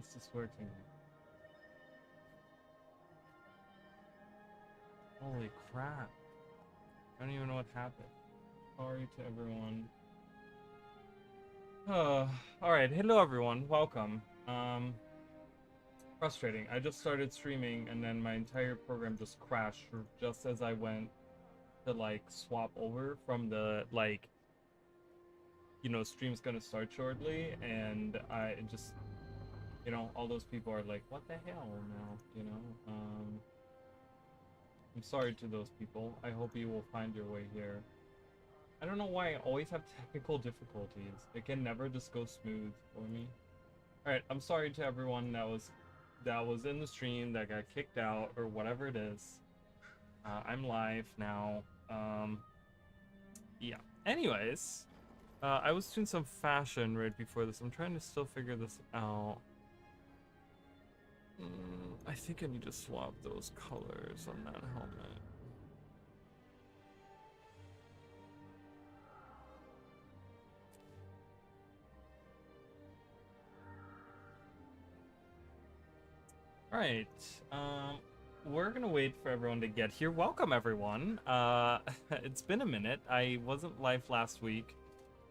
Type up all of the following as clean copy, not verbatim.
is this working? Holy crap. I don't even know what happened. Sorry to everyone. Alright, hello everyone, welcome. Frustrating. I just started streaming and then my entire program just crashed just as I went to like swap over from the like, stream's gonna start shortly, and I just, all those people are like, what the hell now, I'm sorry to those people. I hope you will find your way here. I don't know why I always have technical difficulties. It can never just go smooth for me. Alright, I'm sorry to everyone that was in the stream that got kicked out or whatever it is. I'm live now. Yeah. Anyways, I was doing some fashion right before this. I'm trying to still figure this out. I think I need to swap those colors on that helmet. Alright, we're gonna wait for everyone to get here. Welcome, everyone. It's been a minute. I wasn't live last week.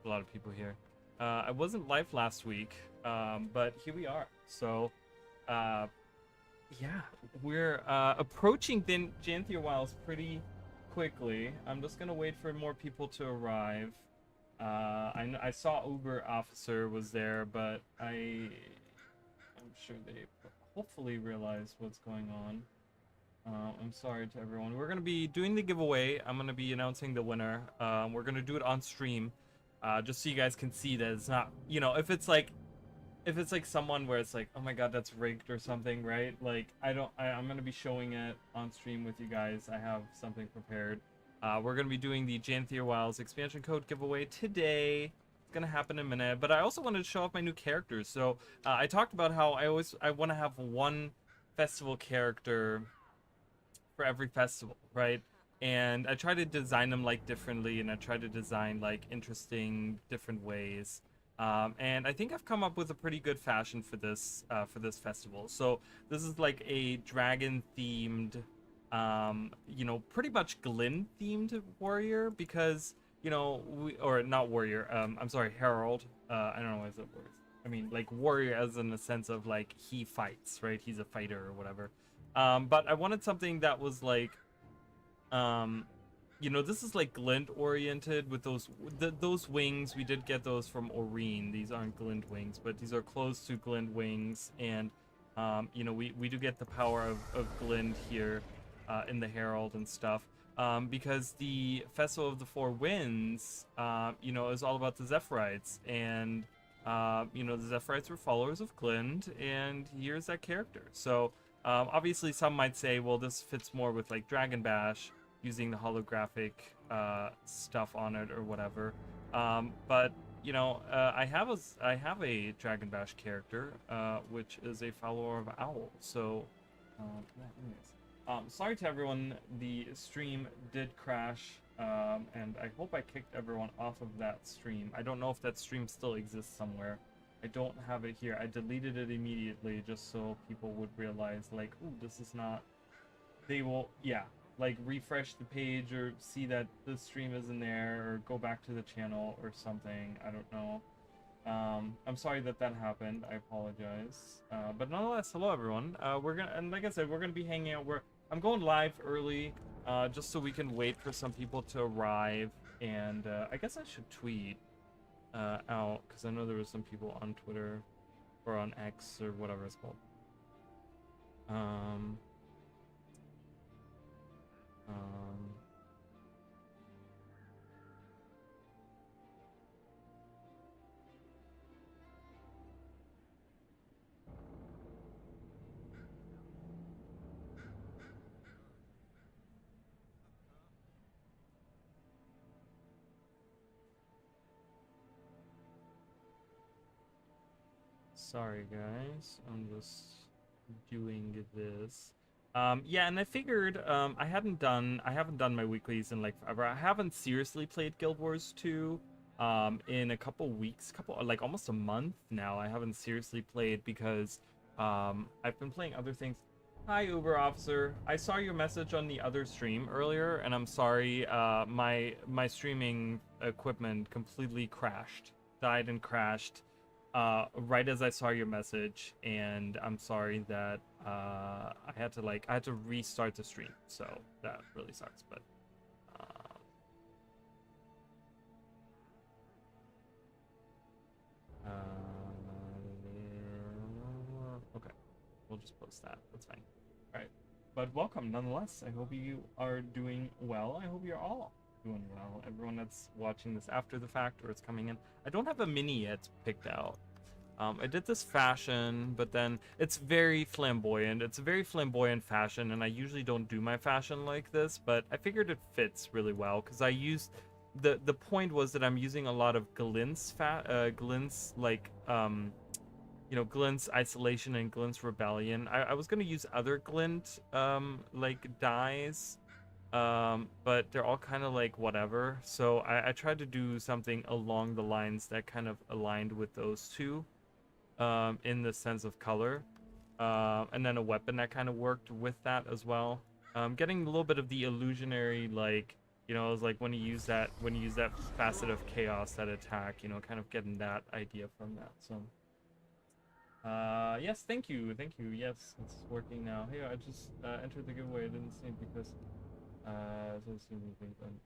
A lot of people here. I wasn't live last week, but here we are. So, yeah, we're approaching Janthir Wilds pretty quickly. I'm just gonna wait for more people to arrive. I saw Uber officer was there, but I'm sure they hopefully realize what's going on. I'm sorry to everyone. We're gonna be doing the giveaway. I'm gonna be announcing the winner. We're gonna do it on stream, just so you guys can see that it's not, if it's like someone where it's like, oh my god, that's rigged or something, right? Like, I'm gonna be showing it on stream with you guys. I have something prepared. We're gonna be doing the Janthir Wilds expansion code giveaway today. It's gonna happen in a minute, but I also wanted to show off my new characters. So I talked about how I want to have one festival character for every festival, right? And I try to design them like differently, and I try to design like interesting different ways. And I think I've come up with a pretty good fashion for this festival. So this is like a dragon themed, pretty much Glyn themed warrior, because or not warrior. I'm sorry, herald. I don't know what that word. I mean, like warrior as in the sense of like he fights, right? He's a fighter or whatever. But I wanted something that was like, this is like glint oriented with those wings. We did get those from Oreen. These aren't glint wings, but these are close to glint wings, and we do get the power of glint here in the herald and stuff. Because the Festival of the Four Winds, is all about the Zephyrites, and the Zephyrites were followers of Glint, and here's that character. So obviously some might say, well, this fits more with like Dragon Bash, using the holographic stuff on it or whatever. But I have a Dragon Bash character, which is a follower of Owl. So yeah, anyways. Sorry to everyone, the stream did crash, and I hope I kicked everyone off of that stream. I don't know if that stream still exists somewhere. I don't have it here. I deleted it immediately just so people would realize, like, ooh, this is not... They will, yeah, like, refresh the page or see that the stream isn't there, or go back to the channel or something. I don't know. I'm sorry that happened. I apologize. But nonetheless, hello everyone. And like I said, we're gonna be hanging out. I'm going live early, just so we can wait for some people to arrive. And I guess I should tweet out, because I know there were some people on Twitter or on X or whatever it's called. Sorry guys, I'm just doing this. Yeah, and I figured I haven't done my weeklies in like forever. I haven't seriously played Guild Wars 2 in a couple weeks, like almost a month now. I haven't seriously played because I've been playing other things. Hi, Uber officer. I saw your message on the other stream earlier, and I'm sorry. My streaming equipment completely crashed, died and crashed, right as I saw your message, and I'm sorry that I had to restart the stream. So that really sucks. But uh, okay, we'll just post that. That's fine. All right. But welcome nonetheless. I hope you are doing well. I hope you're all doing well. Everyone that's watching this after the fact or it's coming in. I don't have a mini yet picked out. I did this fashion, but then it's very flamboyant. It's a very flamboyant fashion, and I usually don't do my fashion like this, but I figured it fits really well because I used the point was that I'm using a lot of glints like Glint's Isolation and Glint's Rebellion. I was gonna use other Glint like dyes, but they're all kind of like whatever. So I tried to do something along the lines that kind of aligned with those two, in the sense of color, and then a weapon that kind of worked with that as well. Getting a little bit of the illusionary, like it was like when you use that facet of chaos, that attack, kind of getting that idea from that. So. Yes, thank you. Yes, it's working now. Hey, I just entered the giveaway. I didn't see it because I didn't see anything then.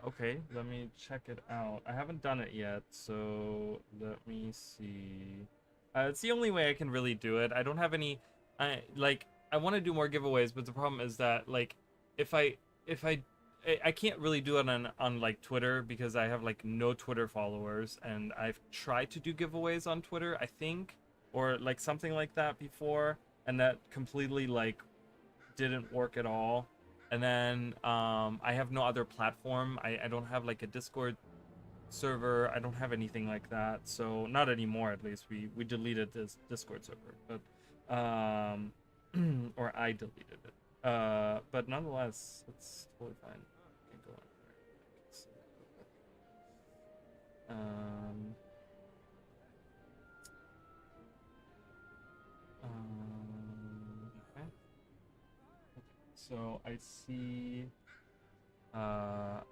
Okay, let me check it out. I haven't done it yet, so let me see. It's the only way I can really do it. I don't have any. I want to do more giveaways, but the problem is that like if I if I can't really do it on like Twitter because I have like no Twitter followers, and I've tried to do giveaways on Twitter, I think, or like something like that before, and that completely like didn't work at all. And then I have no other platform. I don't have like a Discord server. I don't have anything like that. So not anymore, at least. We deleted this Discord server, but or I deleted it. But nonetheless, it's totally fine. Can go on there. Okay. So I see that.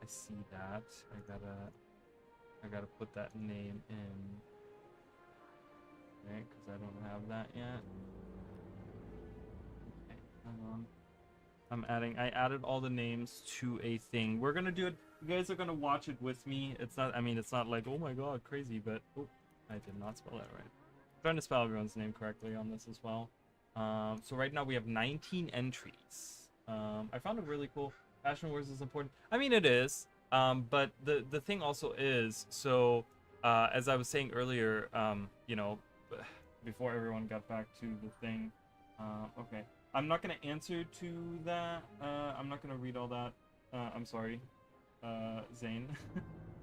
I gotta put that name in. Right, because I don't have that yet. Okay, hang on. I added all the names to a thing. We're gonna do it. You guys are gonna watch it with me. It's not like, oh my god, crazy, but oh, I did not spell that right. I'm trying to spell everyone's name correctly on this as well. So right now we have 19 entries. I found it really cool. Fashion Wars is important. I mean, it is. But the thing also is, so as I was saying earlier, before everyone got back to the thing, okay. I'm not gonna answer to that. I'm not gonna read all that. I'm sorry, Zane.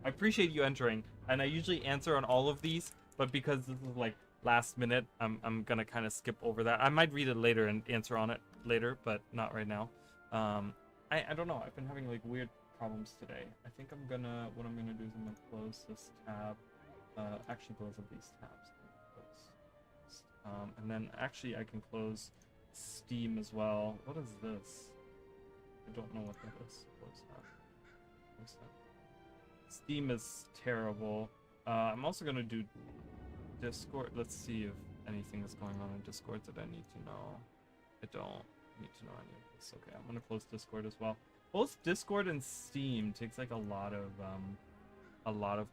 I appreciate you entering, and I usually answer on all of these, but because this is like last minute, I'm gonna kind of skip over that. I might read it later and answer on it later, but not right now. I don't know. I've been having like weird problems today. I think what I'm gonna do is I'm gonna close this tab. Actually, both of these tabs. And then actually I can close Steam as well. What is this? I don't know what that is. What's that? Steam is terrible. I'm also gonna do Discord. Let's see if anything is going on in Discord that I need to know. I don't need to know any of this. Okay, I'm gonna close Discord as well. Both Discord and Steam takes like a lot of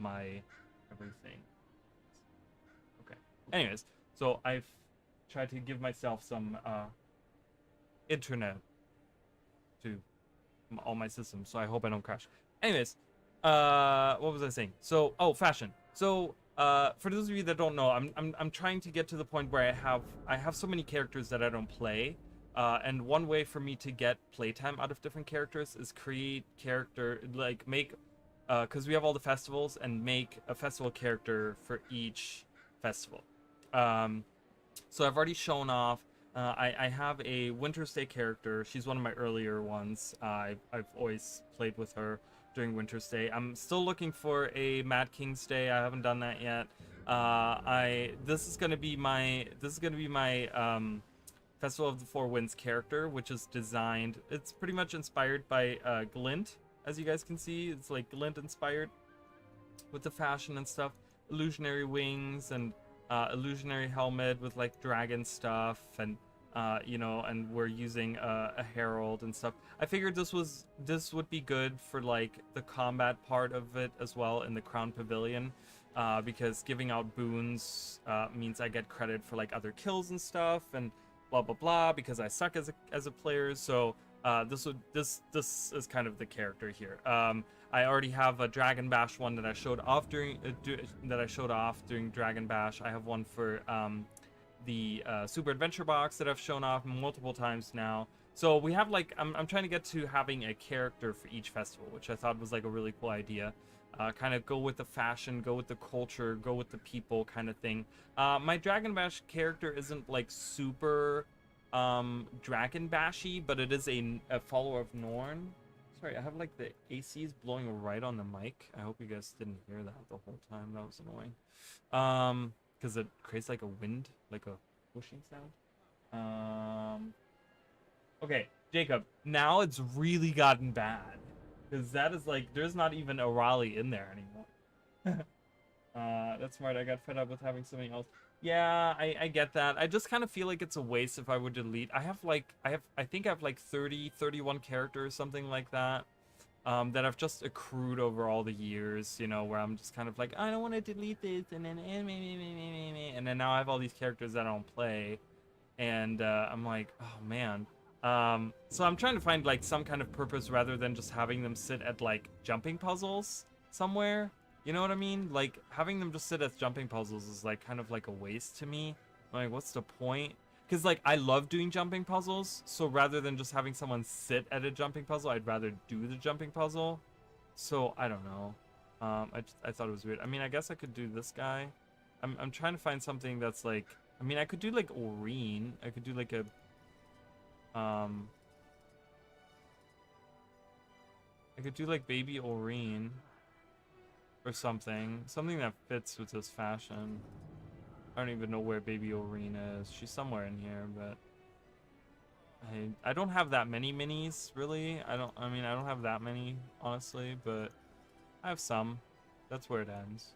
my everything. Okay. Anyways, so I've tried to give myself some internet to all my systems, so I hope I don't crash. Anyways, what was I saying? So, fashion. So, for those of you that don't know, I'm trying to get to the point where I have so many characters that I don't play. And one way for me to get playtime out of different characters is create because we have all the festivals, and make a festival character for each festival. So I've already shown off. I have a Winter's Day character. She's one of my earlier ones. I've always played with her during Winter's Day. I'm still looking for a Mad King's Day. I haven't done that yet. This is gonna be my Festival of the Four Winds character, which is designed. It's pretty much inspired by Glint, as you guys can see. It's like Glint inspired with the fashion and stuff. Illusionary wings and illusionary helmet with like dragon stuff, and and we're using a herald and stuff. I figured this would be good for like the combat part of it as well in the Crown Pavilion, because giving out boons means I get credit for like other kills and stuff and blah blah blah, because I suck as a player. So this is kind of the character here. I already have a Dragon Bash one that I showed off during Dragon Bash. I have one for the Super Adventure Box that I've shown off multiple times now. So we have like I'm trying to get to having a character for each festival, which I thought was like a really cool idea. Kind of go with the fashion, go with the culture, go with the people kind of thing. My Dragon Bash character isn't like super Dragon Bashy, but it is a follower of Norn. Sorry, I have like the ACs blowing right on the mic. I hope you guys didn't hear that the whole time. That was annoying. Because it creates like a wind, like a whooshing sound. Okay, Jacob, now it's really gotten bad. Because that is like, there's not even a Raleigh in there anymore. That's smart. I got fed up with having something else. Yeah, I get that. I just kind of feel like it's a waste if I would delete. I think I have like 30, 31 characters, something like that. That I've just accrued over all the years, where I'm just kind of like, I don't want to delete this, and then and then now I have all these characters that I don't play, and I'm like, oh man. So I'm trying to find like some kind of purpose rather than just having them sit at like jumping puzzles somewhere. You know what I mean? Like having them just sit as jumping puzzles is like kind of like a waste to me. Like, what's the point? Because like I love doing jumping puzzles, so rather than just having someone sit at a jumping puzzle, I'd rather do the jumping puzzle. So I don't know. I thought it was weird. I mean, I guess I could do this guy. I'm trying to find something that's like. I mean, I could do like Oreen. I could do like a. I could do like Baby Oreen. Or something that fits with this fashion. I don't even know where Baby Oreen is. She's somewhere in here, but I don't have that many minis, really. I don't have that many, honestly, but I have some. That's where it ends.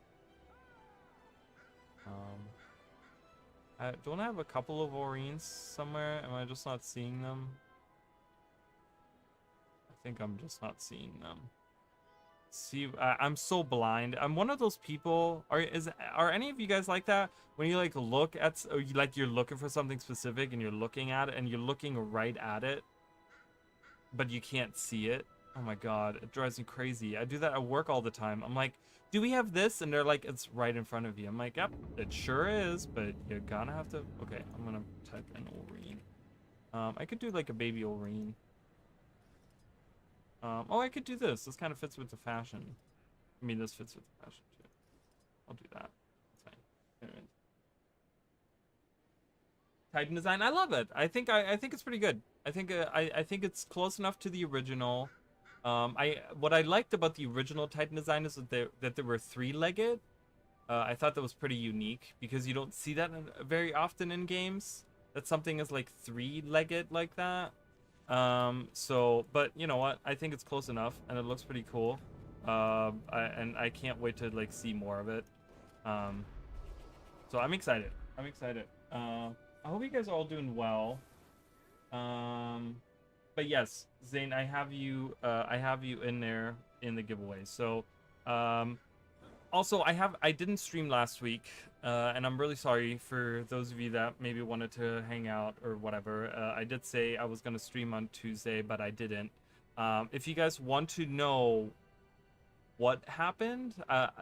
Don't I have a couple of Oreens somewhere? Am I just not seeing them? I think I'm just not seeing them. See, I'm so blind. I'm one of those people. Are any of you guys like that? When you like look at, or you like you're looking for something specific and you're looking at it and you're looking right at it, but you can't see it. Oh my god, it drives me crazy. I do that at work all the time. I'm like, do we have this? And they're like, it's right in front of you. I'm like, yep, it sure is, but you're gonna have to. Okay, I'm gonna type in Oreen. I could do like a Baby Oreen. Oh, I could do this. This kind of fits with the fashion. I mean, this fits with the fashion too. I'll do that. That's fine. Anyway. Titan design, I love it. I think it's pretty good. I think it's close enough to the original. What I liked about the original Titan design is that they were three-legged. I thought that was pretty unique because you don't see that very often in games. That something is like three-legged like that. But you know what? I think it's close enough, and it looks pretty cool. I can't wait to like see more of it. So I'm excited. I hope you guys are all doing well. But yes, Zane, I have you in there in the giveaway. So, also I didn't stream last week, and I'm really sorry for those of you that maybe wanted to hang out or whatever. I did say I was gonna stream on Tuesday, but I didn't. If you guys want to know what happened,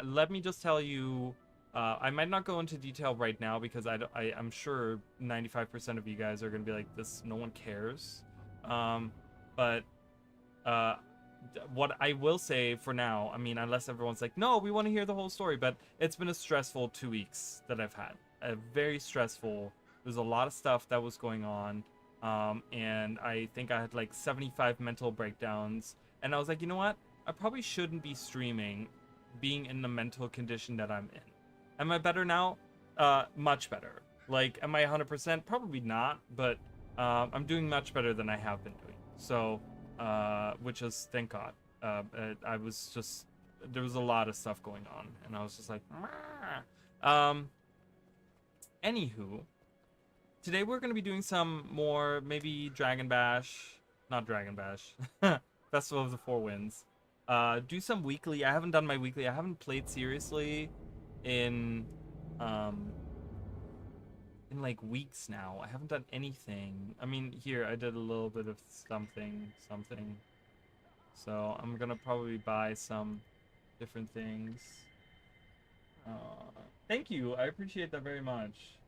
let me just tell you. I might not go into detail right now because I'm sure 95% of you guys are gonna be like this. No one cares. But what I will say for now, I mean, unless everyone's like, no, we want to hear the whole story, but it's been a stressful 2 weeks that I've had. Very stressful. There's a lot of stuff that was going on. And I think I had like 75 mental breakdowns. And I was like, you know what? I probably shouldn't be streaming being in the mental condition that I'm in. Am I better now? Much better. Like, am I 100%? Probably not, but I'm doing much better than I have been doing. So, which is, thank God. I was just, there was a lot of stuff going on, and I was just like, "Meh." Anywho, today we're going to be doing some more, maybe Dragon Bash, not Dragon Bash, Festival of the Four Winds. Do some weekly. I haven't done my weekly. I haven't played seriously in um like weeks now. I haven't done anything. I mean, here I did a little bit of something. So I'm gonna probably buy some different things. Thank you. I appreciate that very much.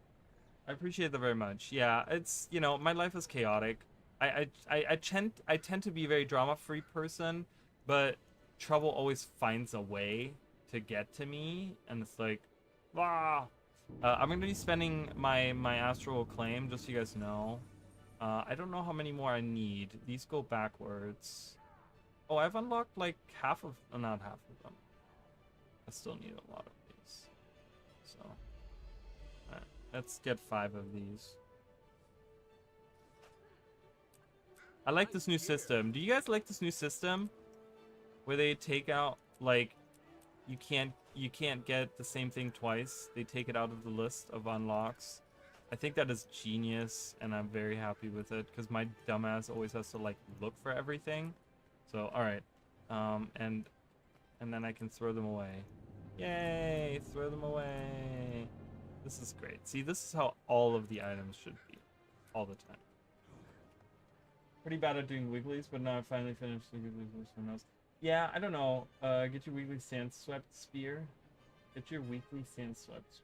I appreciate that very much. Yeah, it's, you know, my life is chaotic. I tend to be a very drama-free person, but trouble always finds a way to get to me, and it's like, ah. I'm gonna be spending my astral claim, just so you guys know. I don't know how many more I need. These go backwards. Oh, I've unlocked like half of, not half of them. I still need a lot of these. So, alright, let's get 5 of these. I like this new system. Do you guys like this new system? Where they take out, like, you can't get the same thing twice. They take it out of the list of unlocks. I think that is genius, and I'm very happy with it, because my dumbass always has to, like, look for everything. So, alright. And then I can throw them away. Yay! Throw them away! This is great. See, this is how all of the items should be. All the time. Pretty bad at doing wigglies, but now I finally finished the wigglies with someone else. Yeah, I don't know. Get your weekly sand swept spear. Get your weekly sand swept.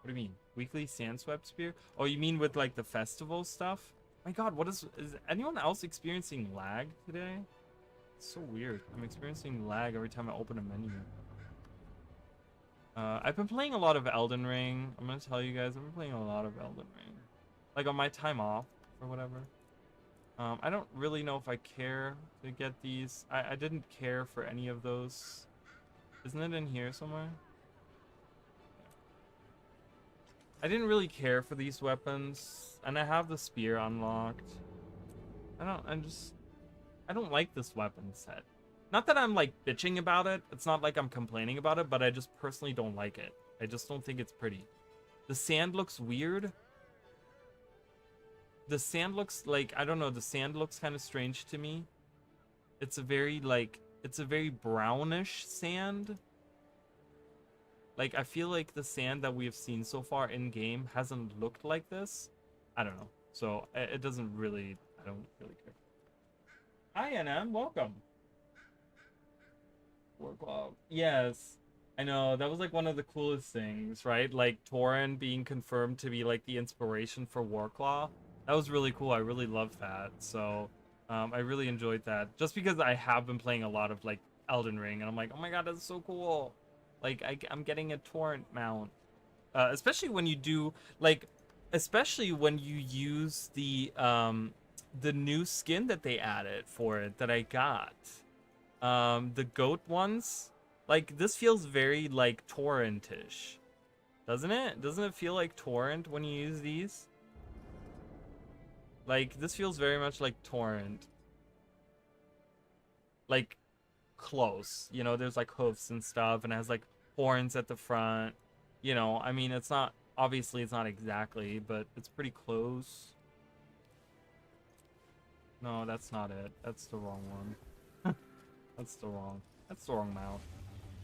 What do you mean? Weekly sand swept spear? Oh, you mean with like the festival stuff? My God, what is anyone else experiencing lag today? It's so weird. I'm experiencing lag every time I open a menu. I've been playing a lot of Elden Ring. I'm gonna tell you guys, I've been playing a lot of Elden Ring. Like on my time off or whatever. I don't really know if I care to get these. I didn't care for any of those. Isn't it in here somewhere? I didn't really care for these weapons, and I have the spear unlocked. I don't like this weapon set. Not that I'm like bitching about it. It's not like I'm complaining about it, but I just personally don't like it. I just don't think it's pretty. The sand looks weird. The sand looks like, I don't know, the sand looks kind of strange to me. It's a very like, it's a very brownish sand. Like, I feel like the sand that we have seen so far in game hasn't looked like this. I don't know. So it doesn't really, I don't really care. Hi, NM, welcome. Warclaw. Yes. I know, that was like one of the coolest things, right? Like Tauren being confirmed to be like the inspiration for Warclaw. That was really cool. I really loved that. So I really enjoyed that. Just because I have been playing a lot of like Elden Ring, and I'm like, oh my God, that's so cool. Like I'm getting a torrent mount. Especially when you do like, especially when you use the new skin that they added for it that I got. The goat ones. Like, this feels very like torrentish. Doesn't it? Doesn't it feel like torrent when you use these? Like, this feels very much like torrent. Like, close. You know, there's like hoofs and stuff, and it has like horns at the front. You know, I mean, it's not, obviously it's not exactly, but it's pretty close. No, that's not it. That's the wrong one. That's the wrong mount.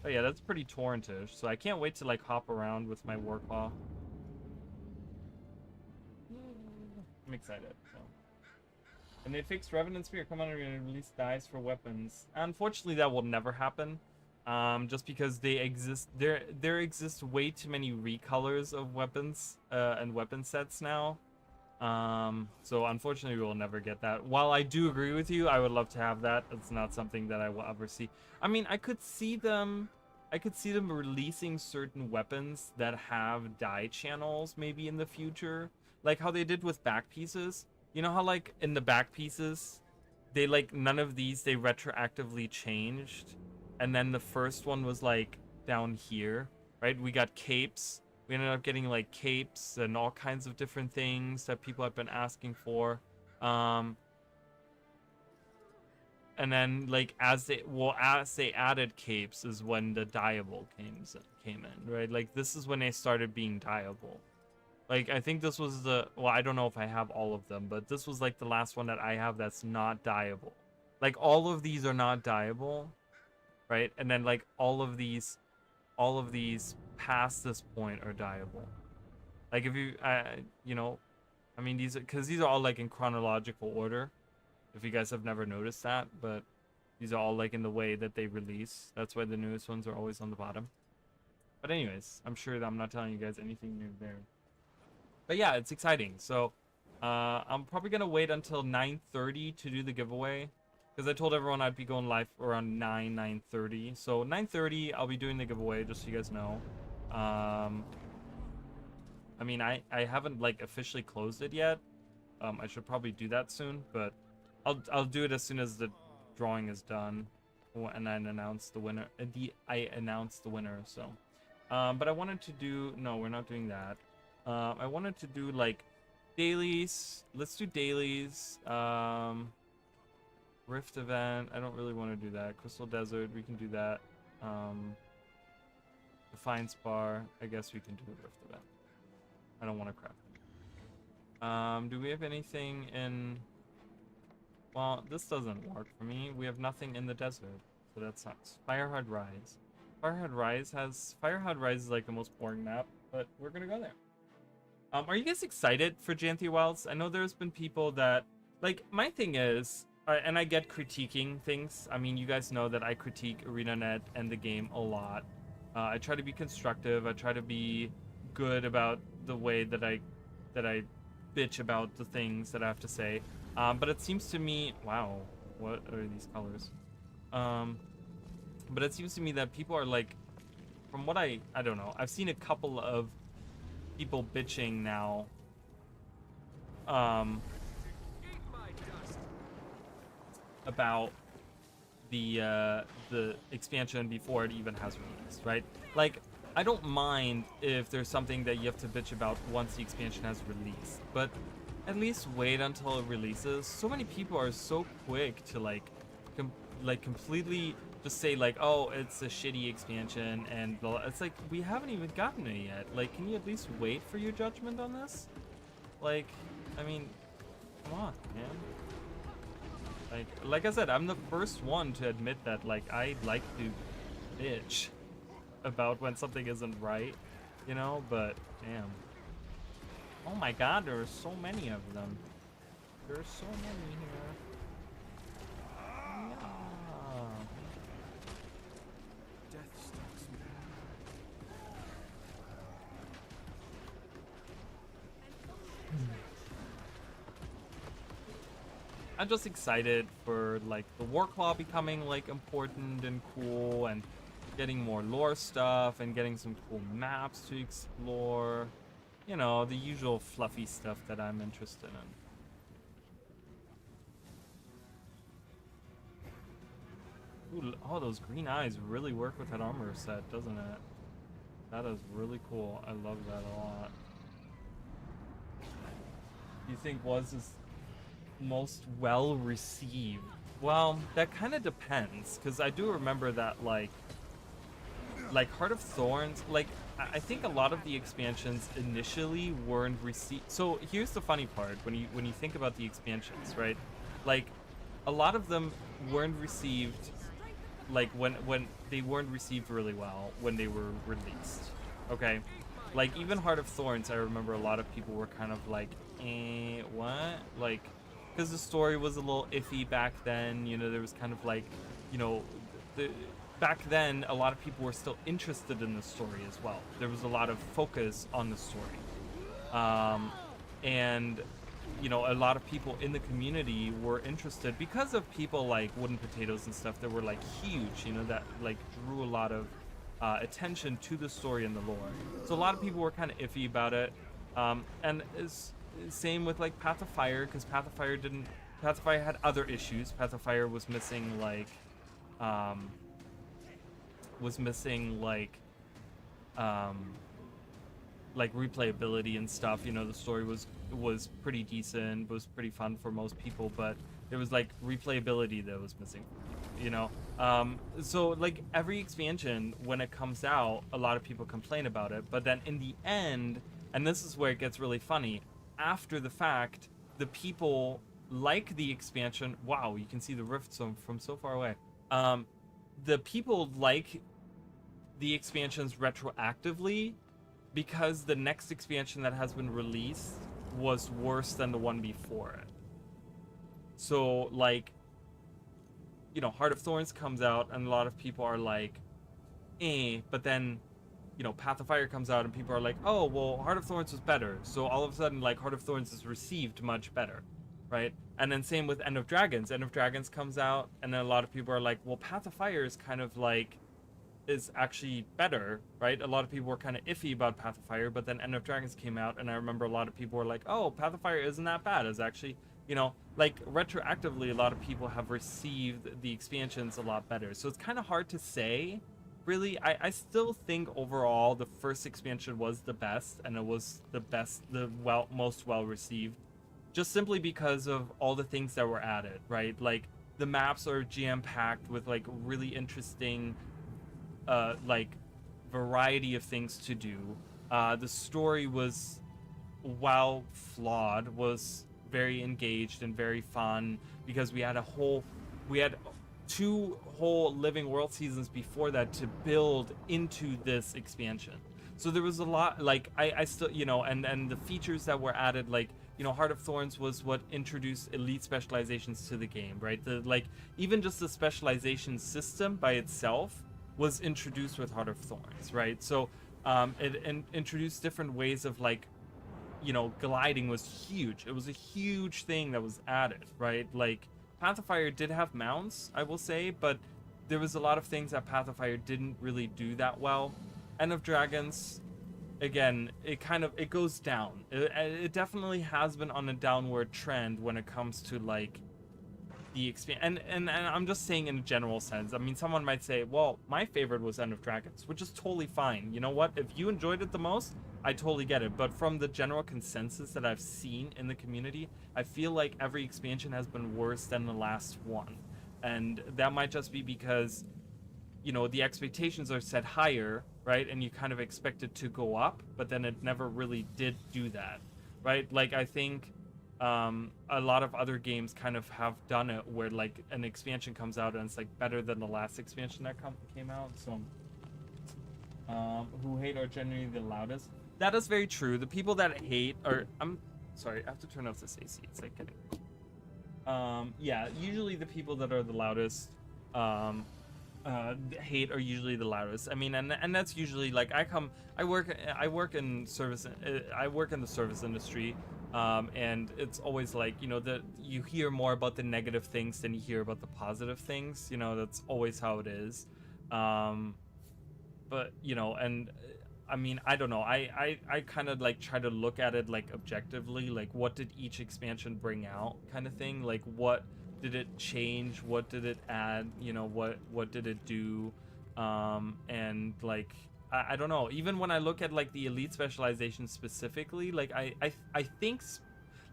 But yeah, that's pretty torrentish. So I can't wait to like hop around with my Warclaw. I'm excited. So. And they fixed Revenant Spear. Come on, we're gonna release dice for weapons. Unfortunately, that will never happen. Just because they exist, there exist way too many recolors of weapons and weapon sets now. So unfortunately, we will never get that. While I do agree with you, I would love to have that. It's not something that I will ever see. I mean, I could see them releasing certain weapons that have die channels maybe in the future, like how they did with back pieces. You know how like in the back pieces, they like none of these they retroactively changed. and then the first one was like down here, right? We got capes. We ended up getting like capes and all kinds of different things that people have been asking for. Um, and then like as they added capes is when the dyeable came in, right? Like this is when they started being dyeable. Like I think this was I don't know if I have all of them, but this was like the last one that I have that's not dyeable. Like all of these are not dyeable, right? And then like all of these past this point are dyeable. Like if you you know, I mean these are all like in chronological order. If you guys have never noticed that, but these are all like in the way that they release. That's why the newest ones are always on the bottom. But anyways, I'm sure that I'm not telling you guys anything new there. But yeah, it's exciting. So I'm probably gonna wait until 9:30 to do the giveaway, because I told everyone I'd be going live around 9:30. So 9:30 I'll be doing the giveaway, just so you guys know. I mean I haven't like officially closed it yet. I should probably do that soon, but I'll do it as soon as the drawing is done, and then announce the winner. I announced the winner. So, but I wanted to do we're not doing that. I wanted to do like dailies. Let's do dailies. Rift event. I don't really want to do that. Crystal Desert. We can do that. Defiance Bar. I guess we can do a Rift event. I don't want to craft. Do we have anything in? Well, this doesn't work for me. We have nothing in the desert, so that sucks. Firehard Rise. Firehard Rise is like the most boring map, but we're gonna go there. Are you guys excited for Janthir Wilds? I know there's been people that, like, my thing is, and I get critiquing things. I mean, you guys know that I critique ArenaNet and the game a lot. I try to be constructive. I try to be good about the way that I bitch about the things that I have to say. But it seems to me, wow, what are these colors? But it seems to me that people are like, from what I don't know, I've seen a couple of people bitching now. About the expansion before it even has released, right? Like, I don't mind if there's something that you have to bitch about once the expansion has released, but at least wait until it releases. So many people are so quick to like completely just say like, oh, it's a shitty expansion, and it's like, we haven't even gotten it yet. Like, can you at least wait for your judgment on this? Like, I mean, come on, man. Like I said, I'm the first one to admit that like I like to bitch about when something isn't right, you know, but damn. Oh my god, there are so many of them. There's so many here. Yeah. Death stalks me. I'm just excited for like the Warclaw becoming like important and cool, and getting more lore stuff, and getting some cool maps to explore. You know, the usual fluffy stuff that I'm interested in. Ooh, oh, those green eyes really work with that armor set, doesn't it? That is really cool. I love that a lot. Do you think was this most well received? Well, that kind of depends, because I do remember that like Heart of Thorns, like I think a lot of the expansions initially weren't received. So here's the funny part, when you think about the expansions, right? Like a lot of them weren't received, like when they weren't received really well when they were released. Okay, like even Heart of Thorns, I remember a lot of people were kind of like, what? Like, because the story was a little iffy back then. You know, there was kind of like, you know, back then a lot of people were still interested in the story as well. There was a lot of focus on the story, and you know, a lot of people in the community were interested because of people like Wooden Potatoes and stuff that were like huge, you know, that like drew a lot of attention to the story and the lore. So a lot of people were kind of iffy about it, and same with like Path of Fire, because Path of Fire had other issues. Path of Fire was missing like was missing um like replayability and stuff. You know, the story was pretty decent, was pretty fun for most people, but there was like replayability that was missing for people, you know. So like every expansion when it comes out, a lot of people complain about it, but then in the end, and this is where it gets really funny, after the fact, the people like the expansion. Wow, you can see the rift from so far away. Um, the people like the expansions retroactively because the next expansion that has been released was worse than the one before it. So, like, you know, Heart of Thorns comes out, and a lot of people are like, but then, you know, Path of Fire comes out, and people are like, oh, well, Heart of Thorns was better. So all of a sudden, like, Heart of Thorns is received much better, right? And then same with End of Dragons. End of Dragons comes out, and then a lot of people are like, well, Path of Fire is kind of like is actually better, right? A lot of people were kind of iffy about Path of Fire, but then End of Dragons came out, and I remember a lot of people were like, "Oh, Path of Fire isn't that bad. It's actually, you know, like retroactively, a lot of people have received the expansions a lot better." So it's kind of hard to say. Really, I still think overall the first expansion was the best, and it was the best, the most well received, just simply because of all the things that were added, right? Like the maps are jam packed with like really interesting like variety of things to do. The story was, while flawed, was very engaged and very fun because we had two whole living world seasons before that to build into this expansion. So there was a lot, like I still, you know, and the features that were added, like, you know, Heart of Thorns was what introduced elite specializations to the game, right? The like even just the specialization system by itself was introduced with Heart of Thorns, right? So it introduced different ways of like, you know, gliding was huge. It was a huge thing that was added, right? Like Path of Fire did have mounts, I will say, but there was a lot of things that Path of Fire didn't really do that well. End of Dragons, again, it goes down. It definitely has been on a downward trend when it comes to like the expand and I'm just saying in a general sense. I mean, someone might say, well, my favorite was End of Dragons, which is totally fine. You know what? If you enjoyed it the most, I totally get it. But from the general consensus that I've seen in the community, I feel like every expansion has been worse than the last one. And that might just be because, you know, the expectations are set higher, right? And you kind of expect it to go up, but then it never really did do that, right? Like, I think a lot of other games kind of have done it where like an expansion comes out and it's like better than the last expansion that came out. So who hate are generally the loudest. That is very true. The people that hate are, I'm sorry, I have to turn off this AC. It's like getting yeah, usually the people that are the loudest hate are usually the loudest. I mean, and that's usually like I work in service, I work in the service industry, and it's always like, you know, that you hear more about the negative things than you hear about the positive things. You know, that's always how it is. But you know, and I mean, I don't know. I kind of like try to look at it like objectively, like what did each expansion bring out, kind of thing. Like what did it change? What did it add? You know, what did it do? And like I don't know. Even when I look at like the elite specializations specifically, like I think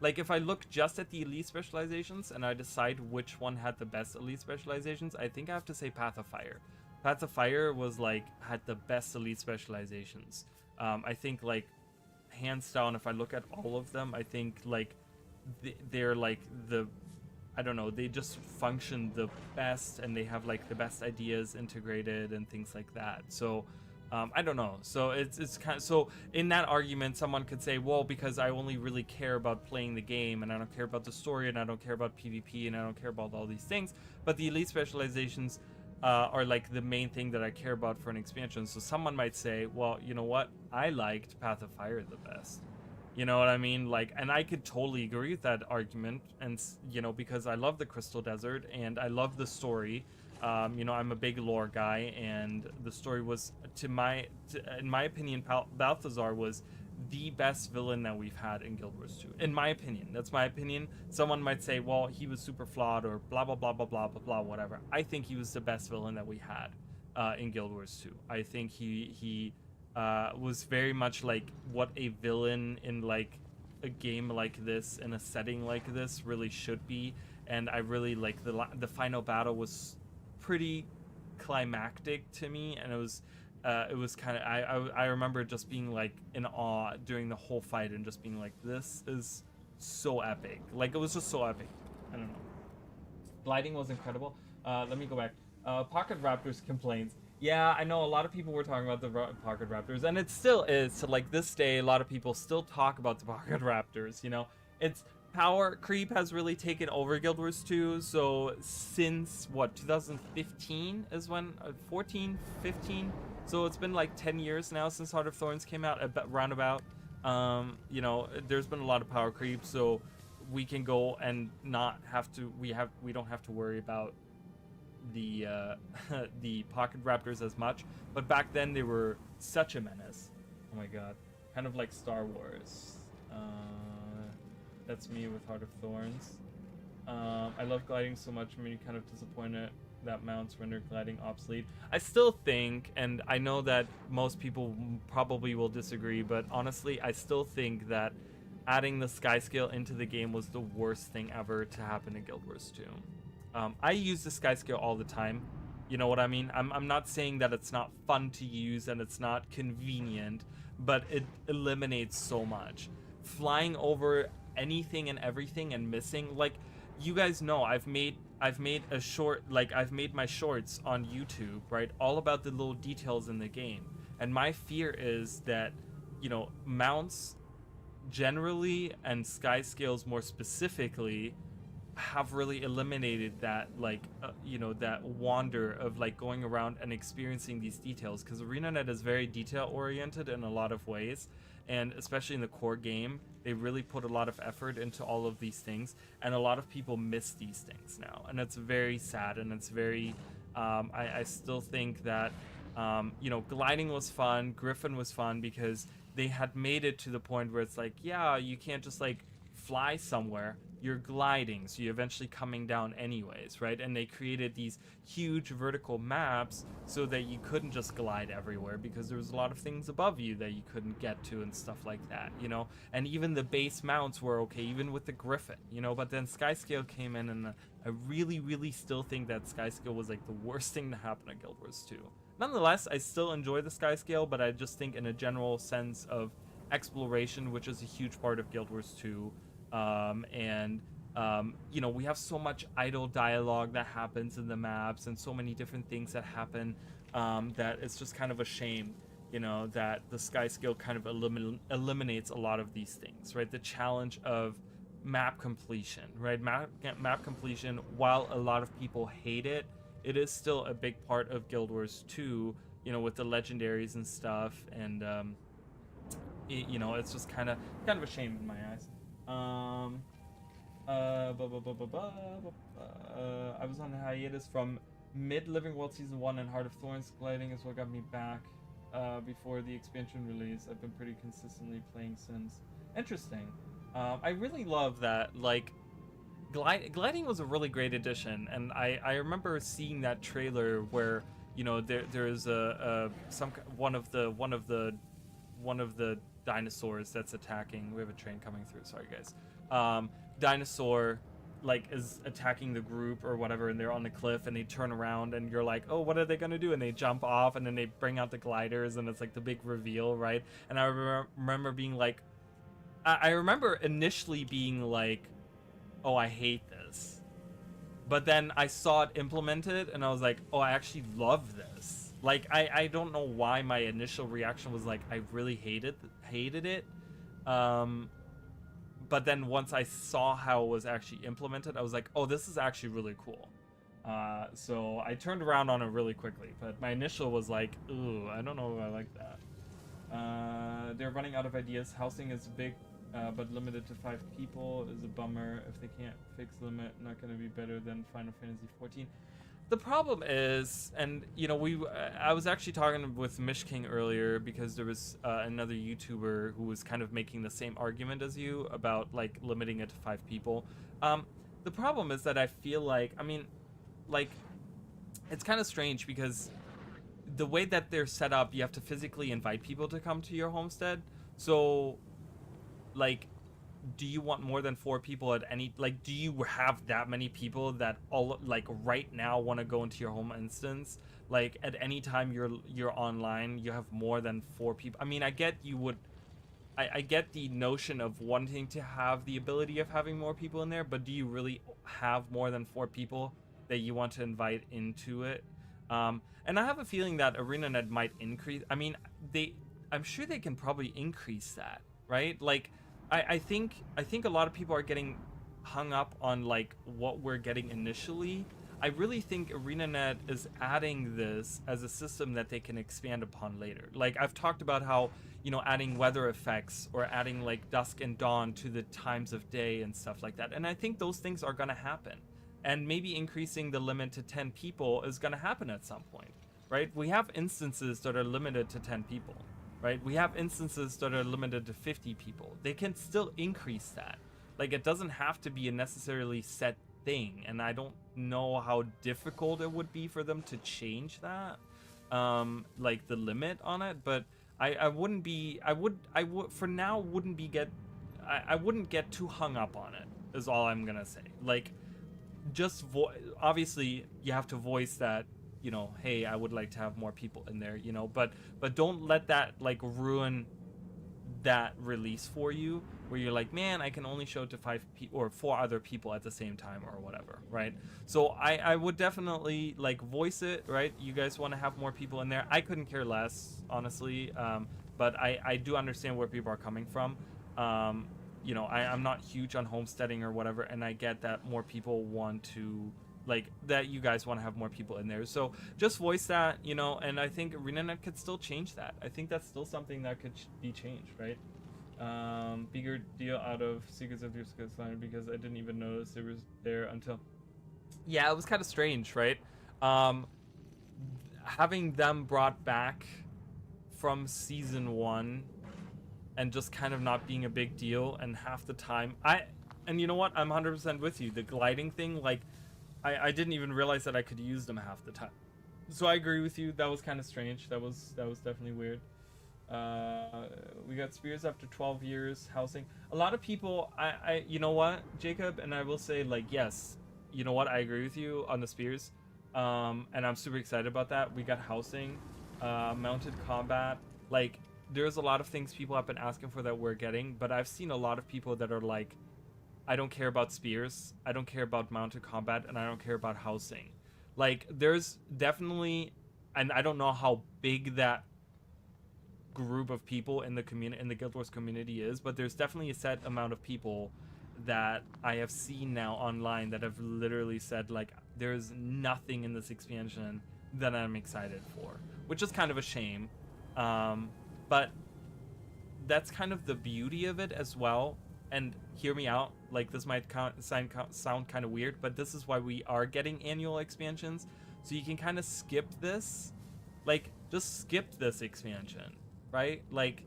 like if I look just at the elite specializations and I decide which one had the best elite specializations, I think I have to say Path of Fire. Path of Fire was like had the best elite specializations. I think like hands down, if I look at all of them, I think like they're like the, I don't know, they just function the best and they have like the best ideas integrated and things like that. So I don't know. So it's kind of, so in that argument, someone could say, well, because I only really care about playing the game and I don't care about the story and I don't care about PvP and I don't care about all these things. But the elite specializations are like the main thing that I care about for an expansion. So someone might say, well, you know what? I liked Path of Fire the best. You know what I mean? Like, and I could totally agree with that argument. And, you know, because I love the Crystal Desert and I love the story. You know, I'm a big lore guy, and the story was, in my opinion, Balthazar was the best villain that we've had in Guild Wars 2. In my opinion, that's my opinion. Someone might say, well, he was super flawed or blah, blah, blah, blah, blah, blah, blah, whatever. I think he was the best villain that we had. in Guild Wars 2. I think he was very much like what a villain in like a game like this, in a setting like this, really should be. And I really like the final battle was pretty climactic to me, and it was kind of I remember just being like in awe during the whole fight and just being like, this is so epic. Like, it was just so epic. I don't know. Gliding was incredible. Let me go back. Pocket Raptors complaints. Yeah, I know a lot of people were talking about the Pocket Raptors, and it still is. To like this day, a lot of people still talk about the Pocket Raptors. You know, it's power creep has really taken over Guild Wars 2. So since what, 2015 is when 14, 15. So it's been like 10 years now since Heart of Thorns came out, roundabout. You know, there's been a lot of power creep, so we can go and not have to. We don't have to worry about the the Pocket Raptors as much. But back then they were such a menace. Oh my god, kind of like Star Wars. That's me with Heart of Thorns. I love gliding so much. I'm really kind of disappointed that mounts render gliding obsolete. I still think, and I know that most people probably will disagree, but honestly, I still think that adding the sky scale into the game was the worst thing ever to happen in Guild Wars 2. I use the sky scale all the time. You know what I mean? I'm not saying that it's not fun to use and it's not convenient, but it eliminates so much. Flying over anything and everything and missing, like, you guys know I've made a short, like I've made my shorts on YouTube, right, all about the little details in the game. And my fear is that, you know, mounts generally and sky scales more specifically have really eliminated that, like, you know, that wander of like going around and experiencing these details, because ArenaNet is very detail oriented in a lot of ways, and especially in the core game they really put a lot of effort into all of these things, and a lot of people miss these things now, and it's very sad. And it's very I still think that you know, gliding was fun, Griffin was fun, because they had made it to the point where it's like, yeah, you can't just like fly somewhere, you're gliding, so you're eventually coming down anyways, right? And they created these huge vertical maps so that you couldn't just glide everywhere, because there was a lot of things above you that you couldn't get to and stuff like that, you know. And even the base mounts were okay, even with the Griffin, you know. But then Skyscale came in, and I really still think that Skyscale was like the worst thing to happen at Guild Wars 2. Nonetheless, I still enjoy the Skyscale, but I just think in a general sense of exploration, which is a huge part of Guild Wars 2, you know, we have so much idle dialogue that happens in the maps, and so many different things that happen, that it's just kind of a shame, you know, that the sky scale kind of eliminates a lot of these things, right? The challenge of map completion, right? Map completion, while a lot of people hate it, it is still a big part of Guild Wars 2, you know, with the legendaries and stuff, and you know, it's just kind of a shame in my eyes. I was on a hiatus from mid Living World Season 1, and Heart of Thorns gliding is what got me back before the expansion release. I've been pretty consistently playing since. Interesting. I really love that, like, gliding was a really great addition, and I remember seeing that trailer where, you know, there's one of the dinosaurs that's attacking. We have a train coming through, sorry guys. Dinosaur like is attacking the group or whatever, and they're on the cliff, and they turn around, and you're like, oh, what are they gonna do? And they jump off, and then they bring out the gliders, and it's like the big reveal, right? And I remember being like, I remember initially being like, oh, I hate this, but then I saw it implemented, and I was like, oh, I actually love this. Like, I don't know why my initial reaction was like, I really hated it. But then once I saw how it was actually implemented, I was like, oh, this is actually really cool. So I turned around on it really quickly, but my initial was like, ooh, I don't know if I like that. They're running out of ideas. Housing is big, but limited to 5 people is a bummer. If they can't fix limit, not going to be better than Final Fantasy 14. The problem is, and you know, I was actually talking with Mish King earlier, because there was another YouTuber who was kind of making the same argument as you about like limiting it to 5 people. The problem is that I feel like, I mean, like, it's kind of strange, because the way that they're set up, you have to physically invite people to come to your homestead. So, like, do you want more than 4 people at any, like, do you have that many people that all, like, right now want to go into your home instance? Like, at any time you're online, you have more than 4 people. I mean, I get you would, I get the notion of wanting to have the ability of having more people in there, but do you really have more than 4 people that you want to invite into it? And I have a feeling that ArenaNet might increase. I mean, I'm sure they can probably increase that, right? Like, I think a lot of people are getting hung up on like what we're getting initially. I really think ArenaNet is adding this as a system that they can expand upon later. Like, I've talked about how, adding weather effects or adding like dusk and dawn to the times of day and stuff like that. And I think those things are going to happen. And maybe increasing the limit to 10 people is going to happen at some point, right? We have instances that are limited to 10 people, right? We have instances that are limited to 50 people. They can still increase that. Like, it doesn't have to be a necessarily set thing, and I don't know how difficult it would be for them to change that, like the limit on it. But I wouldn't be, I would for now wouldn't be I wouldn't get too hung up on it, is all I'm gonna say. Like, just obviously you have to voice that, hey, I would like to have more people in there, but don't let that like ruin that release for you, where you're like, man, I can only show it to 5 people or 4 other people at the same time or whatever, right? So I would definitely like voice it, right? You guys want to have more people in there. I couldn't care less, honestly, but I do understand where people are coming from. I'm not huge on homesteading or whatever, and I get that more people want to, like, that you guys want to have more people in there. So just voice that, and I think ArenaNet could still change that. I think that's still something that could be changed, right? Bigger deal out of Secrets of the Line, because I didn't even notice it was there until... Yeah, it was kind of strange, right? Having them brought back from season 1 and just kind of not being a big deal, and half the time and you know what, I'm 100% with you. The gliding thing, like, I didn't even realize that I could use them half the time. So I agree with you. That was kind of strange. That was definitely weird. We got Spears after 12 years housing. A lot of people, you know what, Jacob, and I will say, like, yes, you know what, I agree with you on the Spears. And I'm super excited about that. We got housing, mounted combat. Like, there's a lot of things people have been asking for that we're getting, but I've seen a lot of people that are like, I don't care about spears, I don't care about mounted combat, and I don't care about housing. Like, there's definitely, and I don't know how big that group of people in the community, in the Guild Wars community is, but there's definitely a set amount of people that I have seen now online that have literally said, like, there's nothing in this expansion that I'm excited for, which is kind of a shame. But that's kind of the beauty of it as well. And hear me out, like, this might sound kind of weird, but this is why we are getting annual expansions. So you can kind of skip this, like, just skip this expansion, right? Like,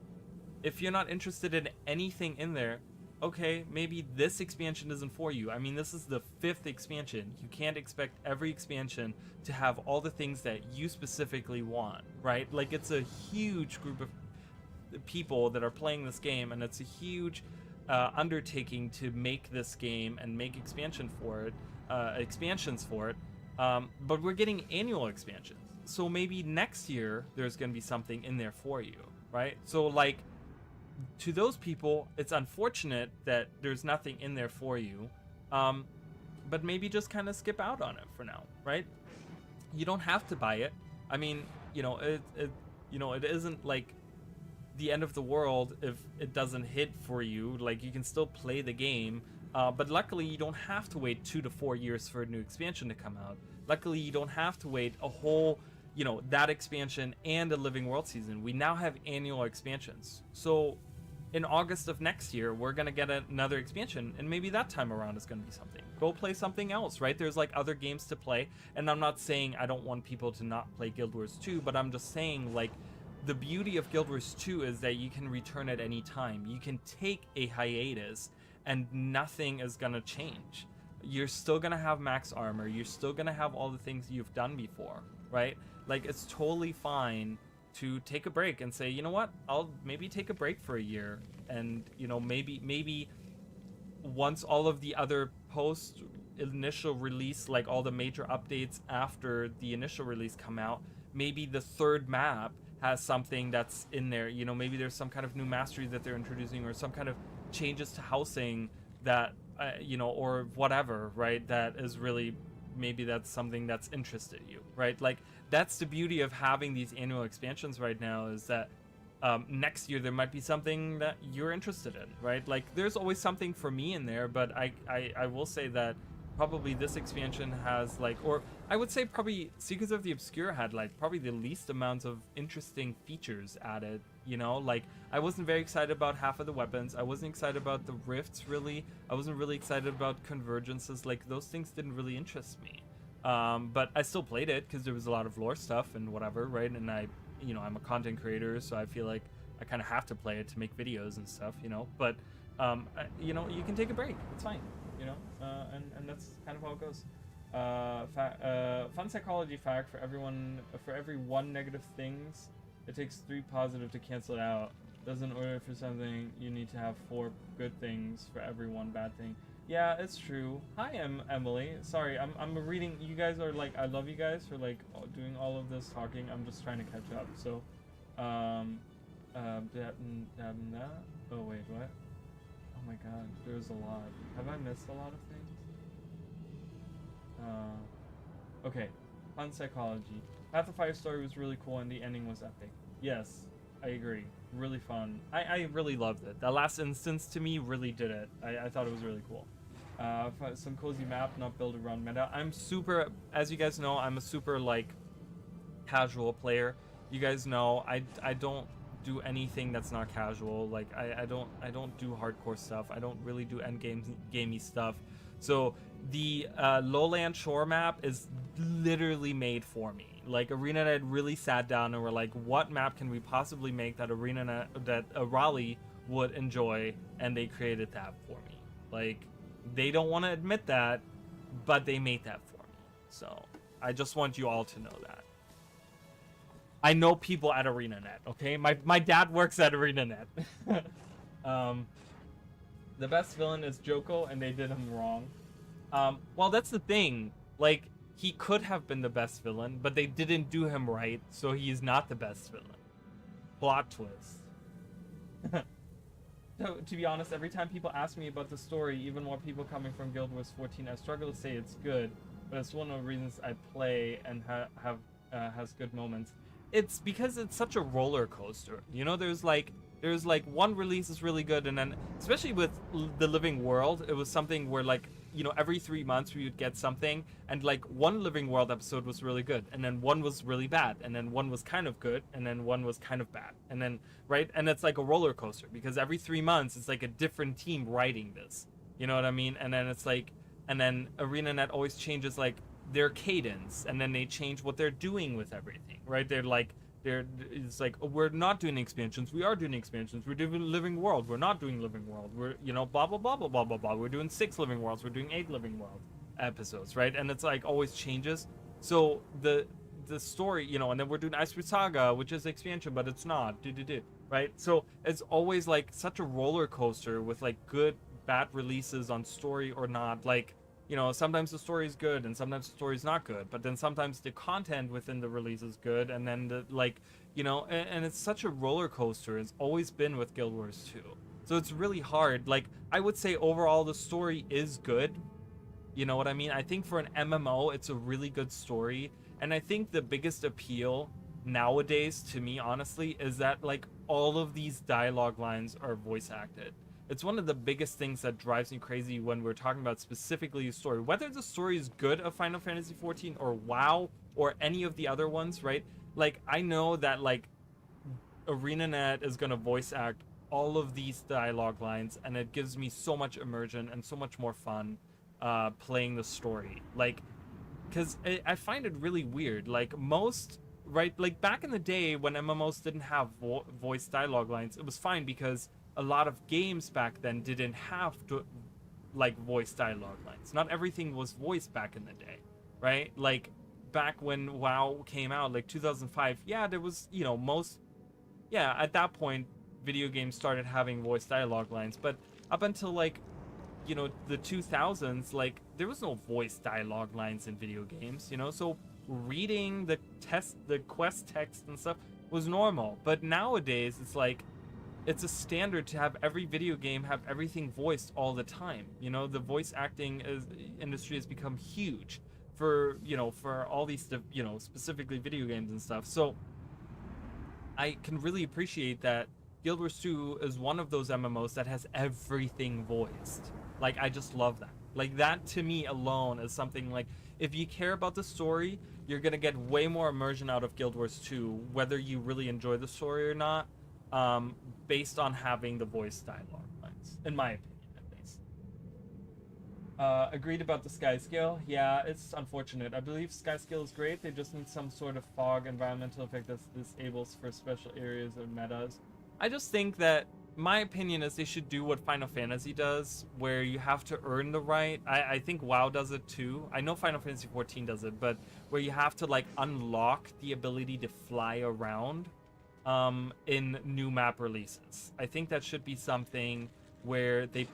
if you're not interested in anything in there, okay, maybe this expansion isn't for you. I mean, this is the 5th expansion. You can't expect every expansion to have all the things that you specifically want, right? Like, it's a huge group of people that are playing this game, and it's a huge undertaking to make this game and make expansions for it. But we're getting annual expansions, so maybe next year there's going to be something in there for you, right? So, like, to those people, it's unfortunate that there's nothing in there for you, but maybe just kind of skip out on it for now, right? You don't have to buy it. I mean, it isn't like the end of the world if it doesn't hit for you. Like, you can still play the game, but luckily you don't have to wait 2 to 4 years for a new expansion to come out. Luckily you don't have to wait a whole, that expansion and a Living World season. We now have annual expansions. So in August of next year, we're gonna get another expansion, and maybe that time around is gonna be something. Go play something else, right? There's like other games to play, and I'm not saying I don't want people to not play Guild Wars 2, but I'm just saying, like, the beauty of Guild Wars 2 is that you can return at any time. You can take a hiatus and nothing is gonna change. You're still gonna have max armor. You're still gonna have all the things you've done before, right? Like, it's totally fine to take a break and say, you know what, I'll maybe take a break for a year, and maybe once all of the other post initial release, like all the major updates after the initial release come out, maybe the third map has something that's in there. Maybe there's some kind of new mastery that they're introducing, or some kind of changes to housing that or whatever, right? That is really, maybe that's something that's interested you, right? Like, that's the beauty of having these annual expansions right now, is that next year there might be something that you're interested in, right? Like, there's always something for me in there, but I will say that probably this expansion has, like, or I would say probably Secrets of the Obscure had, like, probably the least amounts of interesting features added. Like, I wasn't very excited about half of the weapons. I wasn't excited about the rifts, really. I wasn't really excited about convergences. Like, those things didn't really interest me. But I still played it because there was a lot of lore stuff and whatever, right? And I'm a content creator, so I feel like I kind of have to play it to make videos and stuff, but you can take a break. It's fine, and that's kind of how it goes. Fun psychology fact: for every one negative things, it takes 3 positive to cancel it out. Doesn't order for something, you need to have 4 good things for every 1 bad thing. Yeah, it's true. Hi, Emily. Sorry, I'm reading. You guys are like, I love you guys for like doing all of this talking. I'm just trying to catch up. So, oh wait, what? Oh my God, there's a lot. Have I missed a lot of things? Okay, fun psychology. Path of Fire story was really cool and the ending was epic. Yes, I agree. Really fun. I really loved it. The last instance to me really did it. I thought it was really cool. Some cozy map, not built around meta. I'm super, as you guys know, I'm a super like casual player. You guys know I don't do anything that's not casual. Like I don't do hardcore stuff. I don't really do end gamey stuff. So the Lowland Shore map is literally made for me. Like, ArenaNet really sat down and were like, what map can we possibly make that Raleigh would enjoy, and they created that for me. Like, they don't want to admit that, but they made that for me. So I just want you all to know that. I know people at ArenaNet, okay? My dad works at ArenaNet. The best villain is Joko, and they did him wrong. Well, that's the thing. Like, he could have been the best villain, but they didn't do him right, so he's not the best villain. Plot twist. So, to be honest, every time people ask me about the story, even more people coming from Guild Wars 14, I struggle to say it's good, but it's one of the reasons I play and has good moments. It's because it's such a roller coaster. There's like one release is really good, and then especially with the Living World, it was something where like every 3 months we would get something, and like one Living World episode was really good, and then one was really bad, and then one was kind of good, and then one was kind of bad, and then right, and it's like a roller coaster because every 3 months it's like a different team writing this. You know what I mean? And then it's like, and then ArenaNet always changes like their cadence, and then they change what they're doing with everything, right? It's like, oh, we're not doing expansions, we are doing expansions, we're doing Living World, we're not doing Living World, we're blah blah blah blah blah blah blah, we're doing 6 Living Worlds, we're doing 8 Living World episodes, right? And it's like always changes. So the story, and then we're doing Ice Root Saga, which is expansion, but it's not, right? So it's always like such a roller coaster with like good bad releases on story or not. Like, sometimes the story is good and sometimes the story is not good, but then sometimes the content within the release is good, and then and it's such a roller coaster. It's always been with Guild Wars 2. So it's really hard. Like, I would say overall the story is good. You know what I mean? I think for an MMO, it's a really good story. And I think the biggest appeal nowadays to me, honestly, is that like all of these dialogue lines are voice acted. It's one of the biggest things that drives me crazy when we're talking about specifically a story. Whether the story is good of Final Fantasy XIV or WoW or any of the other ones, right? Like, I know that like ArenaNet is going to voice act all of these dialogue lines, and it gives me so much immersion and so much more fun playing the story. Like, because I find it really weird. Like, most, right? Like, back in the day when MMOs didn't have voice dialogue lines, it was fine because a lot of games back then didn't have to like voice dialogue lines. Not everything was voiced back in the day, right? Like back when WoW came out, like 2005, yeah, there was, yeah, at that point, video games started having voice dialogue lines, but up until like, the 2000s, like there was no voice dialogue lines in video games, so reading the quest text and stuff was normal. But nowadays, it's like, it's a standard to have every video game have everything voiced all the time. The voice acting industry has become huge for all these, specifically video games and stuff. So I can really appreciate that Guild Wars 2 is one of those MMOs that has everything voiced. Like, I just love that. Like, that to me alone is something like, if you care about the story, you're gonna get way more immersion out of Guild Wars 2, whether you really enjoy the story or not, based on having the voice dialogue lines, in my opinion, at least. Agreed about the sky scale. Yeah, it's unfortunate. I believe sky scale is great. They just need some sort of fog environmental effect that disables for special areas or metas. I just think that my opinion is they should do what Final Fantasy does, where you have to earn the right. I think WoW does it too. I know Final Fantasy 14 does it, but where you have to like unlock the ability to fly around in new map releases. I think that should be something where they,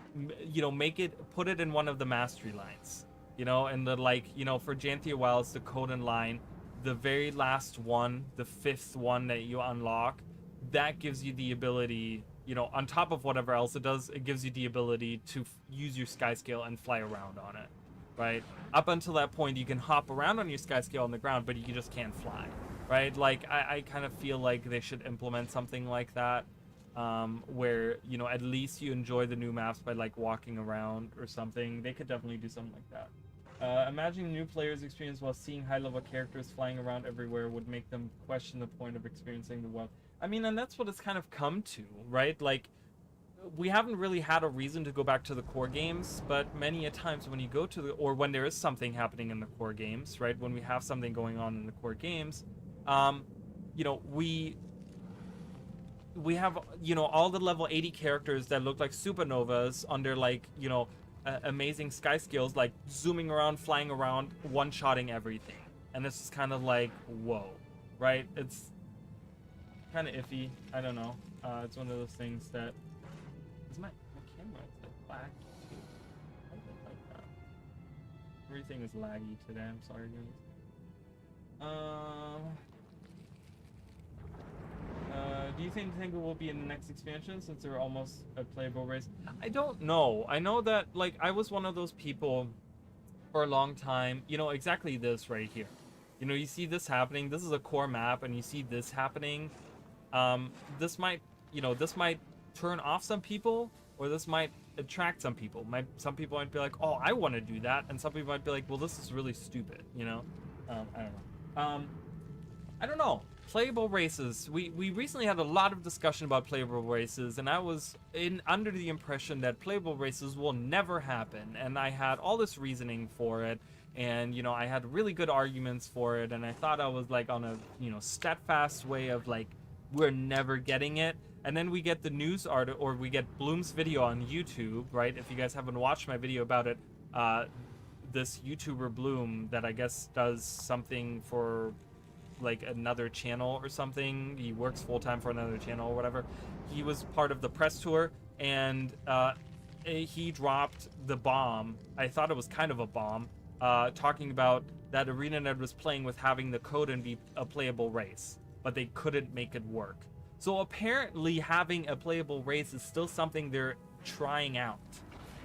put it in one of the mastery lines, and the like, for Janthir Wilds, the Coden line, the very last one, the 5th one that you unlock, that gives you the ability, on top of whatever else it does, it gives you the ability to use your sky scale and fly around on it, right? Up until that point, you can hop around on your sky scale on the ground, but you just can't fly, right? Like, I kind of feel like they should implement something like that, where, at least you enjoy the new maps by, like, walking around or something. They could definitely do something like that. Imagining new players' experience while seeing high-level characters flying around everywhere would make them question the point of experiencing the world. I mean, and that's what it's kind of come to, right? Like, we haven't really had a reason to go back to the core games, but many a times when you go to or when there is something happening in the core games, right? When we have something going on in the core games, we have, all the level 80 characters that look like supernovas under, like, amazing sky skills, like zooming around, flying around, one-shotting everything. And it's just kind of like, whoa, right? It's kind of iffy. I don't know. It's one of those things that is my camera. It's like black too. I don't like that. Everything is laggy today. I'm sorry, guys. Do you think Tango will be in the next expansion since they're almost a playable race? I don't know. I know that, like, I was one of those people for a long time. Exactly this right here. You see this happening. This is a core map, and you see this happening. This might turn off some people, or this might attract some people. Some people might be like, oh, I want to do that, and some people might be like, well, this is really stupid. I don't know. I don't know. Playable races. We recently had a lot of discussion about playable races, and I was under the impression that playable races will never happen, and I had all this reasoning for it, and I had really good arguments for it, and I thought I was like on a steadfast way of like, we're never getting it. And then we get the news article, or we get Bloom's video on YouTube, right? If you guys haven't watched my video about it, this YouTuber Bloom that I guess does something for like another channel or something. He works full-time for another channel or whatever. He was part of the press tour, and he dropped the bomb. I thought it was kind of a bomb, talking about that ArenaNet was playing with having the code and be a playable race, but they couldn't make it work. So apparently having a playable race is still something they're trying out.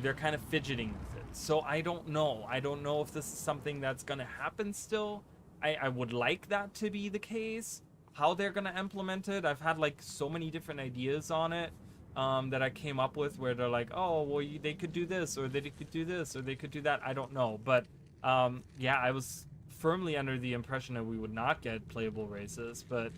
They're kind of fidgeting with it. So I don't know. I don't know if this is something that's gonna happen still. I would like that to be the case. How they're gonna implement it, I've had like so many different ideas on it that I came up with, where they're like, oh, well, they could do this, or they could do this, or they could do that. I don't know, but yeah, I was firmly under the impression that we would not get playable races, but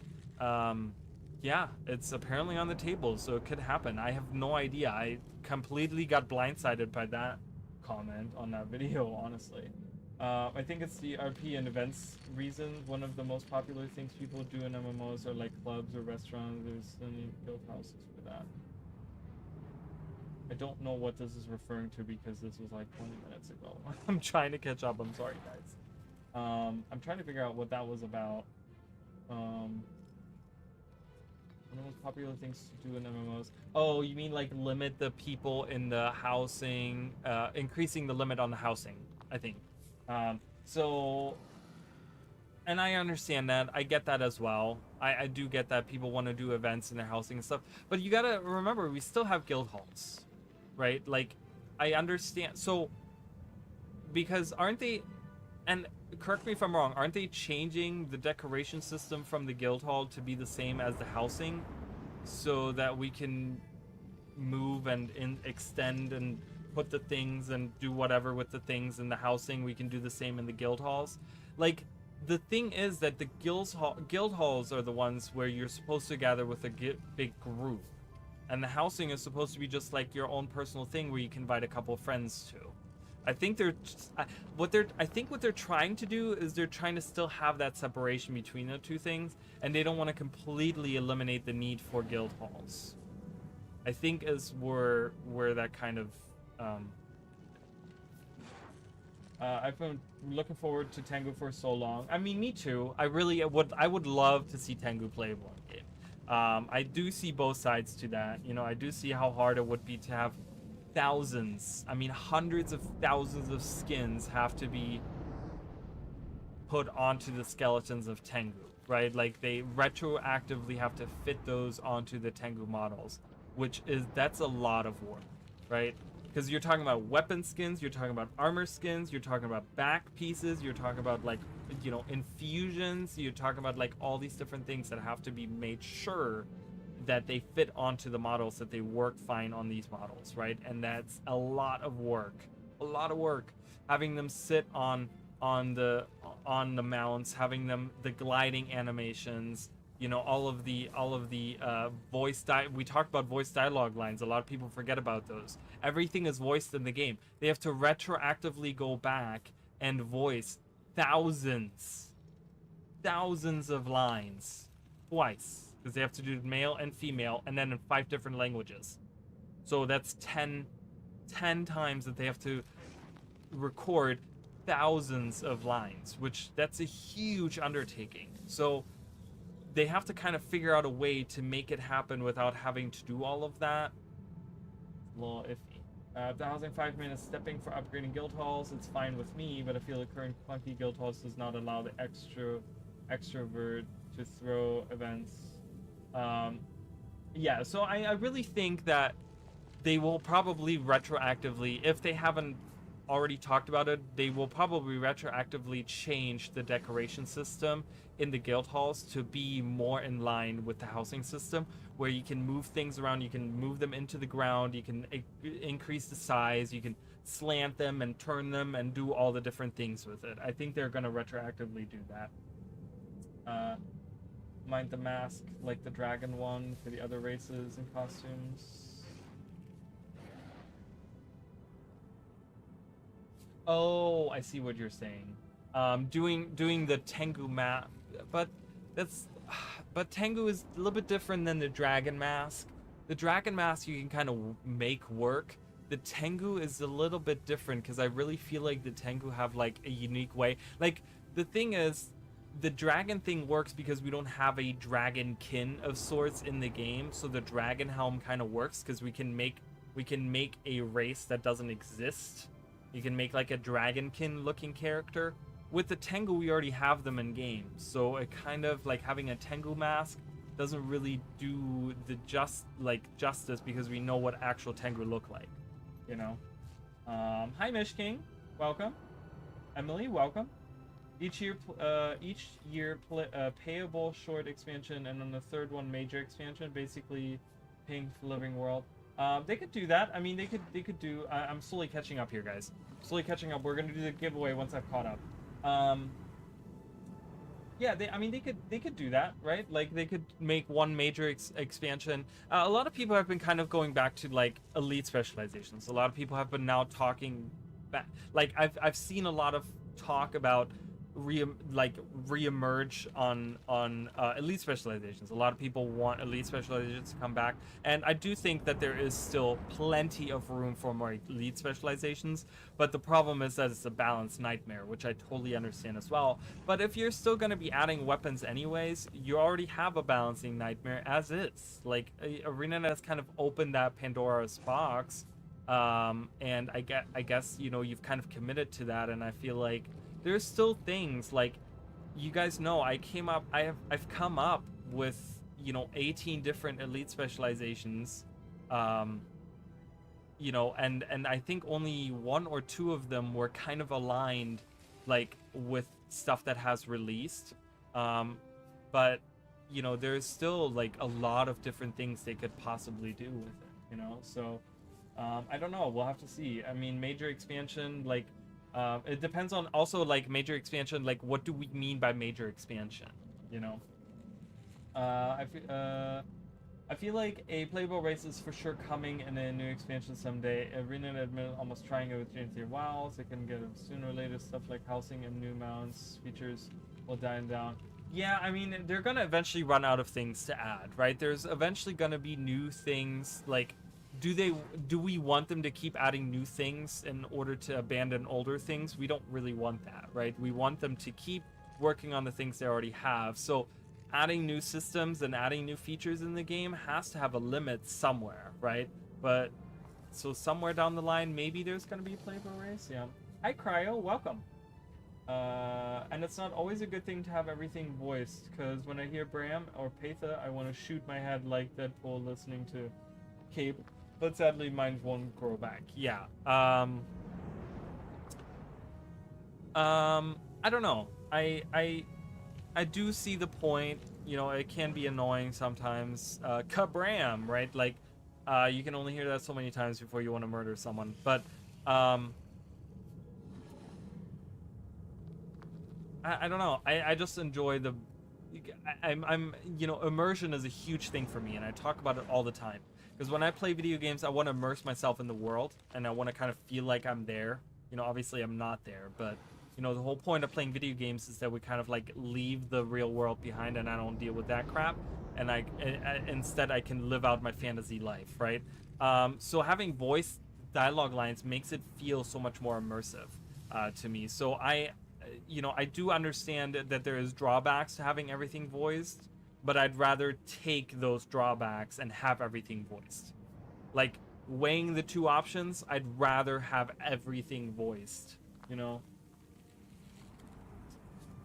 yeah, it's apparently on the table, so it could happen. I have no idea. I completely got blindsided by that comment on that video, honestly. I think it's the RP and events reason. One of the most popular things people do in MMOs are like clubs or restaurants. There's so many guild houses for that. I don't know what this is referring to because this was like 20 minutes ago. I'm trying to catch up. I'm sorry, guys. I'm trying to figure out what that was about. Um, One of the most popular things to do in MMOs. Oh, you mean like limit the people in the housing, increasing the limit on the housing, I think. So, and I understand that. I get that as well. I do get that people want to do events in their housing and stuff. But you gotta remember, we still have guild halls, right? Like, I understand. So, because aren't they, and correct me if I'm wrong, aren't they changing the decoration system from the guild hall to be the same as the housing so that we can move and extend and put the things and do whatever with the things in the housing? We can do the same in the guild halls. Like, the thing is that the guild halls are the ones where you're supposed to gather with a big group, and the housing is supposed to be just like your own personal thing where you can invite a couple of friends to. I think I think what they're trying to do is they're trying to still have that separation between the two things, and they don't want to completely eliminate the need for guild halls. I think is where that kind of I've been looking forward to Tengu for so long. I mean, me too. I would love to see Tengu playable in game. I do see both sides to that. You know, I do see how hard it would be to have thousands, I mean hundreds of thousands of skins have to be put onto the skeletons of Tengu, right? Like, they retroactively have to fit those onto the Tengu models, that's a lot of work, right? Because you're talking about weapon skins, you're talking about armor skins, you're talking about back pieces, you're talking about, like, you know, infusions, you're talking about like all these different things that have to be made sure that they fit onto the models, that they work fine on these models, right? And that's a lot of work, having them sit on the mounts, having them, the gliding animations, you know, all of the we talked about voice dialogue lines. A lot of people forget about those. Everything is voiced in the game. They have to retroactively go back and voice thousands of lines twice, because they have to do male and female, and then in 5 different languages. So that's 10 times that they have to record thousands of lines, which that's a huge undertaking. So they have to kind of figure out a way to make it happen without having to do all of that. A little iffy. The housing 5 minutes stepping for upgrading guild halls, it's fine with me, but I feel the current clunky guild halls does not allow the extrovert to throw events. Yeah, so I really think that they will probably retroactively, if they haven't already talked about it, they will probably retroactively change the decoration system in the guild halls to be more in line with the housing system, where you can move things around, you can move them into the ground, you can increase the size, you can slant them and turn them and do all the different things with it. I think they're going to retroactively do that. Mind the mask like the dragon one for the other races and costumes. Oh, I see what you're saying. Doing the Tengu mask, but Tengu is a little bit different than the dragon mask. The dragon mask you can kind of make work. The Tengu is a little bit different, because I really feel like the Tengu have like a unique way. Like, the thing is, the dragon thing works because we don't have a dragon kin of sorts in the game, so the dragon helm kind of works because we can make a race that doesn't exist. You can make like a dragonkin looking character. With the Tengu, we already have them in game, so it kind of like having a Tengu mask doesn't really do the justice, because we know what actual Tengu look like, you know. Hi Mish King, welcome. Emily, welcome. Each year payable short expansion, and then the third one major expansion, basically paying for Living World. They could do that. I mean, they could do. I'm slowly catching up here, guys. Slowly catching up. We're gonna do the giveaway once I've caught up. Yeah, they could do that, right? Like, they could make one major expansion. A lot of people have been kind of going back to like elite specializations. A lot of people have been now talking back. Like, I've seen a lot of talk about reemerge on elite specializations. A lot of people want elite specializations to come back, and I do think that there is still plenty of room for more elite specializations. But the problem is that it's a balanced nightmare, which I totally understand as well. But if you're still going to be adding weapons anyways, you already have a balancing nightmare as is. Like ArenaNet has kind of opened that Pandora's box, and I guess you know you've kind of committed to that, and I feel like there's still things like, you guys know, I've come up with, you know, 18 different elite specializations, you know, and I think only one or two of them were kind of aligned like with stuff that has released, but you know there's still like a lot of different things they could possibly do with it, you know. So I don't know, we'll have to see. I mean, major expansion, like it depends on also like major expansion, like what do we mean by major expansion, you know. I feel like a playable race is for sure coming in a new expansion someday. Arena admit almost trying it with Janthir WoW, so they can get sooner or later stuff like housing and new mounts features will die down. Yeah, I mean, they're gonna eventually run out of things to add, right? There's eventually gonna be new things. Like, do we want them to keep adding new things in order to abandon older things? We don't really want that, right? We want them to keep working on the things they already have. So adding new systems and adding new features in the game has to have a limit somewhere, right? But so somewhere down the line, maybe there's gonna be a playable race. Yeah. Hi Cryo, welcome. And it's not always a good thing to have everything voiced, because when I hear Bram or Patha, I want to shoot my head like Deadpool listening to Cape, but sadly mine won't grow back. Yeah. I don't know. I do see the point. You know, it can be annoying sometimes. Kabram, right? Like, you can only hear that so many times before you want to murder someone. But, I don't know. I just enjoy the. I'm you know, immersion is a huge thing for me, and I talk about it all the time. Because when I play video games, I want to immerse myself in the world, and I want to kind of feel like I'm there. You know, obviously I'm not there, but you know, the whole point of playing video games is that we kind of like leave the real world behind, and I don't deal with that crap, and instead I can live out my fantasy life, right? So having voice dialogue lines makes it feel so much more immersive to me. So you know, I do understand that there is drawbacks to having everything voiced, but I'd rather take those drawbacks and have everything voiced. Like, weighing the two options, I'd rather have everything voiced, you know?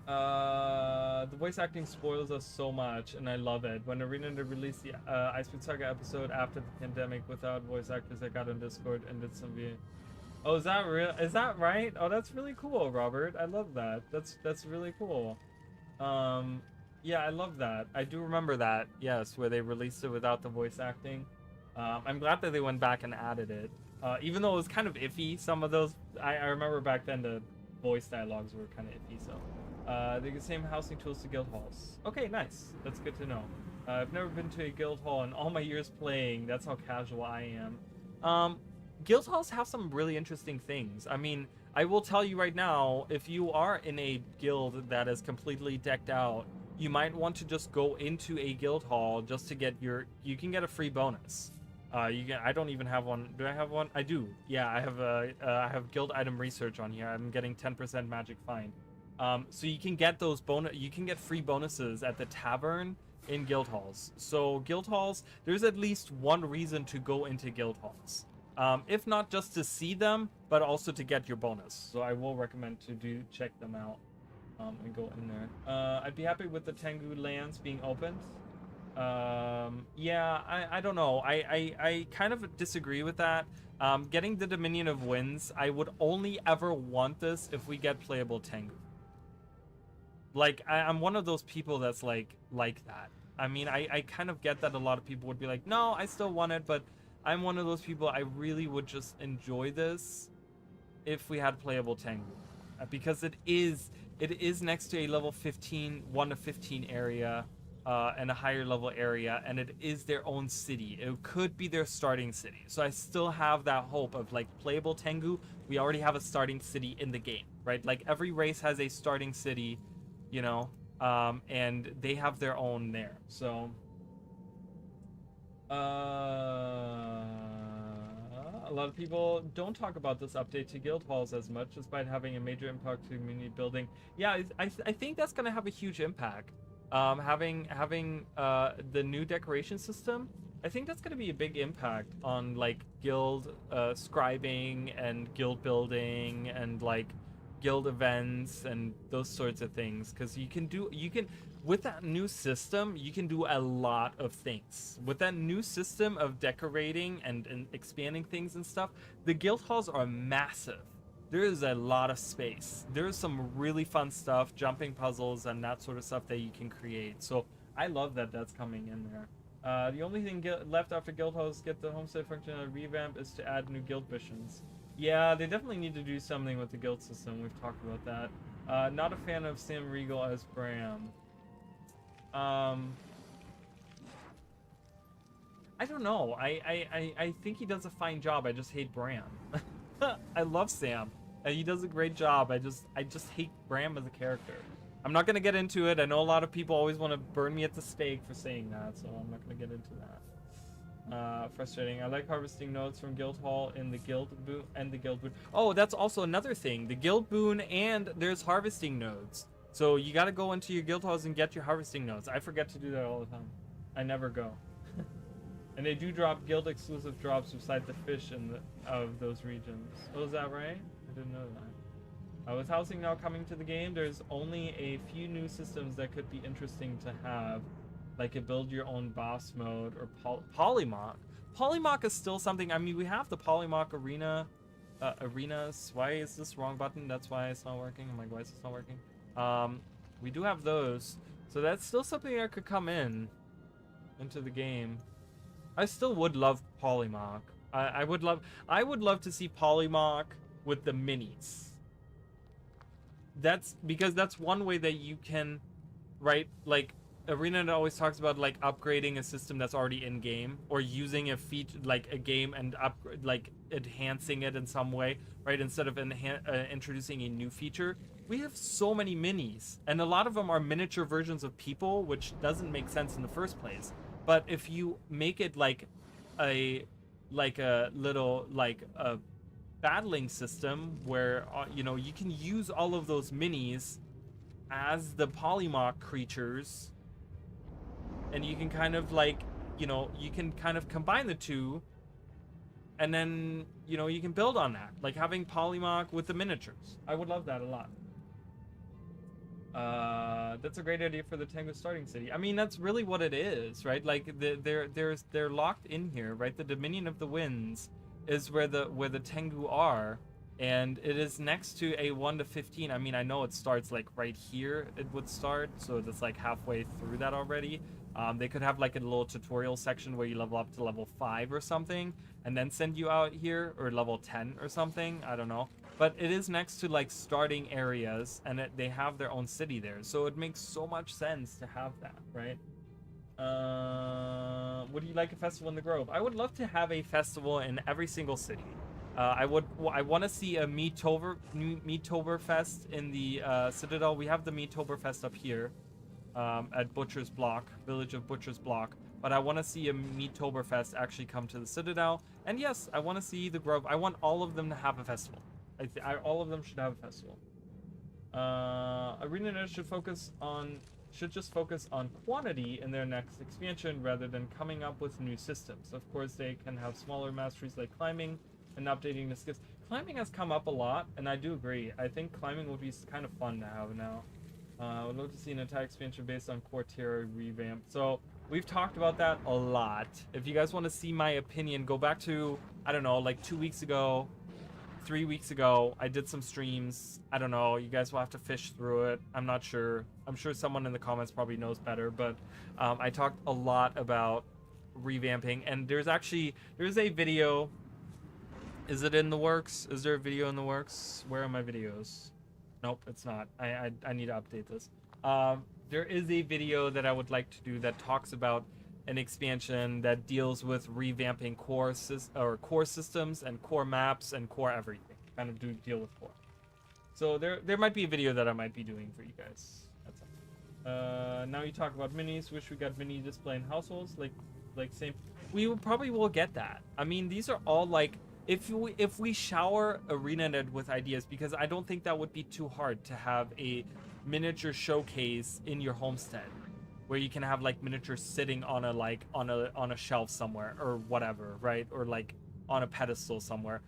The voice acting spoils us so much, and I love it. When Arena released the Iceberg Saga episode after the pandemic without voice actors, I got on Discord and did some video. Oh, is that real? Is that right? Oh, that's really cool, Robert. I love that. That's really cool. Yeah, I love that. I do remember that. Yes, where they released it without the voice acting. I'm glad that they went back and added it. Even though it was kind of iffy, some of those. I remember back then the voice dialogues were kind of iffy. So, they get the same housing tools to guild halls. Okay, nice. That's good to know. I've never been to a guild hall in all my years playing. That's how casual I am. Guild halls have some really interesting things. I mean, I will tell you right now, if you are in a guild that is completely decked out, you might want to just go into a guild hall just to get you can get a free bonus. I don't even have one. Do I have one? I do. Yeah, I have guild item research on here. I'm getting 10% magic find. So you can get those you can get free bonuses at the tavern in guild halls. So guild halls, there's at least one reason to go into guild halls. If not just to see them, but also to get your bonus. So I will recommend to check them out and go in there. I'd be happy with the Tengu lands being opened. Yeah, I don't know. I kind of disagree with that. Getting the Dominion of Winds, I would only ever want this if we get playable Tengu. Like, I'm one of those people that's like that. I mean, I kind of get that a lot of people would be like, no, I still want it, but I'm one of those people, I really would just enjoy this if we had playable Tengu. Because it is next to a level 15, 1 to 15 area. and a higher level area, and it is their own city. It could be their starting city. So I still have that hope of like playable Tengu. We already have a starting city in the game, right? Like every race has a starting city, you know, and they have their own there. So a lot of people don't talk about this update to guild halls as much, despite having a major impact to community building. Yeah, I think that's gonna have a huge impact. Having the new decoration system, I think that's gonna be a big impact on like guild scribing and guild building and like guild events and those sorts of things. Because you can with that new system, you can do a lot of things. With that new system of decorating and expanding things and stuff, the guild halls are massive. There is a lot of space. There's some really fun stuff, jumping puzzles and that sort of stuff that you can create. So I love that that's coming in there. The only thing left after guild halls get the homestead functionality revamp is to add new guild missions. Yeah, they definitely need to do something with the guild system. We've talked about that. Not a fan of Sam Riegel as Bram. I don't know. I think he does a fine job. I just hate Bram. I love Sam. He does a great job. I just hate Bram as a character. I'm not gonna get into it. I know a lot of people always want to burn me at the stake for saying that, so I'm not gonna get into that. Frustrating. I like harvesting nodes from Guild Hall in the Guild Boon and the Guild Boon. Oh, that's also another thing. The Guild Boon and there's harvesting nodes. So you gotta go into your guild halls and get your harvesting nodes. I forget to do that all the time. I never go. And they do drop guild exclusive drops beside the fish of those regions. Oh, is that right? I didn't know that. With housing now coming to the game, there's only a few new systems that could be interesting to have. Like a build your own boss mode or Polymock. Polymock is still something. I mean, we have the Polymock arena. Arenas. Why is this wrong button? That's why it's not working. I'm like, why is this not working? We do have those, so that's still something that could come into the game. I still would love Polymock. I would love to see Polymock with the minis. That's because that's one way that you can, right? Like Arena always talks about like upgrading a system that's already in game or using a feature like a game and like enhancing it in some way, right? Instead of introducing a new feature. We have so many minis, and a lot of them are miniature versions of people, which doesn't make sense in the first place. But if you make it like a little like a battling system where you know, you can use all of those minis as the Polymock creatures, and you can kind of like, you know, you can kind of combine the two, and then, you know, you can build on that, like having Polymock with the miniatures. I would love that a lot. That's a great idea for the Tengu starting city. I mean, that's really what it is, right? Like they're locked in here, right? The Dominion of the Winds is where the Tengu are, and it is next to a 1 to 15. I mean, I know it starts like right here. It would start, so it's like halfway through that already. They could have like a little tutorial section where you level up to level 5 or something, and then send you out here, or level 10 or something. I don't know. But it is next to like starting areas, and they have their own city there, so it makes so much sense to have that, right? Would you like a festival in the Grove? I would love to have a festival in every single city. I want to see a Meattoberfest in the Citadel. We have the Meattoberfest up here at Butcher's Block, Village of Butcher's Block. But I want to see a Meattoberfest actually come to the Citadel. And yes, I want to see the Grove. I want all of them to have a festival. All of them should have a festival. ArenaNet should just focus on quantity in their next expansion rather than coming up with new systems. Of course, they can have smaller masteries like climbing and updating the skills. Climbing has come up a lot, and I do agree. I think climbing would be kind of fun to have now. I would love to see an attack expansion based on core tier revamp. So we've talked about that a lot. If you guys want to see my opinion, go back to, I don't know, like 2 weeks ago. 3 weeks ago, I did some streams. I don't know, you guys will have to fish through it. I'm not sure. I'm sure someone in the comments probably knows better, but I talked a lot about revamping, and there's a video. Is it in the works? Is there a video in the works? Where are my videos? Nope, it's not. I need to update this. There is a video that I would like to do that talks about an expansion that deals with revamping core systems and core maps and core everything. Kind of do deal with core. So there might be a video that I might be doing for you guys. That's all. Now you talk about minis. Wish we got mini display in households. Like same. We probably will get that. I mean, these are all like if we shower ArenaNet with ideas, because I don't think that would be too hard to have a miniature showcase in your homestead where you can have like miniatures sitting on a shelf somewhere or whatever, right? Or like on a pedestal somewhere.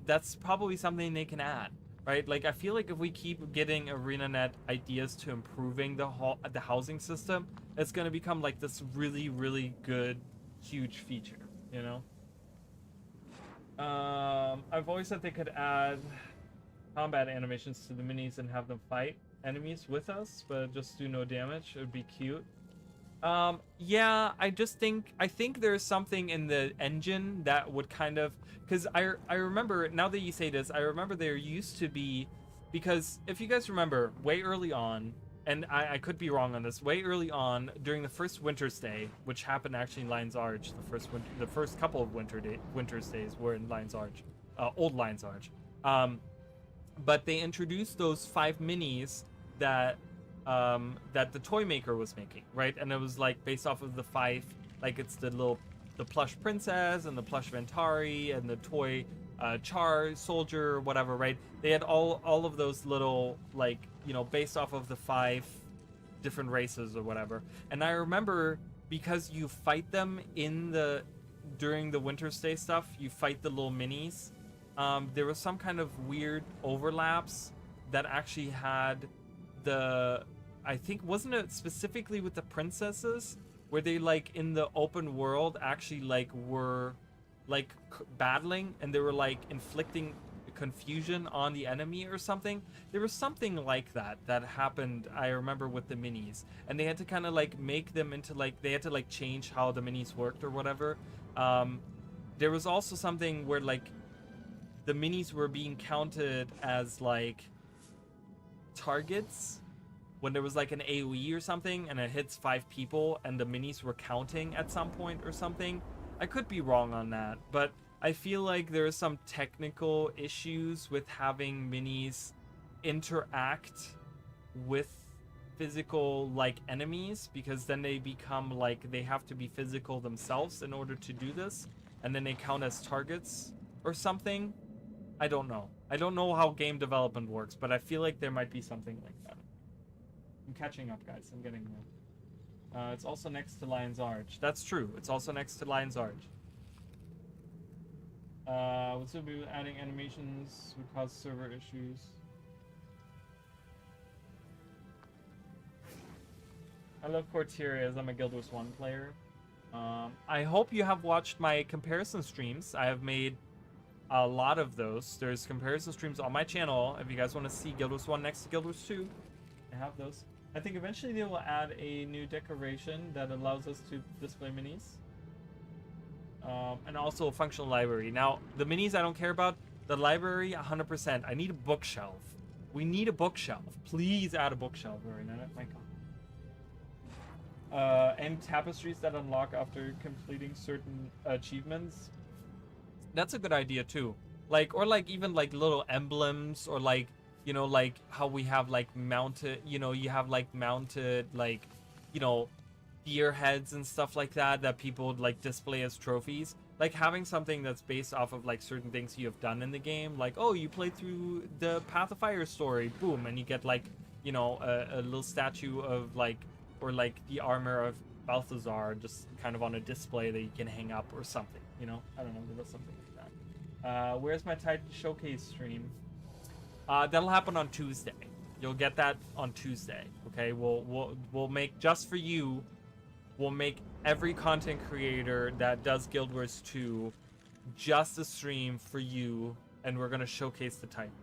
That's probably something they can add, right? Like I feel like if we keep getting ArenaNet ideas to improving the housing system, it's going to become like this really, really good huge feature, you know? I've always said they could add combat animations to the minis and have them fight enemies with us, but just do no damage. It would be cute. Yeah, I think there's something in the engine that would kind of, because I remember, now that you say this, I remember there used to be, because if you guys remember, way early on, and I could be wrong on this, way early on during the first winter's day, which happened actually in Lion's Arch, the first couple of winter's days were in Lion's Arch, old Lion's Arch. But they introduced those 5 minis that the toy maker was making, right? And it was like based off of the 5, like it's the plush princess and the plush Ventari and the toy Char soldier, whatever, right? They had all of those little, like, you know, based off of the 5 different races or whatever. And I remember, because you fight them during the winter stay stuff, you fight the little minis. There was some kind of weird overlaps that actually had I think, wasn't it specifically with the princesses, where they like in the open world actually like were like battling and they were like inflicting confusion on the enemy or something. There was something like that happened, I remember, with the minis, and they had to kind of like make them into like, they had to like change how the minis worked or whatever. There was also something where like the minis were being counted as like targets when there was like an AoE or something and it hits 5 people, and the minis were counting at some point or something. I could be wrong on that, but I feel like there are some technical issues with having minis interact with physical like enemies, because then they become like they have to be physical themselves in order to do this, and then they count as targets or something. I don't know how game development works, but I feel like there might be something like that. I'm catching up, guys. I'm getting there. It's also next to Lion's Arch. That's true. It's also next to Lion's Arch. What's up with adding animations would cause server issues? I love Corterias. I'm a Guild Wars 1 player. I hope you have watched my comparison streams. I have made a lot of those. There's comparison streams on my channel. If you guys want to see Guild Wars 1 next to Guild Wars 2, I have those. I think eventually they will add a new decoration that allows us to display minis. And also a functional library. Now, the minis I don't care about. The library, 100%. I need a bookshelf. We need a bookshelf. Please add a bookshelf, Marina. My God. And tapestries that unlock after completing certain achievements. That's a good idea too. Like, or like even like little emblems, or like, you know, like how we have like mounted, you know, you have like mounted like, you know, deer heads and stuff like that people would like display as trophies. Like having something that's based off of like certain things you have done in the game, like, oh, you played through the Path of Fire story, boom, and you get like, you know, a little statue of like, or like the armor of Balthazar just kind of on a display that you can hang up or something, you know. I don't know, there was something like that. Where's my Titan showcase stream? That'll happen on Tuesday. You'll get that on Tuesday. Okay, we'll make, just for you, we'll make every content creator that does Guild Wars 2 just a stream for you, and we're gonna showcase the Titans.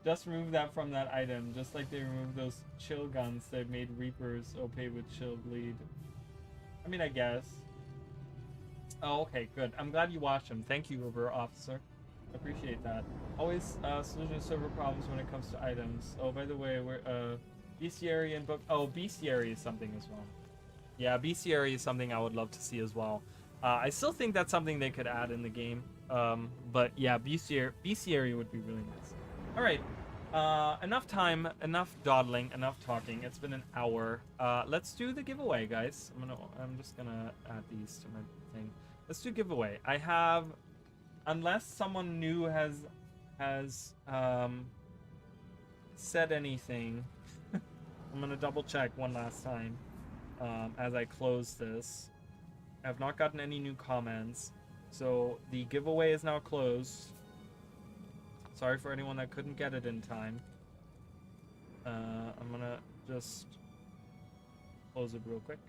Just remove that from that item, just like they removed those chill guns that made Reapers OP with chill bleed. I mean, I guess. Oh, okay, good. I'm glad you watched them. Thank you, River Officer. Appreciate that. Always solution to server problems when it comes to items. Oh, by the way, we're Bestiary and book. Oh, Bestiary is something as well. Yeah, bestiary is something I would love to see as well. I still think that's something they could add in the game. But yeah, bestiary would be really nice. All right. Enough time, enough dawdling, enough talking. It's been an hour. Let's do the giveaway, guys. I'm just gonna add these to my thing. Let's do giveaway. I have, unless someone new has said anything. I'm gonna double check one last time as I close this. I have not gotten any new comments, so the giveaway is now closed. Sorry for anyone that couldn't get it in time. I'm gonna just close it real quick.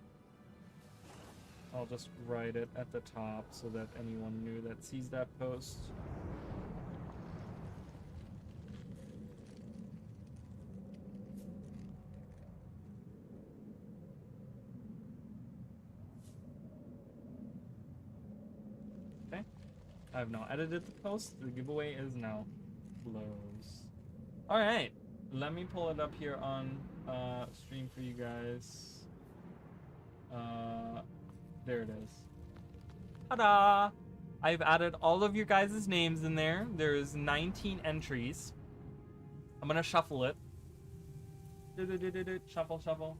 I'll just write it at the top so that anyone new that sees that post. Okay. I have now edited the post. The giveaway is now closed. Alright. Let me pull it up here on stream for you guys. There it is. Ta-da! I've added all of your guys' names in there. There's 19 entries. I'm gonna shuffle it. Shuffle, shuffle.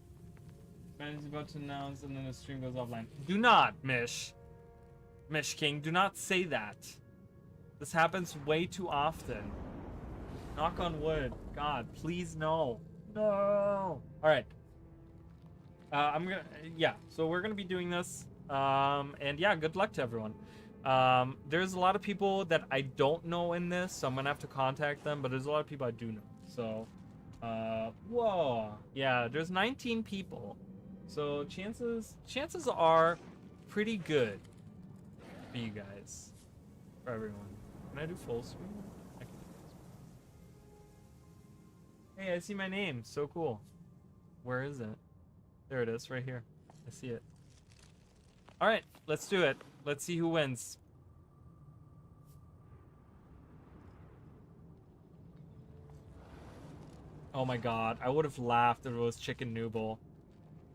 Man is about to announce and then the stream goes offline. Do not, Mish King, do not say that. This happens way too often. Knock on wood. God, please no. No. Alright. So we're gonna be doing this. And yeah, good luck to everyone. There's a lot of people that I don't know in this, so I'm gonna have to contact them, but there's a lot of people I do know. So, whoa. Yeah, there's 19 people. So chances are pretty good for you guys. For everyone. Can I do full screen? I can do full screen. Hey, I see my name. So cool. Where is it? There it is, right here. I see it. Alright, let's do it. Let's see who wins. Oh my god, I would have laughed if it was Chicken Nooble.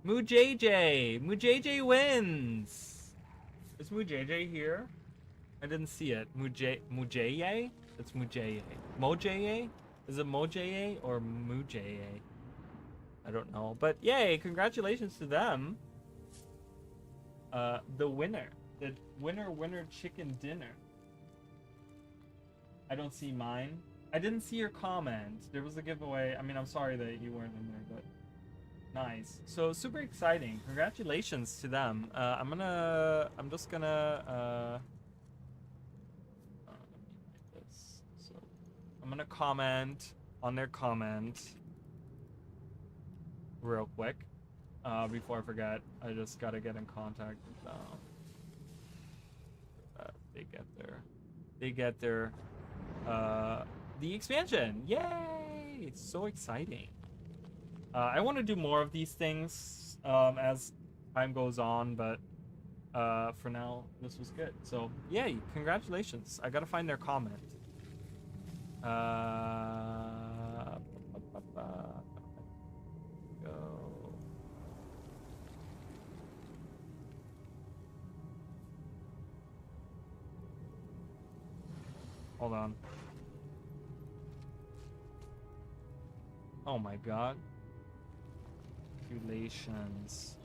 Moo JJ! Moo JJ wins! Is Moo JJ here? I didn't see it. Mujay? It's Mujay. Mojay? Is it Mojay or Mujay? I don't know. But yay, congratulations to them. The winner. The winner chicken dinner. I don't see mine. I didn't see your comment. There was a giveaway. I mean, I'm sorry that you weren't in there, but nice. So super exciting. Congratulations to them. I'm just gonna so I'm gonna comment on their comment real quick. Before I forget, I just gotta get in contact with them. They get their the expansion. Yay! It's so exciting. I want to do more of these things as time goes on, but for now, this was good. So, yay! Congratulations. I gotta find their comment. Go. Hold on. Oh my god. Congratulations.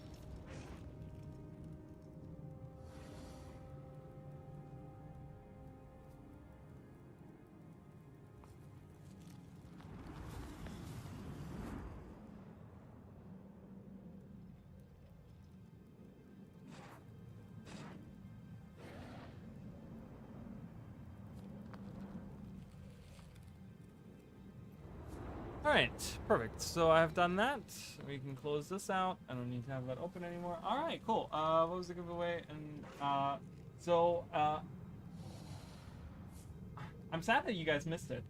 Alright, perfect. So I've done that. We can close this out. I don't need to have that open anymore. Alright, cool. What was the giveaway? And I'm sad that you guys missed it.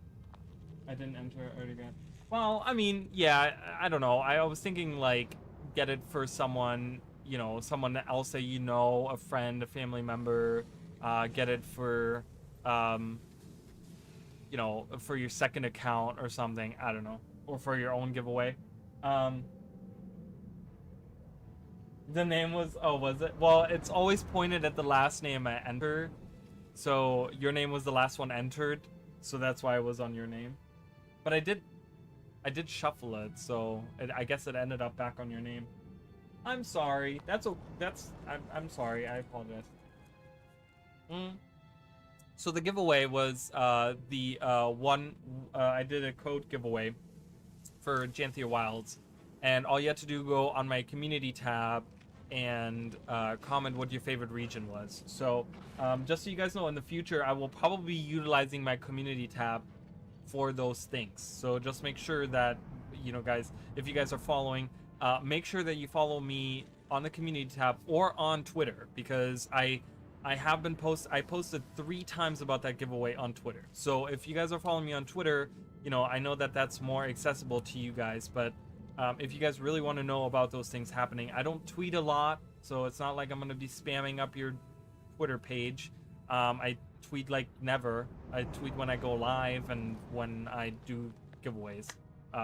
I didn't enter it again. Well, I mean, yeah, I don't know. I was thinking like get it for someone, you know, someone else that you know, a friend, a family member, get it for you know, for your second account or something. I don't know. Or for your own giveaway. Um, the name was, oh, was it? Well, it's always pointed at the last name I enter. So your name was the last one entered. So that's why it was on your name. But I did shuffle it, so I guess it ended up back on your name. I'm sorry. I'm sorry. I apologize. Mm. So the giveaway was the one I did a code giveaway for Janthir Wilds, and all you had to do go on my community tab and comment what your favorite region was. So just so you guys know, in the future I will probably be utilizing my community tab for those things. So just make sure that, you know, guys, if you guys are following, make sure that you follow me on the community tab or on Twitter, because I have been I posted 3 times about that giveaway on Twitter. So if you guys are following me on Twitter, you know, I know that that's more accessible to you guys, but if you guys really want to know about those things happening, I don't tweet a lot, so it's not like I'm gonna be spamming up your Twitter page. I tweet like never. I tweet when I go live and when I do giveaways,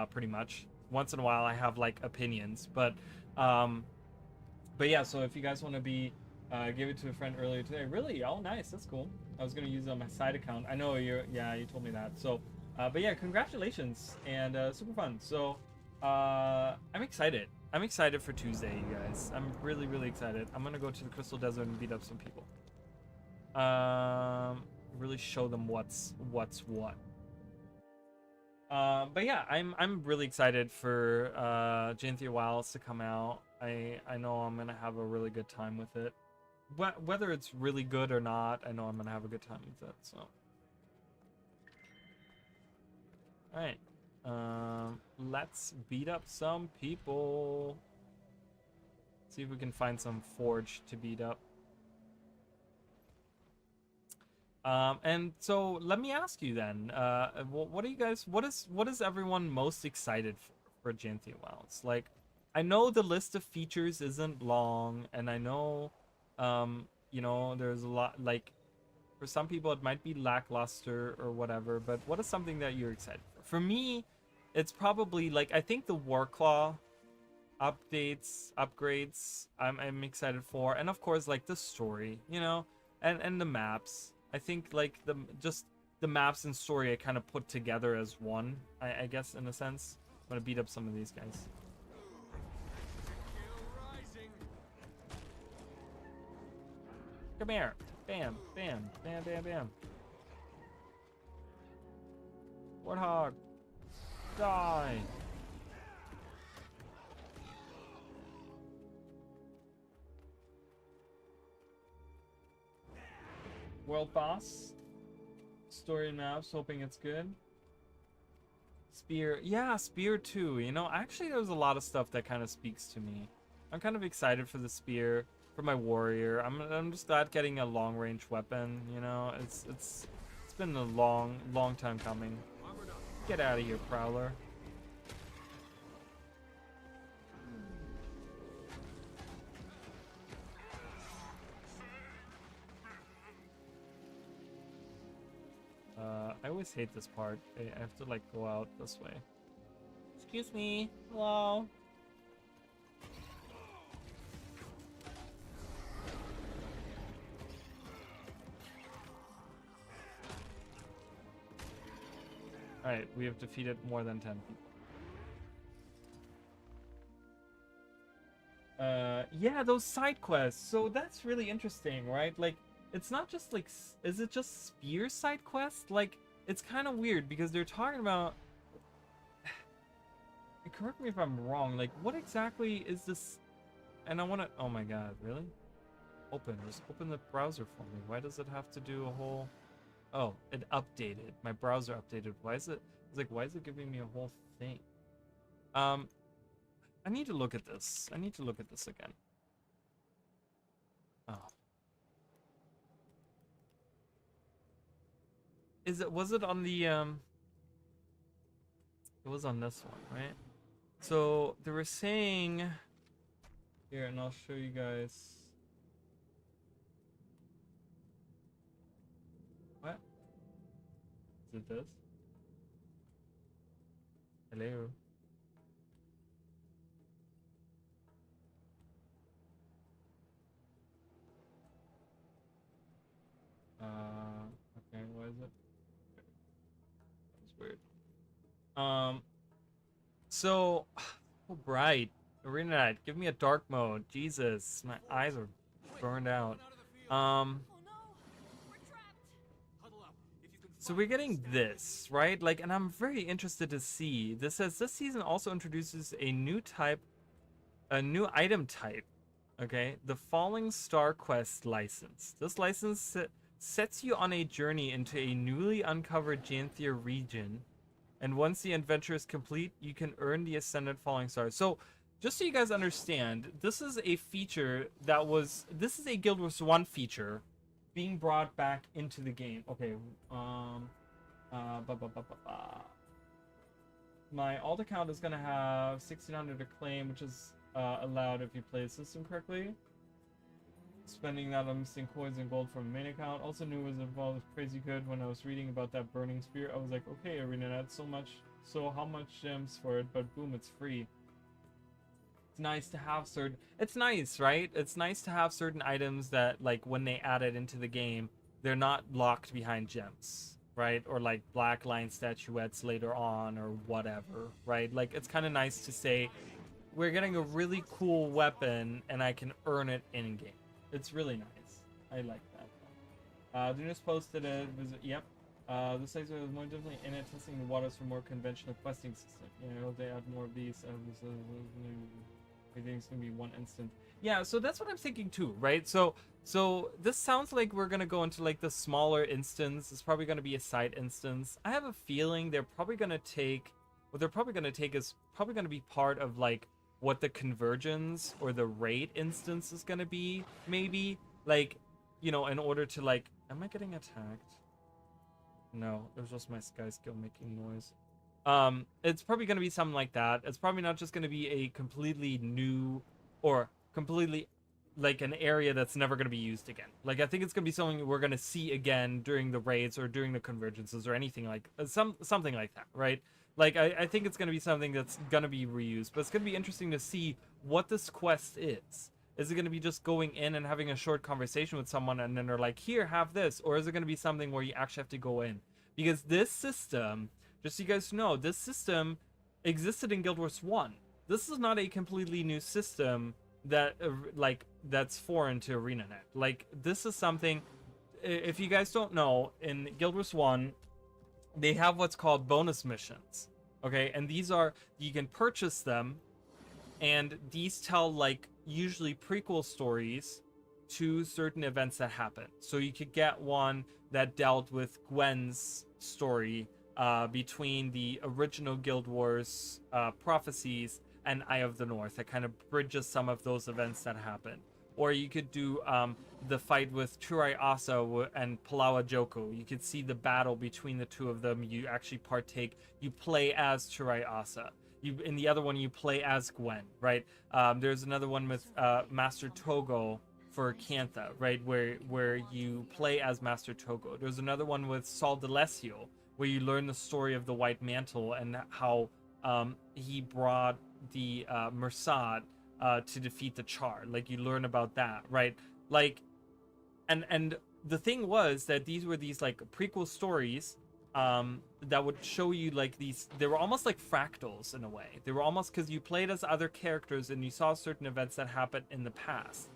pretty much. Once in a while, I have like opinions, um, but yeah. So if you guys want to be, give it to a friend earlier today. Really? Oh, nice. That's cool. I was gonna use it on my side account. I know you're. Yeah, you told me that. So, but yeah, congratulations and super fun. So, I'm excited. I'm excited for Tuesday, you guys. I'm really, really excited. I'm gonna go to the Crystal Desert and beat up some people. Really show them what's what. But yeah, I'm really excited for Janthir Wilds to come out. I know I'm gonna have a really good time with it. Whether it's really good or not, I know I'm gonna have a good time with it. So, all right, let's beat up some people. See if we can find some forge to beat up. And so let me ask you then, what are you guys, what is everyone most excited for Janthir Wilds? Like, I know the list of features isn't long, and I know, you know, there's a lot, like, for some people it might be lackluster or whatever, but what is something that you're excited for? For me, it's probably, like, I think the Warclaw upgrades, I'm excited for, and of course, like, the story, you know, and the maps. I think like just the maps and story I kind of put together as one, I guess, in a sense. I'm gonna beat up some of these guys. Come here. Bam, bam, bam, bam, bam. Warthog, die. World boss. Story maps, hoping it's good. Spear, yeah, spear too. You know, actually, there's a lot of stuff that kind of speaks to me. I'm kind of excited for the spear, for my warrior. I'm just glad getting a long range weapon. You know, it's been a long time coming. Get out of here, Prowler. I always hate this part. I have to like go out this way. Excuse me. Hello. Alright, we have defeated more than 10 people. Yeah, those side quests. So that's really interesting, right? Like, it's not just like, is it just spear side quests? Like, it's kind of weird because they're talking about. Correct me if I'm wrong. Like, what exactly is this? And I want to. Oh my god, really? Just open the browser for me. Why does it have to do a whole? Oh, it updated. My browser updated. Why is it? It's like, why is it giving me a whole thing? I need to look at this. I need to look at this again. Oh. Was it on the it was on this one, right? So they were saying here, and I'll show you guys. What? Is it this? Hello. Um, so, oh, bright. Arena Night, give me a dark mode. Jesus, my eyes are burned out. Um, so we're getting this, right? Like, and I'm very interested to see. This says this season also introduces a new type, a new item type. Okay, the Falling Star Quest license. This license sets you on a journey into a newly uncovered Janthir region, and once the adventure is complete, you can earn the Ascended Falling Star. So, just so you guys understand, this is a feature that was, this is a Guild Wars 1 feature being brought back into the game. Okay, my alt account is gonna have 1600 acclaim, which is allowed if you play the system correctly. Spending that on missing coins and gold from a main account. Also knew it was involved with crazy good when I was reading about that burning spear. I was like, okay, Arena, that's so much. So how much gems for it? But boom, it's free. It's nice to have certain. It's nice, right? It's nice to have certain items that, like, when they add it into the game, they're not locked behind gems, right? Or like black line statuettes later on, or whatever, right? Like, it's kind of nice to say, we're getting a really cool weapon, and I can earn it in game. It's really nice. I like that. Dunas posted a visit. Yep. This section is more definitely in it, testing the waters for more conventional questing system. You know, they add more of these. Everything's gonna be one instant. Yeah, so that's what I'm thinking too, right? So this sounds like we're gonna go into like the smaller instance. It's probably gonna be a side instance. I have a feeling they're probably gonna take. What they're probably gonna take is probably gonna be part of like what the convergence or the raid instance is gonna be, maybe, like, you know, in order to, like, am I getting attacked? No, it was just my sky skill making noise. It's probably gonna be something like that. It's probably not just gonna be a completely new or completely like an area that's never gonna be used again. Like, I think it's gonna be something we're gonna see again during the raids or during the convergences or anything like something like that, right? Like, I think it's going to be something that's going to be reused, but it's going to be interesting to see what this quest is. Is it going to be just going in and having a short conversation with someone and then they're like, here, have this? Or is it going to be something where you actually have to go in? Because this system, just so you guys know, this system existed in Guild Wars 1. This is not a completely new system that, that's foreign to ArenaNet. Like, this is something, if you guys don't know, in Guild Wars 1, they have what's called bonus missions, okay? And these are, you can purchase them, and these tell, like, usually prequel stories to certain events that happen. So you could get one that dealt with Gwen's story between the original Guild Wars prophecies and Eye of the North, that kind of bridges some of those events that happened. Or you could do the fight with Turai Asa and Palawa Joko. You could see the battle between the two of them. You actually partake. You play as Turai Asa. In the other one, you play as Gwen, right? There's another one with Master Togo for Cantha, right? Where you play as Master Togo. There's another one with Sol D'Alessio, where you learn the story of the White Mantle and how he brought the Mersad to defeat the Char. Like, you learn about that, right? Like, and the thing was that these were these like prequel stories that would show you like these. They were almost like fractals in a way. They were almost, because you played as other characters and you saw certain events that happened in the past.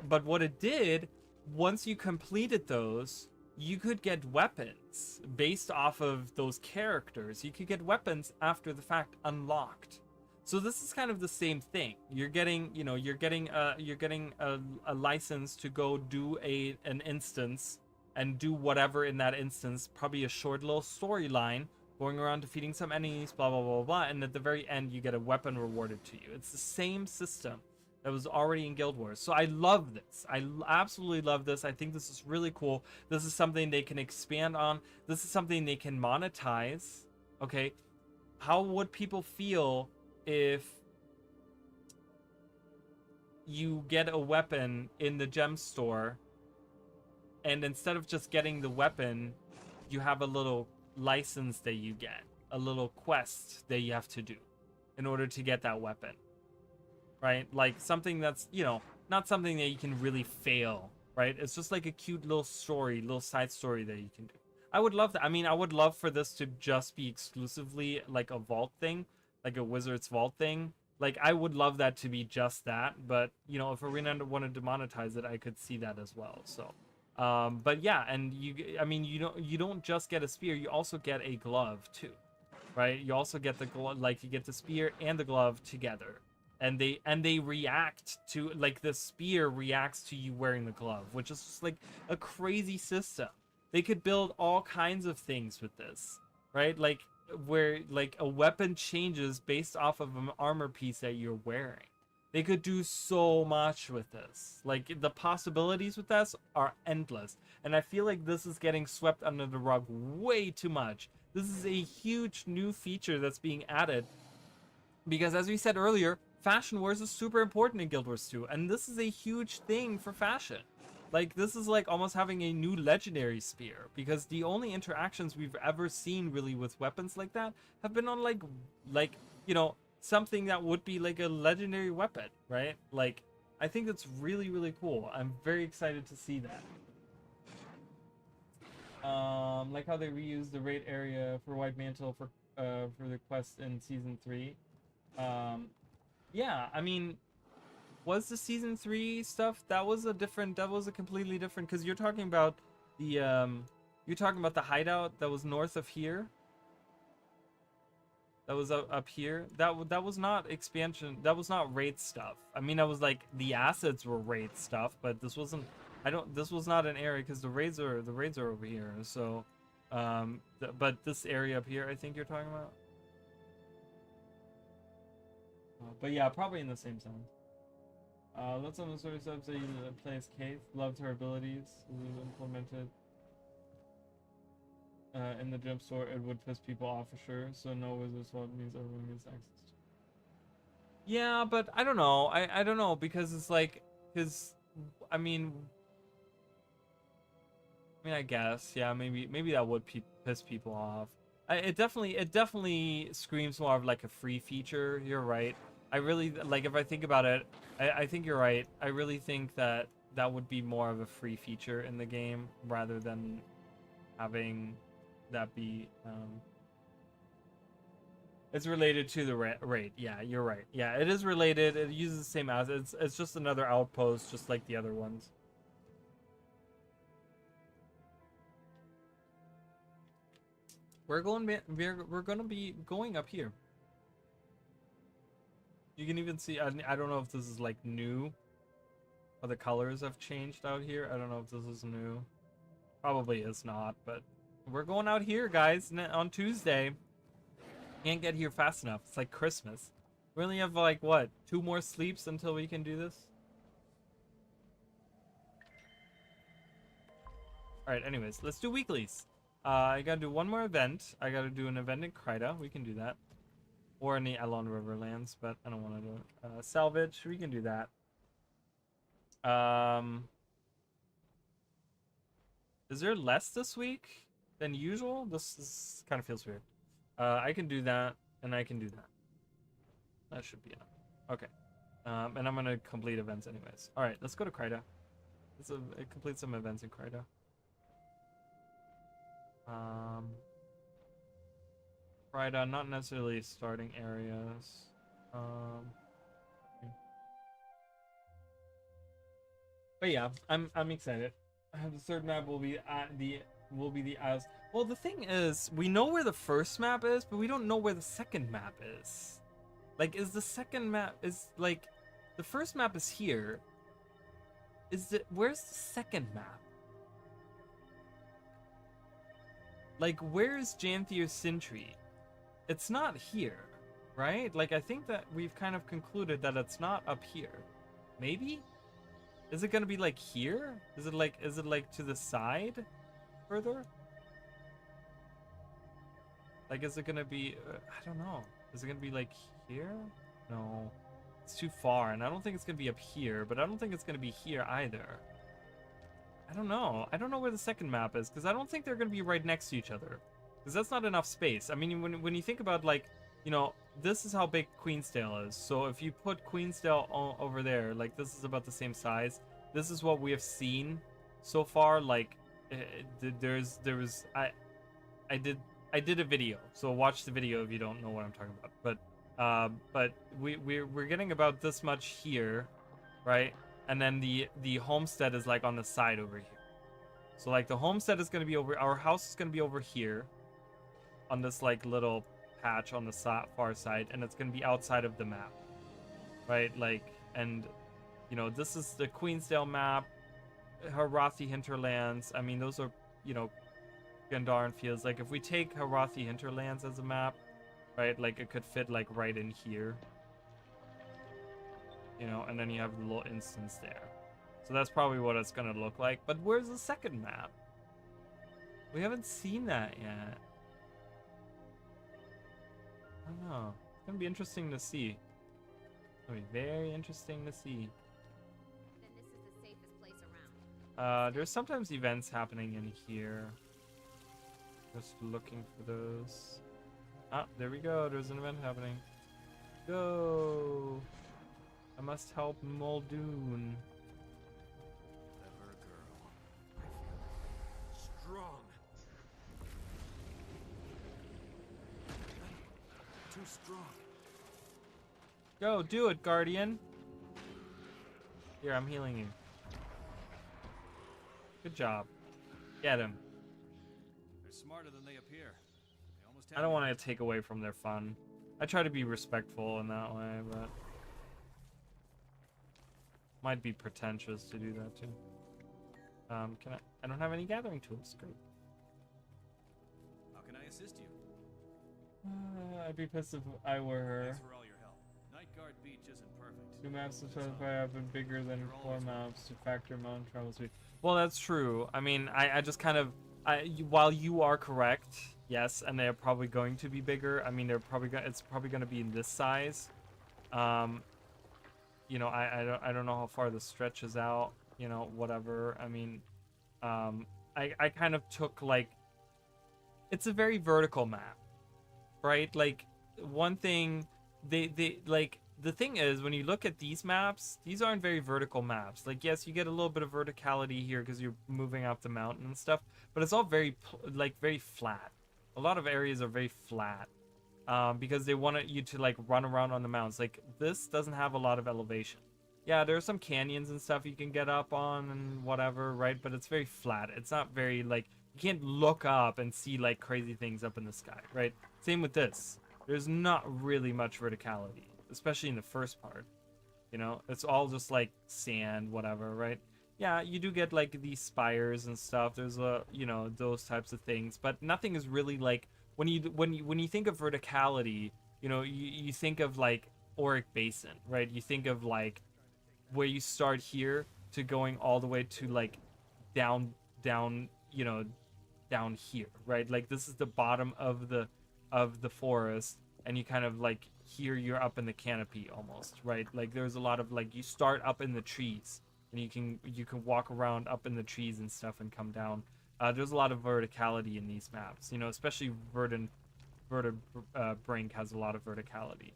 But what it did, once you completed those, you could get weapons based off of those characters. You could get weapons after the fact unlocked. So this is kind of the same thing. You're getting, you know, you're getting a license to go do an instance and do whatever in that instance. Probably a short little storyline, going around defeating some enemies, blah blah blah blah, and at the very end you get a weapon rewarded to you. It's the same system that was already in Guild Wars. So I love this. I absolutely love this. I think this is really cool. This is something they can expand on. This is something they can monetize. Okay, how would people feel if you get a weapon in the gem store and instead of just getting the weapon, you have a little license that you get, a little quest that you have to do in order to get that weapon, right? Like something that's, you know, not something that you can really fail, right? It's just like a cute little story, little side story that you can do. I would love that. I mean, I would love for this to just be exclusively like a vault thing, like a Wizard's Vault thing. Like, I would love that to be just that, but you know, if Arena wanted to monetize it, I could see that as well. So, but yeah, and I mean, you don't just get a spear, you also get a glove too, right? You also get the glove, like you get the spear and the glove together, and they react to, like, the spear reacts to you wearing the glove, which is just like a crazy system. They could build all kinds of things with this, right? Like, where like a weapon changes based off of an armor piece that you're wearing. They could do so much with this. Like, the possibilities with this are endless. And I feel like this is getting swept under the rug way too much. This is a huge new feature that's being added because, as we said earlier, fashion wars is super important in Guild Wars 2, and this is a huge thing for fashion. Like, this is like almost having a new legendary spear, because the only interactions we've ever seen really with weapons like that have been on like you know, something that would be like a legendary weapon, right? Like, I think that's really, really cool. I'm very excited to see that. Like how they reused the raid area for White Mantle for the quest in season 3. Yeah, I mean, was the season 3 stuff, that was a completely different, because you're talking about the hideout that was north of here, that was up here. That was not expansion, that was not raid stuff. I mean, I was like, the assets were raid stuff, but this wasn't, this was not an area, because the raids are over here. So but this area up here, I think you're talking about. But yeah, probably in the same zone. Let's on the sort of subs that you play as Kate. Loved her abilities. Implemented in the jump store, it would piss people off for sure. So no Wizard's Vault means everyone gets access to. Yeah, but I don't know. I don't know, because it's like, because I guess, yeah, maybe that would piss people off. It definitely screams more of like a free feature. You're right. I really, like, if I think about it, I think you're right. I really think that that would be more of a free feature in the game rather than having that be it's related to the raid. Yeah, you're right. Yeah, it is related. It uses the same assets. It's just another outpost, just like the other ones. We're gonna be going up here. You can even see, I don't know if this is like new, or the colors have changed out here. I don't know if this is new. Probably is not, but we're going out here, guys, on Tuesday. Can't get here fast enough. It's like Christmas. We only have like, what, 2 more sleeps until we can do this? Alright, anyways, let's do weeklies. I gotta do one more event. I gotta do an event in Kryta. We can do that. Or in the Elon Riverlands, but I don't want to do it. Salvage, we can do that. Is there less this week than usual? This kind of feels weird. I can do that, and I can do that. That should be enough. Okay. And I'm gonna complete events anyways. All right, let's go to Kryta. Let's complete some events in Kryta. Kryta, not necessarily starting areas. But yeah, I'm excited. The third map will be the Isles. Well, the thing is, we know where the first map is, but we don't know where the second map is. Like, is the second map is like the first map is here. Where's the second map? Like, where's Janthir Sintry? It's not here, right? Like, I think that we've kind of concluded that it's not up here. Maybe? Is it gonna be like here? Is it like to the side further? Like, is it gonna be, I don't know. Is it gonna be like here? No, it's too far, and I don't think it's gonna be up here, but I don't think it's gonna be here either. I don't know. I don't know where the second map is, because I don't think they're gonna be right next to each other, because that's not enough space. I mean, when you think about, like, you know, this is how big Queensdale is. So if you put Queensdale over there, like, this is about the same size. This is what we have seen so far. Like, there was I did I did a video, so watch the video if you don't know what I'm talking about. But we're getting about this much here, right? And then the homestead is like on the side over here. So like the homestead is gonna be over, our house is gonna be over here, on this like little patch on the far side, and it's gonna be outside of the map, right? Like, and you know, this is the Queensdale map, Harathi hinterlands. I mean, those are, you know, Gandharan fields. Like if we take Harathi hinterlands as a map, right, like it could fit like right in here, you know, and then you have the little instance there. So that's probably what it's gonna look like. But where's the second map? We haven't seen that yet. I don't know. It's gonna be interesting to see. It's gonna be very interesting to see. Then this is the safest place around. There's sometimes events happening in here. Just looking for those. Ah, there we go. There's an event happening. Go! I must help Muldoon. Clever girl. I feel strong. Too strong. Go, do it, Guardian. Here, I'm healing you. Good job. Get him. They're smarter than they appear. They almost I don't want to take away from their fun. I try to be respectful in that way, but might be pretentious to do that too. Can I don't have any gathering tools. Great. How can I assist you? I'd be pissed if I were her. Thanks for all your help. Night Guard Beach isn't perfect. New maps to specify have been bigger than core maps to factor mountain travel speed. Well, that's true. I mean, I just kind of, while you are correct, yes, and they're probably going to be bigger. I mean, it's probably going to be in this size. You know, I don't know how far this stretches out. You know, whatever. I mean, I kind of took like, it's a very vertical map, right? Like one thing they like. The thing is, when you look at these maps, these aren't very vertical maps. Like, yes, you get a little bit of verticality here because you're moving up the mountain and stuff, but it's all very, very flat. A lot of areas are very flat because they want you to, like, run around on the mountains. Like, this doesn't have a lot of elevation. Yeah, there are some canyons and stuff you can get up on and whatever, right? But it's very flat. It's not very, like, you can't look up and see, like, crazy things up in the sky, right? Same with this. There's not really much verticality, especially in the first part. You know, it's all just like sand, whatever, right? Yeah, you do get like these spires and stuff. There's you know, those types of things, but nothing is really like when you think of verticality, you know, you think of like Auric Basin, right? You think of like where you start here to going all the way to like down, you know, down here, right? Like this is the bottom of the forest, and you kind of like here you're up in the canopy almost, right? Like there's a lot of like you start up in the trees and you can walk around up in the trees and stuff and come down. There's a lot of verticality in these maps, you know, especially Brink has a lot of verticality.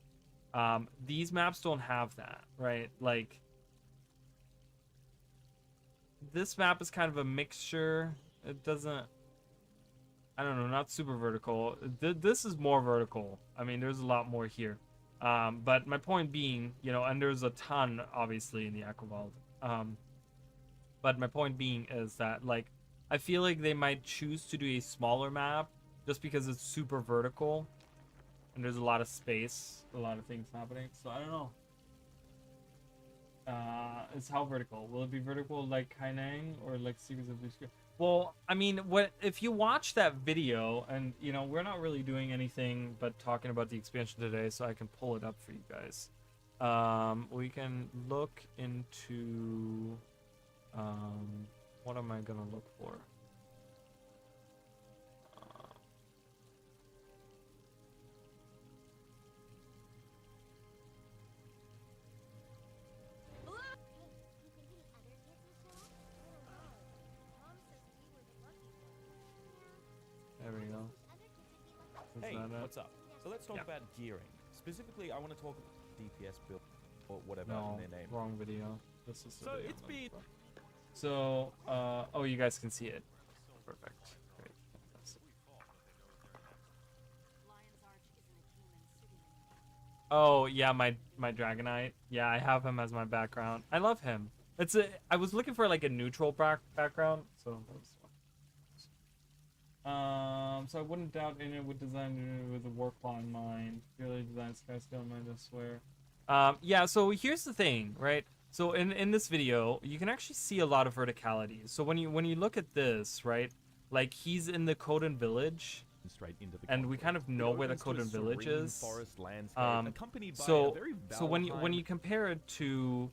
These maps don't have that, right? Like this map is kind of a mixture. It doesn't, I don't know, not super vertical. This is more vertical. I mean, there's a lot more here. But my point being, you know, and there's a ton, obviously, in the Aquavald. But my point being is that, like, I feel like they might choose to do a smaller map just because it's super vertical. And there's a lot of space, a lot of things happening. So, I don't know. It's how vertical. Will it be vertical like Kaineng or like Secrets of Blue Sky? Well, I mean, if you watch that video, and you know, we're not really doing anything but talking about the expansion today, so I can pull it up for you guys. We can look into what am I gonna look for? There we go. Hey, that it? what's up? So let's talk about gearing. Specifically, I want to talk DPS build or whatever No, their name. wrong video. This is the So video it's I'm looking been for. So, oh, you guys can see it. perfect. Great. Lion's Arch isn't a human city anymore. Oh yeah, my Dragonite. Yeah, I have him as my background. I love him. I was looking for like a neutral background, so that was fun. So I wouldn't doubt anyone would design it with a war plot in mind. Purely design Skyscale in mind, I swear. Yeah. So here's the thing, right? So in this video, you can actually see a lot of verticality. So when you look at this, right, like he's in the Kodan village. Straight into the And we kind of know It where the opens to a Kodan village serene is. forest landscape, accompanied by a So very when Valheim you compare it to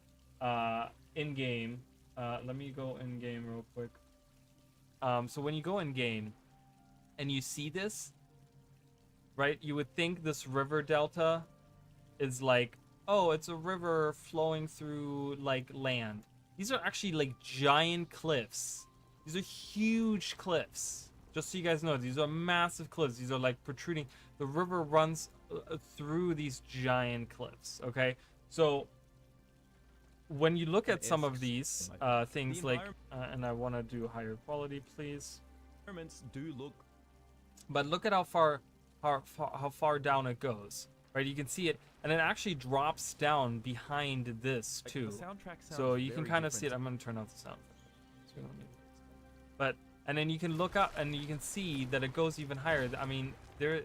in game, let me go in game real quick. So when you go in game and you see this, right, you would think this river delta is like, oh, it's a river flowing through like land. These are actually like giant cliffs. These are huge cliffs. Just so you guys know, these are massive cliffs. These are like protruding. The river runs through these giant cliffs. Okay, so when you look at some of these things, like, and I want to do higher quality, please. environments do look But look at how far down it goes. Right, you can see it, and it actually drops down behind this like, too. the soundtrack sounds So you can very kind of see it. different. I'm gonna turn off the sound. So we don't need it. But and then you can look up and you can see that it goes even higher. I mean, there,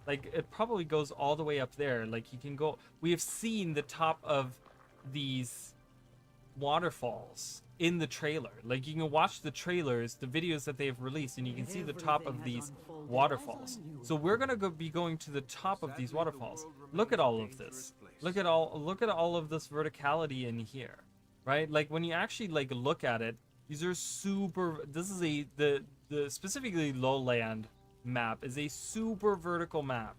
like it probably goes all the way up there. Like you can go. We have seen the top of these waterfalls in the trailer. Like you can watch the trailers, the videos that they have released, and you can see the top of these waterfalls. So we're gonna be going to the top of these waterfalls. Look at all of this. Look at all of this verticality in here, right? Like when you actually like look at it, these are super. This is the specifically lowland map is a super vertical map.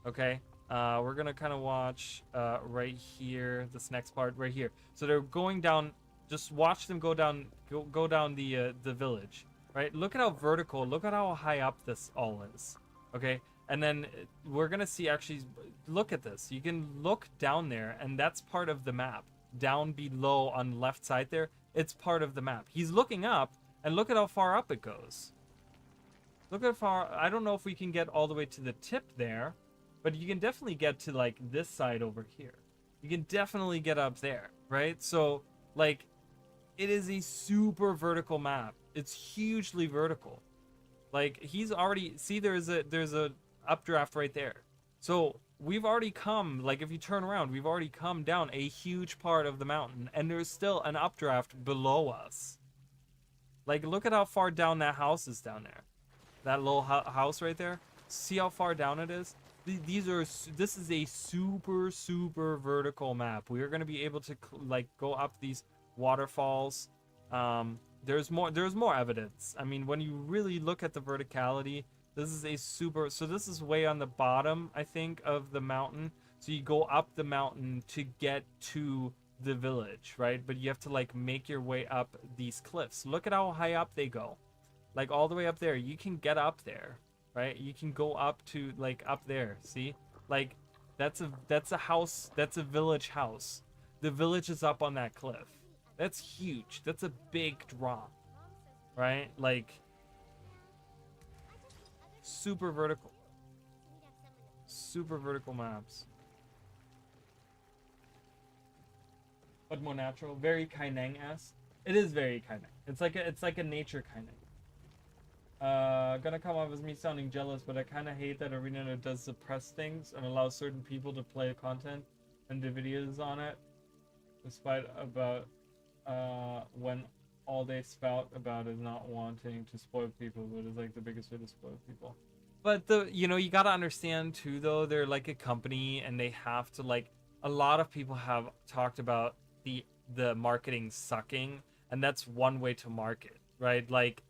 Okay. We're gonna kind of watch right here, this next part right here. So they're going down. Just watch them go down the village, right? Look at how vertical. Look at how high up this all is. Okay, and then we're gonna see actually. Look at this. You can look down there, and that's part of the map. Down below on the left side there, it's part of the map. He's looking up, and look at how far up it goes. Look at how far. I don't know if we can get all the way to the tip there. But you can definitely get to like this side over here. You can definitely get up there, right? So like it is a super vertical map. It's hugely vertical. Like he's already see there's a updraft right there. So we've already come, like if you turn around, we've already come down a huge part of the mountain and there's still an updraft below us. Like look at how far down that house is down there. That little house right there. See how far down it is? This is a super vertical map. We are going to be able to like go up these waterfalls. There's more evidence. I mean, when you really look at the verticality, this is a super. So this is way on the bottom, I think, of the mountain. So you go up the mountain to get to the village, right? But you have to like make your way up these cliffs. Look at how high up they go, like all the way up there. You can get up there. Right, you can go up to like up there. See, like that's a house. That's a village house. The village is up on that cliff. That's huge. That's a big drop, right? Like super vertical maps, but more natural. Very Kaineng-esque. It is very Kaineng. It's like a nature Kaineng. Gonna come off as me sounding jealous, but I kind of hate that Arena does suppress things and allows certain people to play content and do videos on it, despite about when all they spout about is not wanting to spoil people, but it's like the biggest way to spoil people. But you gotta understand too, though, they're like a company and they have to like. A lot of people have talked about the marketing sucking, and that's one way to market, right? Like.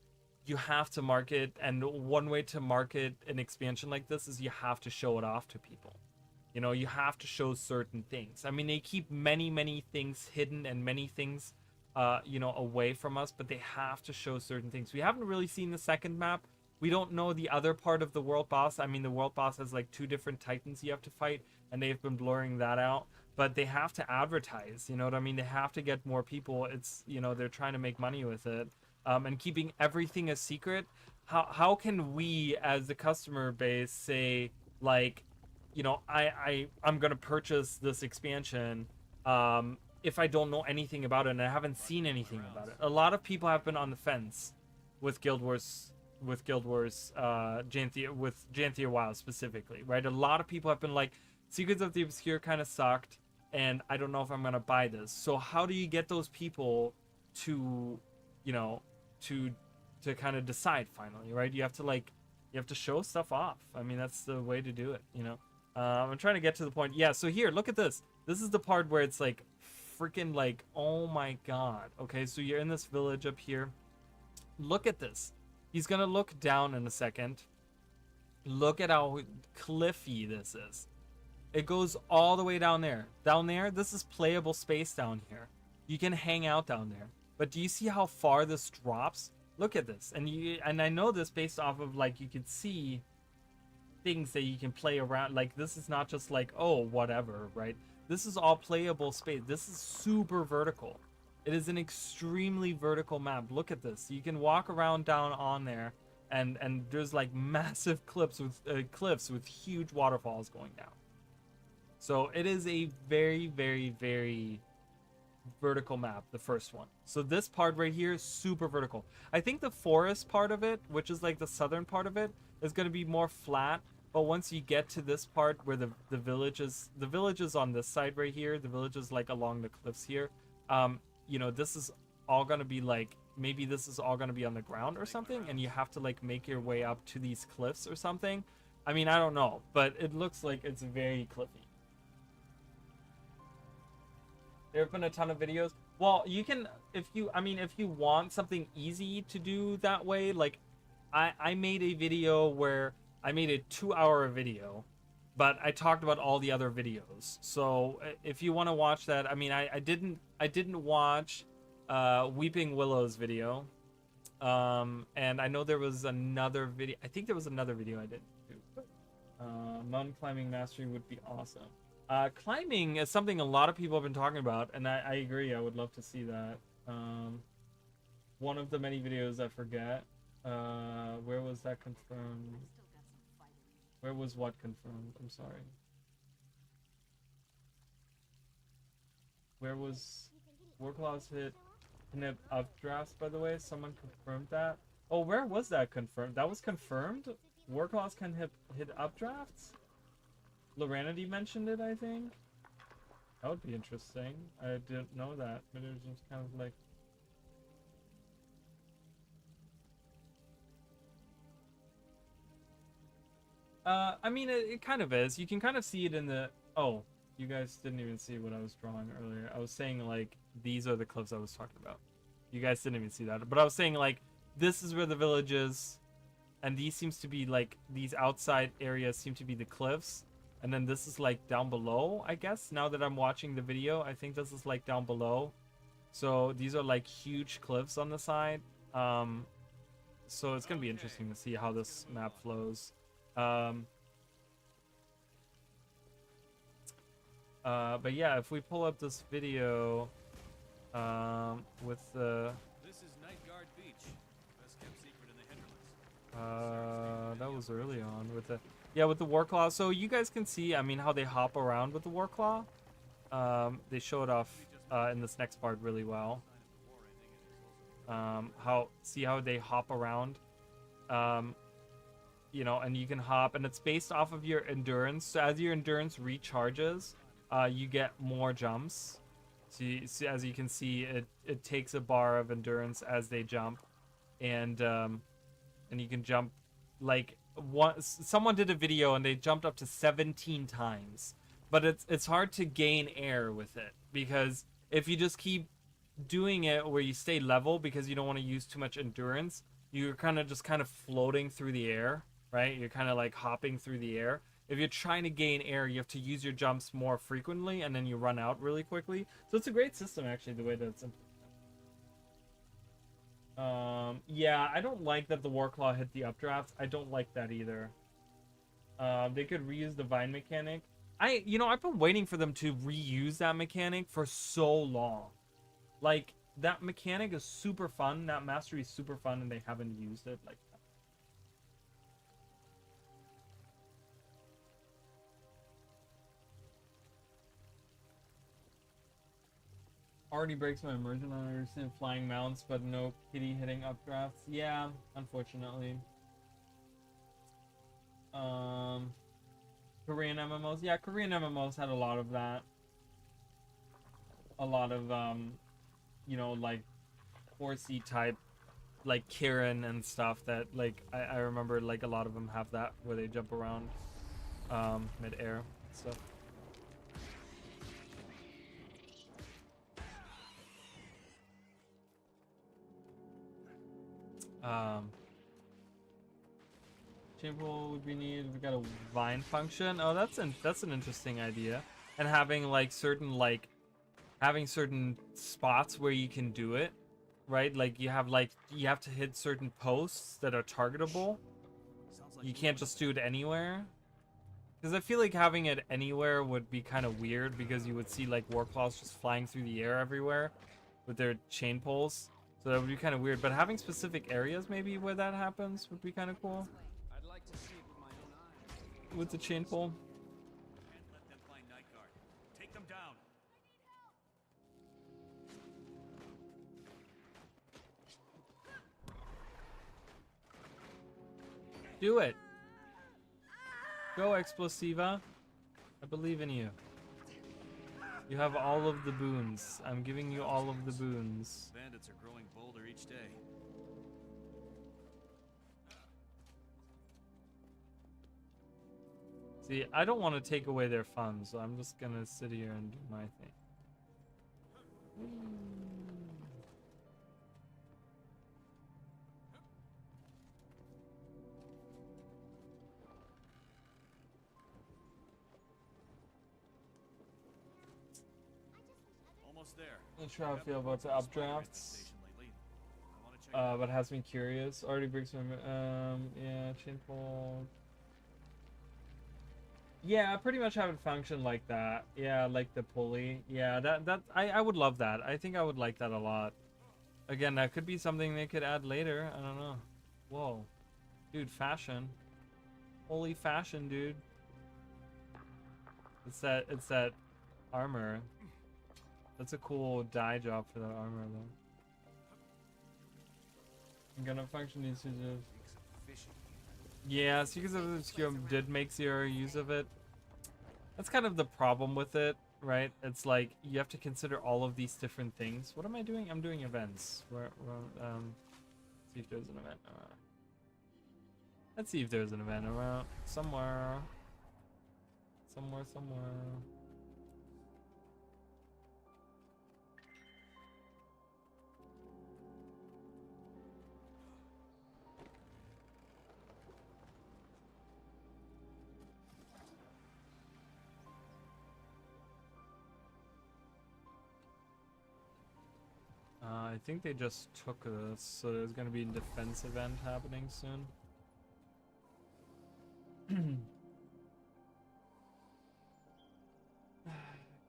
You have to market, and one way to market an expansion like this is you have to show it off to people. You have to show certain things. I mean, they keep many things hidden and many things, away from us, but they have to show certain things. We haven't really seen the second map. We don't know the other part of the world boss. I mean, the world boss has like 2 different titans you have to fight, and they've been blurring that out. But they have to advertise, you know what I mean? They have to get more people. It's, they're trying to make money with it. and keeping everything a secret, how can we as the customer base say, like, you know, I'm gonna purchase this expansion if I don't know anything about it and I haven't seen anything about it? A lot of people have been on the fence with Guild Wars, Janthir, with Janthir WoW specifically, right? A lot of people have been like, Secrets of the Obscure kind of sucked, and I don't know if I'm gonna buy this. So how do you get those people to, you know, to kind of decide finally, right? You have to show stuff off. I mean, that's the way to do it, you know. I'm trying to get to the point. Yeah, so here, look at this. This is the part where it's like freaking like, oh my god. Okay, so you're in this village up here. Look at this. He's gonna look down in a second. Look at how cliffy this is. It goes all the way down there. Down there, this is playable space down here. You can hang out down there. But do you see how far this drops? Look at this. And I know this based off of, like, you can see things that you can play around. Like, this is not just like, oh, whatever, right? This is all playable space. This is super vertical. It is an extremely vertical map. Look at this. You can walk around down on there, and there's like massive cliffs with huge waterfalls going down. So it is a very, very, very vertical map, the first one. So this part right here is super vertical. I think the forest part of it, which is like the southern part of it, is going to be more flat. But once you get to this part where the village is on this side right here, the village is like along the cliffs here. You know, this is all going to be like, maybe this is all going to be on the ground or something, and you have to like make your way up to these cliffs or something. I mean, I don't know, but it looks like it's very cliffy. There have been a ton of videos. Well, you can, if you want something easy to do that way, like I made a video where I made a 2-hour video, but I talked about all the other videos. So if you want to watch that, I mean, I didn't watch Weeping Willow's video, and I know there was another video. I think there was another video I did too. Mountain climbing mastery would be awesome. Climbing is something a lot of people have been talking about, and I agree. I would love to see that. One of the many videos I forget. Where was that confirmed? Where was what confirmed? I'm sorry. Where was Warclaws hit updrafts, by the way? Someone confirmed that. Oh, where was that confirmed? That was confirmed? Warclaws can hit updrafts? Loranity mentioned it, I think. That would be interesting. I didn't know that, but it was just kind of like... I mean, it kind of is. You can kind of see it in the... Oh, you guys didn't even see what I was drawing earlier. I was saying, like, these are the cliffs I was talking about. You guys didn't even see that. But I was saying, like, this is where the village is. And these seems to be, like, these outside areas seem to be the cliffs. And then this is, like, down below, I guess. Now that I'm watching the video, I think this is, like, down below. So these are, like, huge cliffs on the side. So it's going to be interesting to see how this map flows. But yeah, if we pull up this video with the This is Nightguard Beach, best kept secret in the hinterlands. that was early on with the with the Warclaw. So you guys can see, I mean, how they hop around with the Warclaw. They show it off in this next part really well. See how they hop around. You know, and you can hop, and it's based off of your endurance. So as your endurance recharges, you get more jumps. So as you can see, it takes a bar of endurance as they jump, and you can jump like someone did a video and they jumped up to 17 times, but it's hard to gain air with it, because if you just keep doing it where you stay level because you don't want to use too much endurance, you're kind of floating through the air, right? You're kind of like hopping through the air. If you're trying to gain air, you have to use your jumps more frequently, and then you run out really quickly. So it's a great system, actually, the way that it's implemented. Yeah, I don't like that the Warclaw hit the updrafts. I don't like that either. They could reuse the vine mechanic. I've been waiting for them to reuse that mechanic for so long. Like, that mechanic is super fun. That mastery is super fun, and they haven't used it like that. Already breaks my immersion. I understand flying mounts, but no kitty hitting updrafts. Yeah, unfortunately. Korean MMOs. Yeah, Korean MMOs had a lot of that. A lot of you know, like horsey type, like Kieran and stuff that like I remember like a lot of them have that where they jump around mid-air and stuff. Chainpool would be needed. We got a vine function. Oh, that's an interesting idea. And having like having certain spots where you can do it, right? Like you have to hit certain posts that are targetable. You can't just do it anywhere. Because I feel like having it anywhere would be kind of weird because you would see like Warclaws just flying through the air everywhere with their chain pulls. So that would be kind of weird. But having specific areas maybe where that happens would be kind of cool. I'd like to see it with my own eyes. With the chain pull. And let them find Night Guard. Take them down. Do it. Go, Explosiva. I believe in you. You have all of the boons. I'm giving you all of the boons. Bandits are growing bolder each day. See, I don't want to take away their fun, so I'm just gonna sit here and do my thing. Almost there. Not sure how I feel about the updrafts, Station lately. I want to check it out. but has me curious. Already breaks my yeah, chain pull. Yeah, I pretty much have it function like that. Yeah, like the pulley. Yeah, that I would love that. I think I would like that a lot. Again, that could be something they could add later. I don't know. Whoa. Dude, fashion. Holy fashion, dude. It's that armor. That's a cool dye job for that armor though. I'm gonna function usage of yeah, Seekers of the Obscure did make zero use of it. That's kind of the problem with it, right? It's like you have to consider all of these different things. What am I doing? I'm doing events. See if there's an event. Let's see if there's an event around somewhere. Somewhere. I think they just took this, so there's gonna be a defense event happening soon.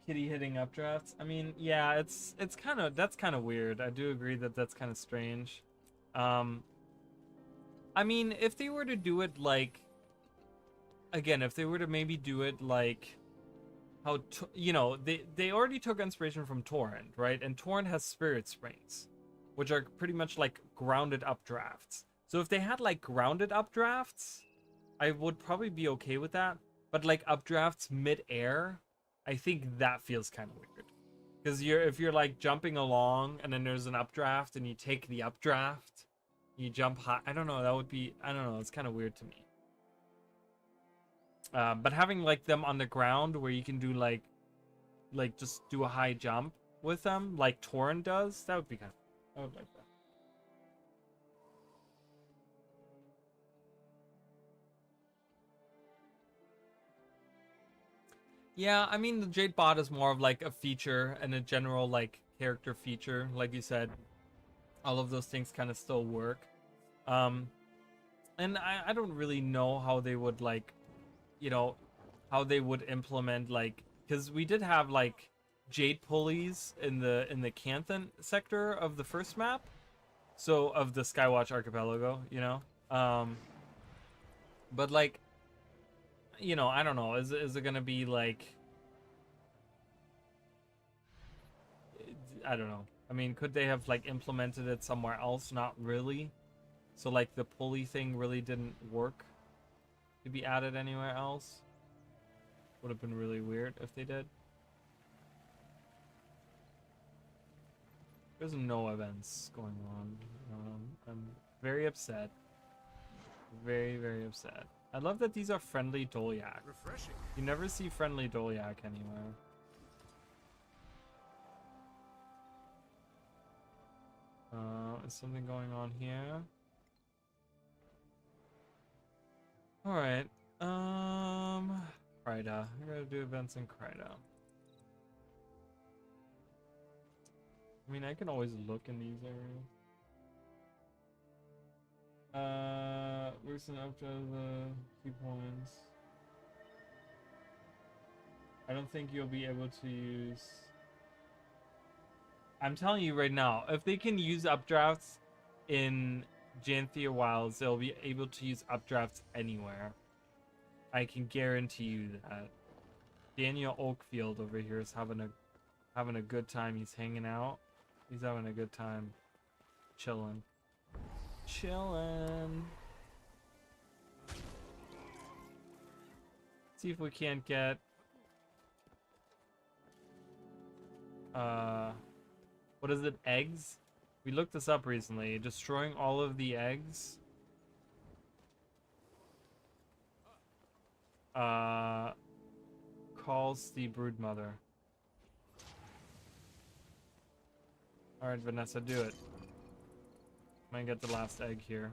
Kitty hitting updrafts. I mean, yeah, that's kind of weird. I do agree that that's kind of strange. I mean, if they were to do it like, again, if they were to maybe do it like how you know, they already took inspiration from Torrent, right? And Torrent has Spirit Springs, which are pretty much like grounded updrafts. So if they had like grounded updrafts, I would probably be okay with that. But like updrafts mid-air, I think that feels kind of weird. Because if you're like jumping along and then there's an updraft and you take the updraft, you jump high. I don't know. That would be, I don't know. It's kind of weird to me. But having like them on the ground where you can do like just do a high jump with them, like Torrent does, that would be kind of, I would like that. Yeah, I mean the Jade bot is more of like a feature and a general like character feature, like you said. All of those things kind of still work. And I don't really know how they would like, you know, how they would implement like, because we did have like jade pulleys in the Canthan sector of the first map, so of the Skywatch archipelago, you know. But like, you know, I don't know. Is it gonna be like? I don't know. I mean, could they have like implemented it somewhere else? Not really. So like the pulley thing really didn't work to be added anywhere else. Would have been really weird if they did. There's no events going on. I'm very upset. Very, very upset. I love that these are friendly Dolyak. Refreshing. You never see friendly Dolyak anywhere. Is something going on here? Alright. Kryda. We're gonna do events in Kryda. I mean, I can always look in these areas. Worsen up to the key points. I don't think you'll be able to use... I'm telling you right now, if they can use updrafts in Janthir Wilds, they'll be able to use updrafts anywhere. I can guarantee you that. Daniel Oakfield over here is having a good time. He's hanging out. He's having a good time. Chilling. Chilling. See if we can't get what is it? Eggs? We looked this up recently. Destroying all of the eggs calls the broodmother. Alright, Vanessa, do it. Might get the last egg here.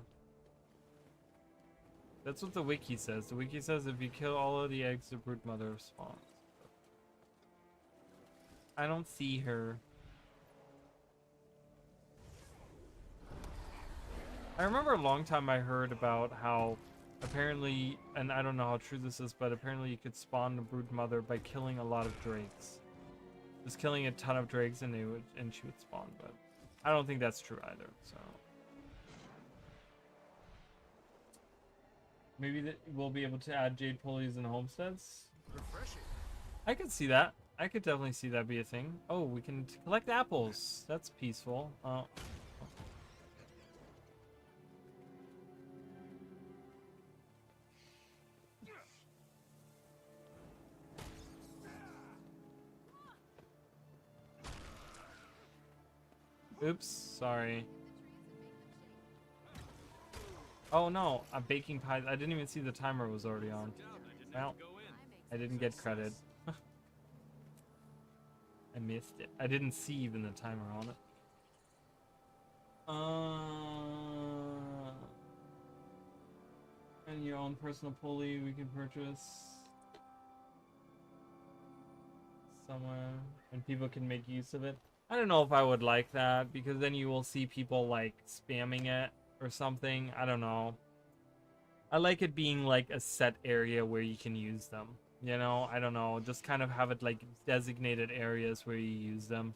That's what the wiki says. The wiki says if you kill all of the eggs, the broodmother spawns. I don't see her. I remember a long time I heard about how apparently, and I don't know how true this is, but apparently you could spawn the broodmother by killing a lot of drakes. Just killing a ton of drakes and she would spawn, but I don't think that's true either, so. Maybe we'll be able to add jade pulleys and homesteads. Refreshing. I could see that. I could definitely see that be a thing. Oh, we can collect apples. That's peaceful. Oops, sorry. Oh no, I'm baking pies. I didn't even see the timer was already on. Well, I didn't get credit. I missed it. I didn't see even the timer on it. And your own personal pulley we can purchase somewhere, and people can make use of it. I don't know if I would like that, because then you will see people like spamming it or something. I don't know. I like it being like a set area where you can use them. You know, I don't know. Just kind of have it like designated areas where you use them.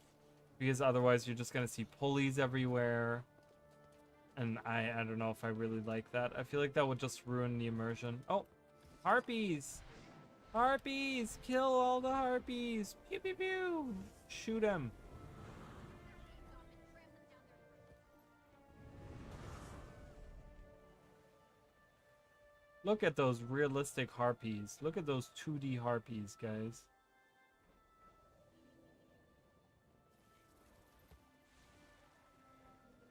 Because otherwise you're just going to see pulleys everywhere. And I don't know if I really like that. I feel like that would just ruin the immersion. Oh, harpies! Harpies! Kill all the harpies! Pew pew pew! Shoot them. Look at those realistic harpies. Look at those 2D harpies, guys.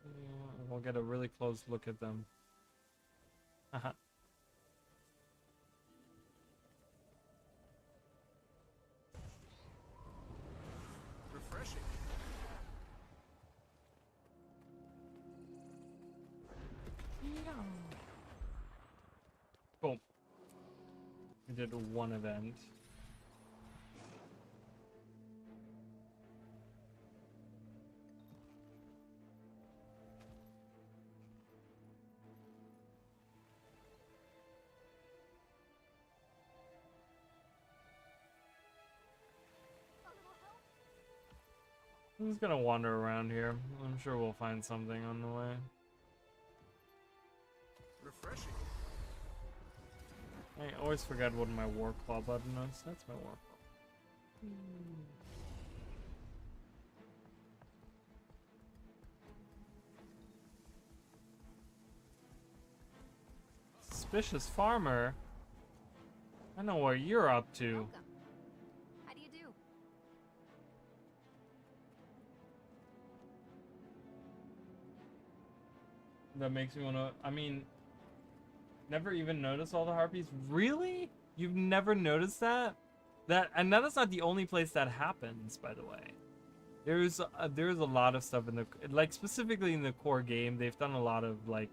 Yeah, we'll get a really close look at them. Haha. Refreshing. Boom. We did one event. I'm just gonna wander around here. I'm sure we'll find something on the way. Refreshing. I always forget what my war claw button is. That's my war claw. Suspicious farmer. I know what you're up to. Welcome. How do you do? That makes me wanna. I mean, never even noticed all the harpies. Really? You've never noticed that? And that is not the only place that happens, by the way. There's a lot of stuff in the, like, specifically in the core game. They've done a lot of, like,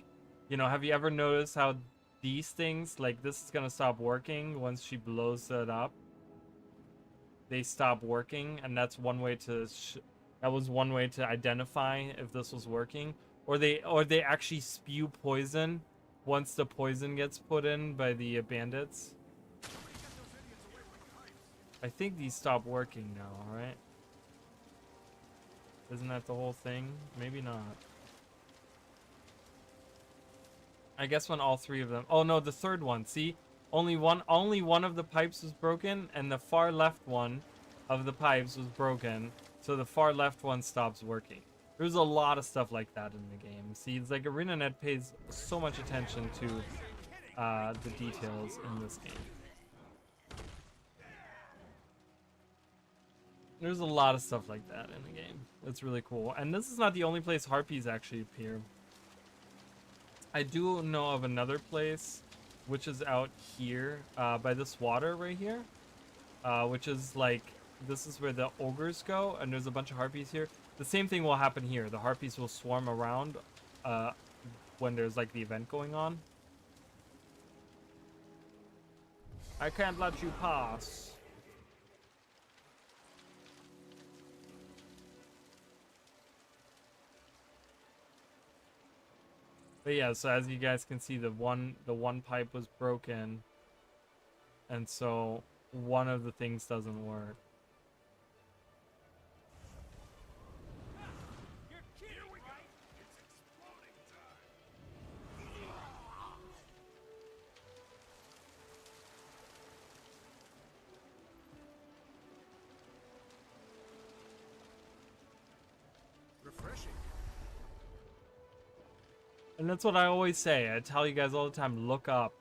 you know, have you ever noticed how these things, like, this is gonna stop working once she blows it up? They stop working, and that's one way to that was one way to identify if this was working. Or they actually spew poison once the poison gets put in by the bandits. I think these stop working now, right? Isn't that the whole thing? Maybe not. I guess when all three of them. Oh no, the third one. See, only one of the pipes was broken, and the far left one of the pipes was broken. So the far left one stops working. There's a lot of stuff like that in the game. See, it's like ArenaNet pays so much attention to the details in this game. There's a lot of stuff like that in the game. It's really cool. And this is not the only place harpies actually appear. I do know of another place, which is out here by this water right here, which is like, this is where the ogres go, and there's a bunch of harpies here. The same thing will happen here. The harpies will swarm around when there's like the event going on. I can't let you pass. But yeah, so as you guys can see, the one pipe was broken, and so one of the things doesn't work. Refreshing. And that's what I always say. I tell you guys all the time, look up.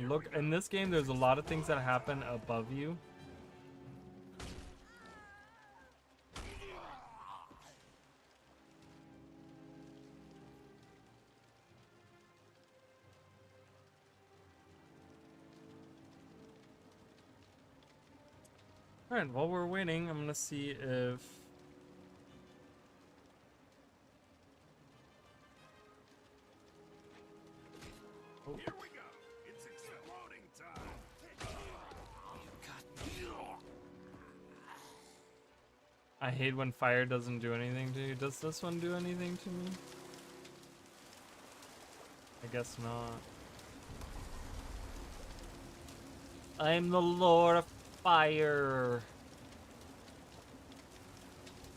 Look, in this game, there's a lot of things that happen above you. Alright, while we're waiting, I'm gonna see if... Oh. Here we go. It's exploding time. I hate when fire doesn't do anything to you. Does this one do anything to me? I guess not. I'm the Lord of Fire.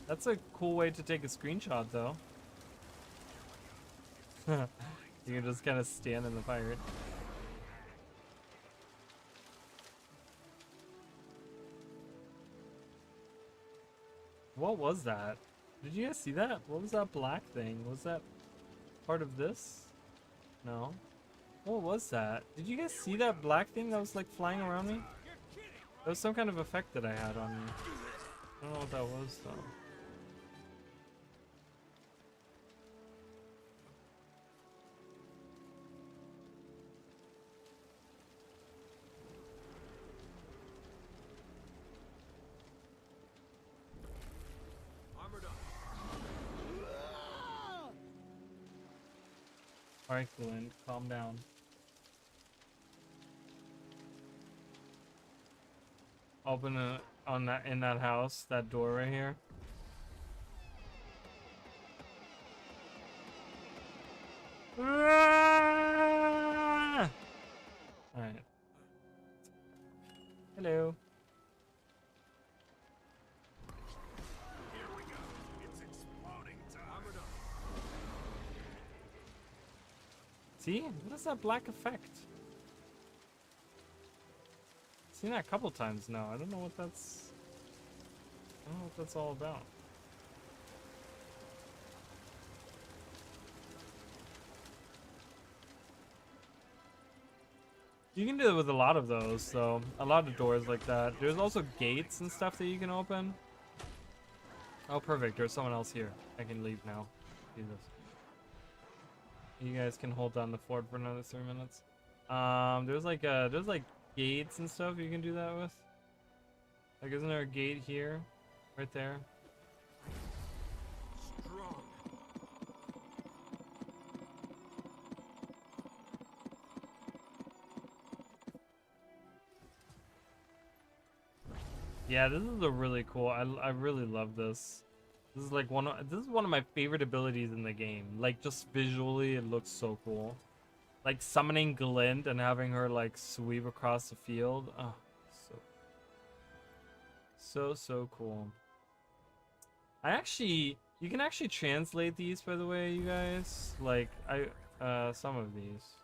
That's a cool way to take a screenshot, though. You can just kind of stand in the fire. What was that? Did you guys see that? What was that black thing? Was that part of this? No. What was that? Did you guys see that black thing that was like flying around me? That was some kind of effect that I had on me. I don't know what that was though. Armored up. Alright, Glenn, calm down. Open it on that in that house, that door right here. Alright. Hello. Here we go. It's See? What is that black effect? Seen that a couple times now. I don't know what that's... I don't know what that's all about. You can do it with a lot of those, though. A lot of doors like that. There's also gates and stuff that you can open. Oh, perfect. There's someone else here. I can leave now. Jesus. You guys can hold down the fort for another 3 minutes. There's like gates and stuff you can do that with. Like, isn't there a gate here? Right there? Yeah, this is a really cool. I really love this. This is like this is one of my favorite abilities in the game. Like, just visually it looks so cool. Like summoning Glint and having her like sweep across the field. Oh, so cool. You can actually translate these, by the way, you guys. Like some of these.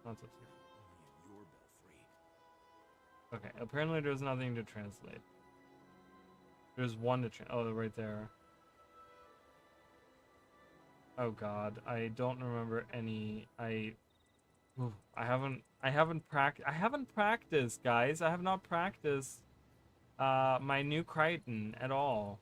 Not so. Okay, apparently there's nothing to translate. There's one to oh, right there. Oh god, I don't remember any. I haven't practiced, guys. I have not practiced my new Crichton at all.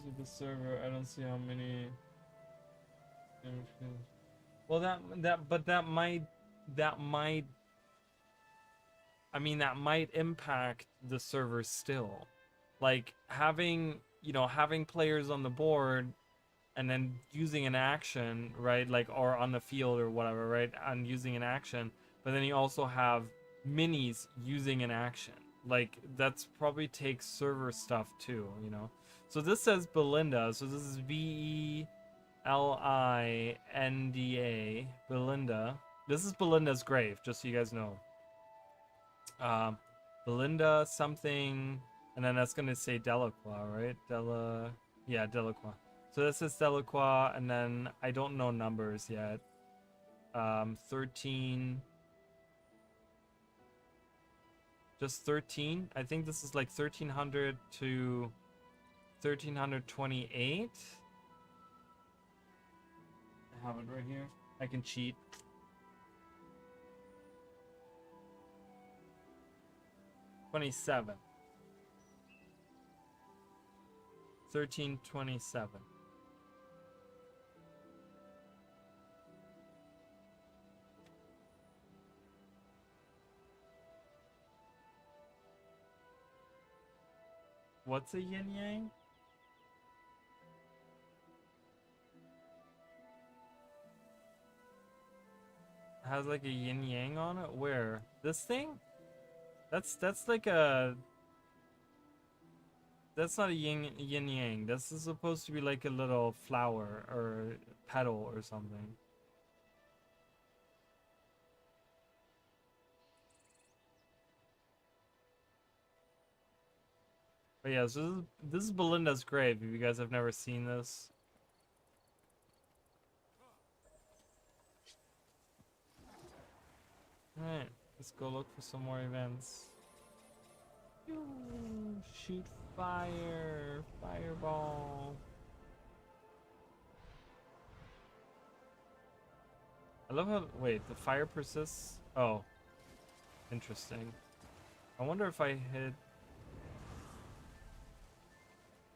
With the server, I don't see how many. Well, that might. I mean, that might impact the server still. Like having players on the board, and then using an action, right? Like, or on the field or whatever, right? And using an action, but then you also have minis using an action. Like, that's probably takes server stuff too, you know. So this says Belinda. So this is Belinda. Belinda. This is Belinda's grave, just so you guys know. Belinda something, and then that's gonna say Delacroix, right? Yeah, Delacroix. So this is Delacroix, and then I don't know numbers yet. 13. Just 13. I think this is like 1300 to 1328. I have it right here. I can cheat. $27. 1327. What's a yin yang? Has like a yin yang on it? Where? This thing? That's like a. That's not a yin yang. This is supposed to be like a little flower or petal or something. But yeah, so this is Belinda's grave. If you guys have never seen this. Alright, let's go look for some more events. Shoot fire! Fireball! I love how... Wait, the fire persists? Oh. Interesting. I wonder if I hit...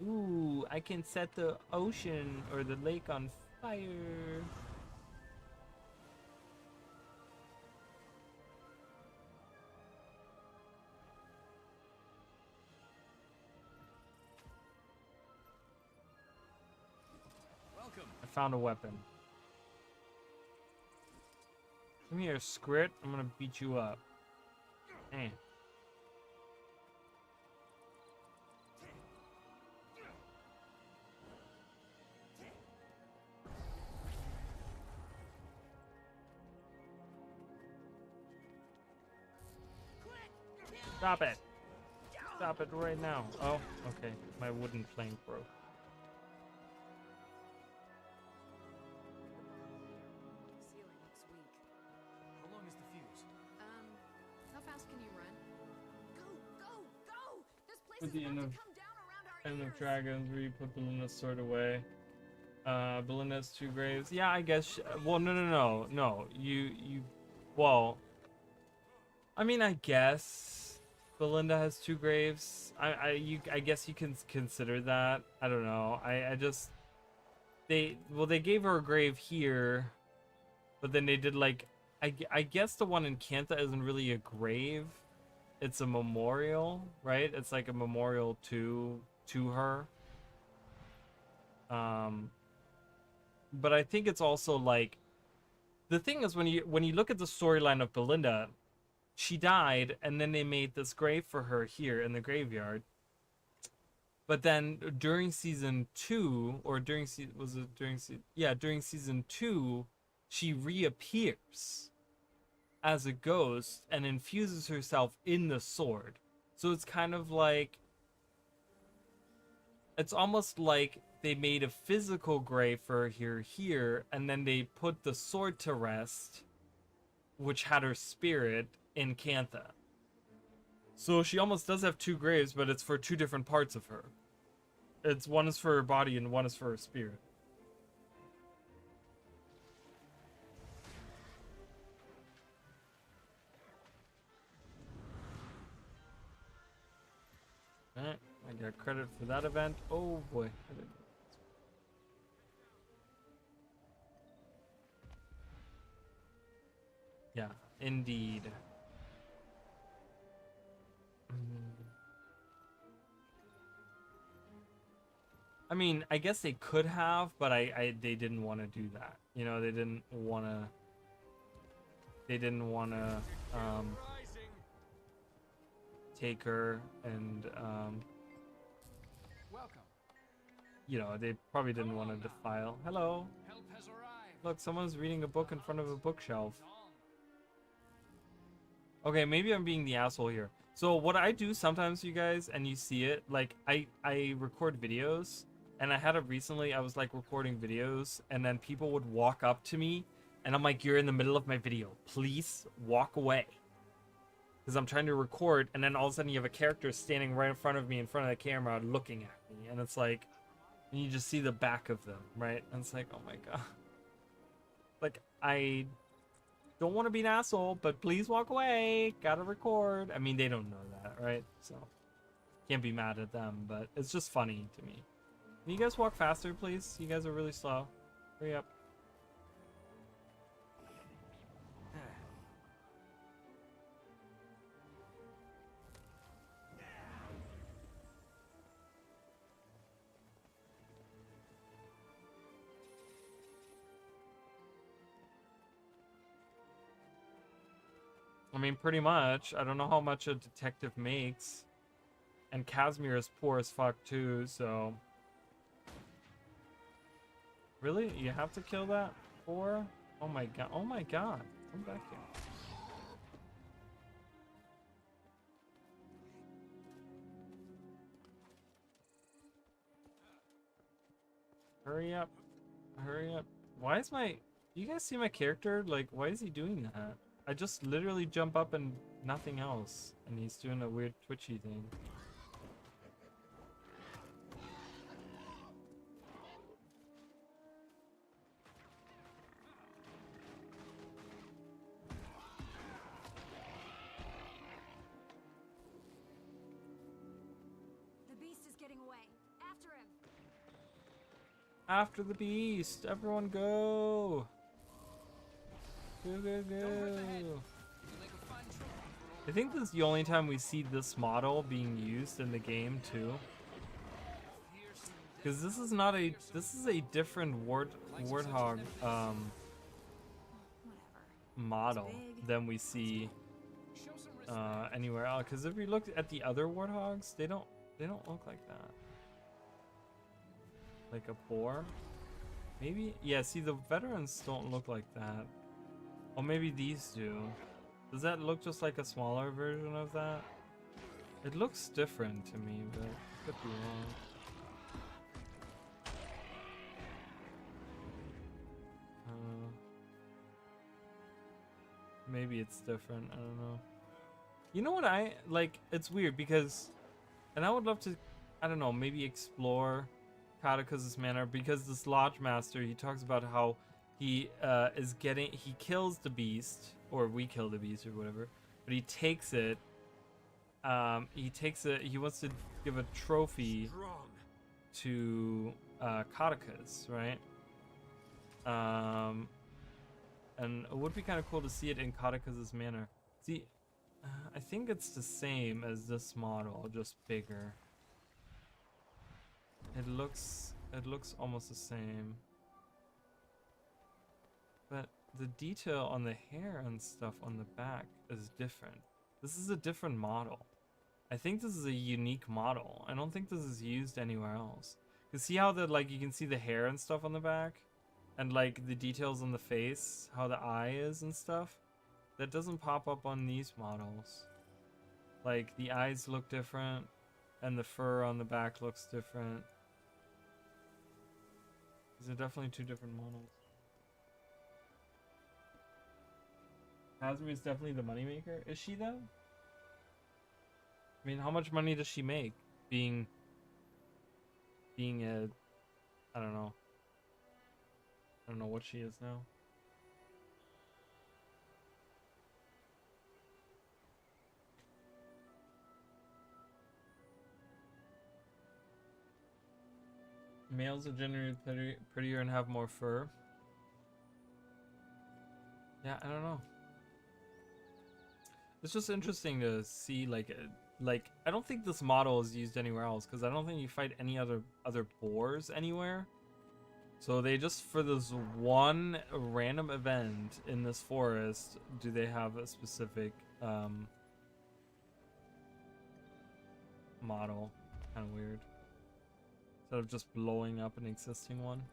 Ooh, I can set the ocean or the lake on fire. Welcome. I found a weapon. Come here, Scrit. I'm gonna beat you up. Eh. Stop it. Stop it right now. Oh, okay. My wooden plank broke. Ceiling looks weak. How long is the fuse? How fast can you run? Go, go, go! This place At is the about end to of come down around our End ears. of Dragons, where you put Belinda's sword away. Belinda has 2 graves. Yeah, I guess. Well, no. Well, I mean, I guess Belinda has 2 graves. I guess you can consider that. I don't know. I just they gave her a grave here, but then they did like I guess the one in Kanta isn't really a grave. It's a memorial, right? It's like a memorial to her. But I think it's also like the thing is when you look at the storyline of Belinda, she died and then they made this grave for her here in the graveyard. But then during season 2 or during season 2, she reappears as a ghost and infuses herself in the sword. So it's kind of like it's almost like they made a physical grave for her here, and then they put the sword to rest, which had her spirit in Kantha. So she almost does have 2 graves, but it's for 2 different parts of her. It's one is for her body and one is for her spirit. Alright, I got credit for that event. Oh boy. Yeah, indeed. I mean, I guess they could have, but they didn't want to do that. You know, they didn't want to take her and Welcome. you know, they probably didn't want to defile. Hello. Help has arrived. Look, someone's reading a book in front of a bookshelf. Okay, maybe I'm being the asshole here. So what I do sometimes, you guys, and you see it, like I record videos, and I had it recently. I was like recording videos, and then people would walk up to me, and I'm like, "You're in the middle of my video. Please walk away." Because I'm trying to record, and then all of a sudden you have a character standing right in front of me, in front of the camera, looking at me, and it's like, and you just see the back of them, right? And it's like, oh my god. Like, I don't want to be an asshole, but please walk away. Gotta record. I mean, they don't know that, right? So, can't be mad at them, but it's just funny to me. Can you guys walk faster, please? You guys are really slow. Hurry up. I mean, pretty much. I don't know how much a detective makes. And Casimir is poor as fuck too, so... Really? You have to kill that? 4? Oh my god. Oh my god. Come back here. Hurry up. Hurry up. Why is my... Do you guys see my character? Like, why is he doing that? I just literally jump up and nothing else. And he's doing a weird twitchy thing. The beast is getting away. After him. After the beast! Everyone go! Go, go, go! I think this is the only time we see this model being used in the game too. Because this is not a, this is a different warthog Whatever. model than we see anywhere else. Because if you look at the other warthogs, they don't look like that. Like a boar, maybe. Yeah, see, the veterans don't look like that. Or maybe these do. Does that look just like a smaller version of that? It looks different to me, but could be wrong. Maybe it's different. I don't know. You know what I like? It's weird because, and I would love to, I don't know, maybe explore Kataka's manor, because this lodge master, he talks about how he he kills the beast, or we kill the beast or whatever, but he takes it. He wants to give a trophy to Kataka's, right? And it would be kind of cool to see it in Kataka's manor. See, I think it's the same as this model, just bigger. It looks almost the same. But the detail on the hair and stuff on the back is different. This is a different model. I think this is a unique model. I don't think this is used anywhere else. You see how you can see the hair and stuff on the back? And like the details on the face, how the eye is and stuff? That doesn't pop up on these models. Like the eyes look different and the fur on the back looks different. These are definitely two different models. Hasmi is definitely the moneymaker. Is she though? I mean, how much money does she make being a, I don't know. I don't know what she is now. Males are generally prettier and have more fur. Yeah, I don't know. It's just interesting to see like I don't think this model is used anywhere else, because I don't think you fight any other boars anywhere. So they just, for this one random event in this forest, do they have a specific model? Kind of weird. Instead of just blowing up an existing one.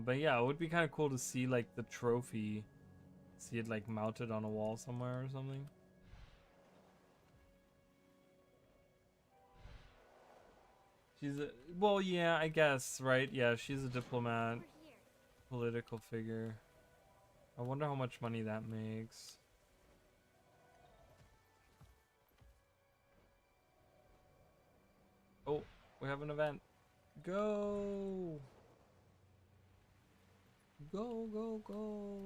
But yeah, it would be kind of cool to see like the trophy, see it like mounted on a wall somewhere or something. She's a, well, yeah, I guess, right? Yeah, she's a diplomat, political figure. I wonder how much money that makes. Oh, we have an event. Go! Go, go, go!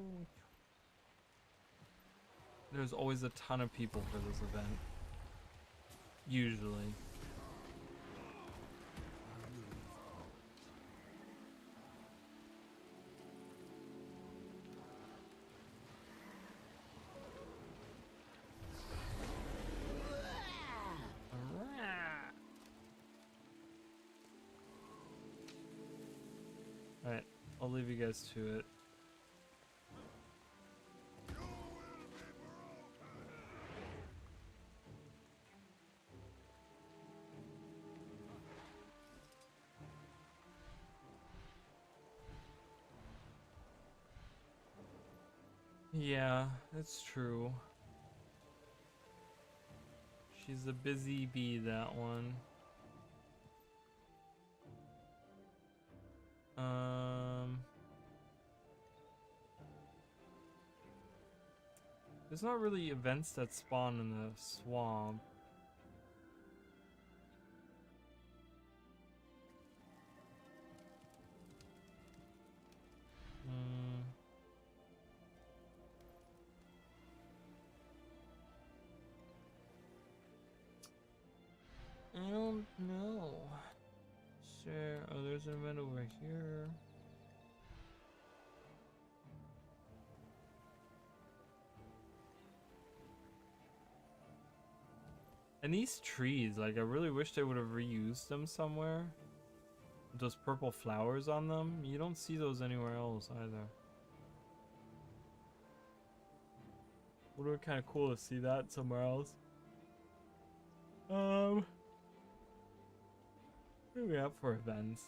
There's always a ton of people for this event. Usually. Alright, I'll leave you guys to it. Yeah, it's true. She's a busy bee, that one. There's not really events that spawn in the swamp. I don't know. Sure. Oh, there's an event over here. And these trees, like, I really wish they would have reused them somewhere. Those purple flowers on them, you don't see those anywhere else either. Would have been kind of cool to see that somewhere else. What do we have for events?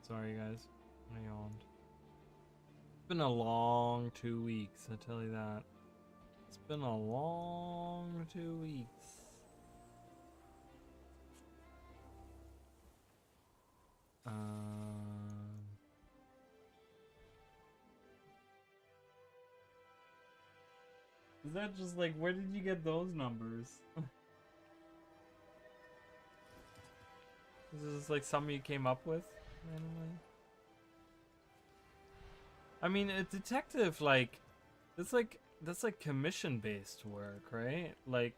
Sorry, guys. I yawned. It's been a long 2 weeks, I tell you that. It's been a long 2 weeks. Is that just like, where did you get those numbers? Is this like something you came up with randomly? I mean, a detective, like, that's like commission-based work, right? Like,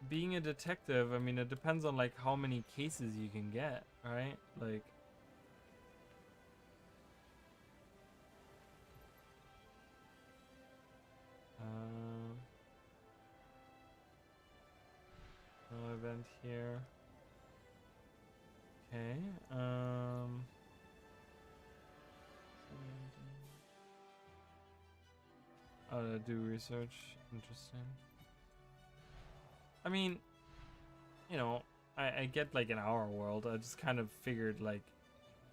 being a detective, I mean, it depends on like how many cases you can get, right? Like, no event here. Okay. To do research. Interesting. I mean, you know, I get like an hour world. I just kind of figured like,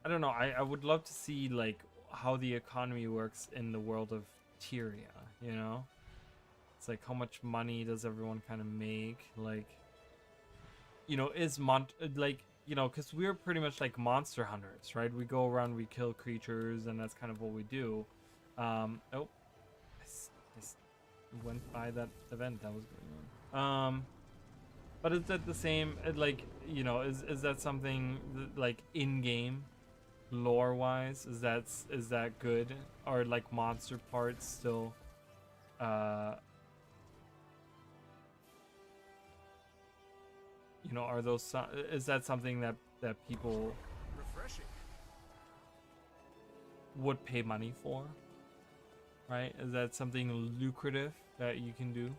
I don't know. I would love to see like how the economy works in the world of Tyria. You know, it's like how much money does everyone kind of make? Like, you know, like, you know, because we're pretty much like monster hunters, right? We go around, we kill creatures, and that's kind of what we do. Oh, I went by that event that was going on. But is that the same? Like, you know, is that something like in game, lore wise? Is that good? Or like monster parts still? You know, are those? Is that something that people Refreshing. would pay money for? Right? Is that something lucrative that you can do?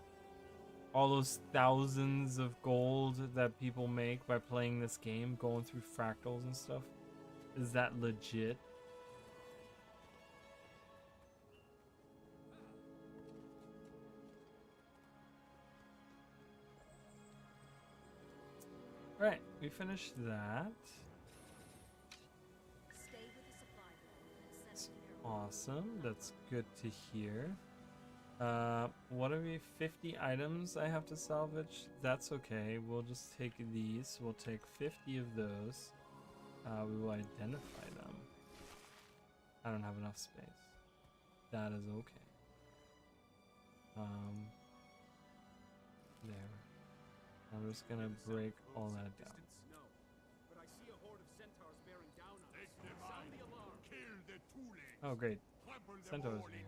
All those thousands of gold that people make by playing this game, going through fractals and stuff, is that legit? Right, we finished that. Stay with the supply bin and send me Awesome, that's good to hear. What are we, 50 items I have to salvage? That's okay, we'll just take these. We'll take 50 of those. We will identify them. I don't have enough space. That is okay. There. I'm just gonna break all that down. Snow. But I see a horde of centaurs bearing down on us. Sound the alarm. Oh great, Centaur's here.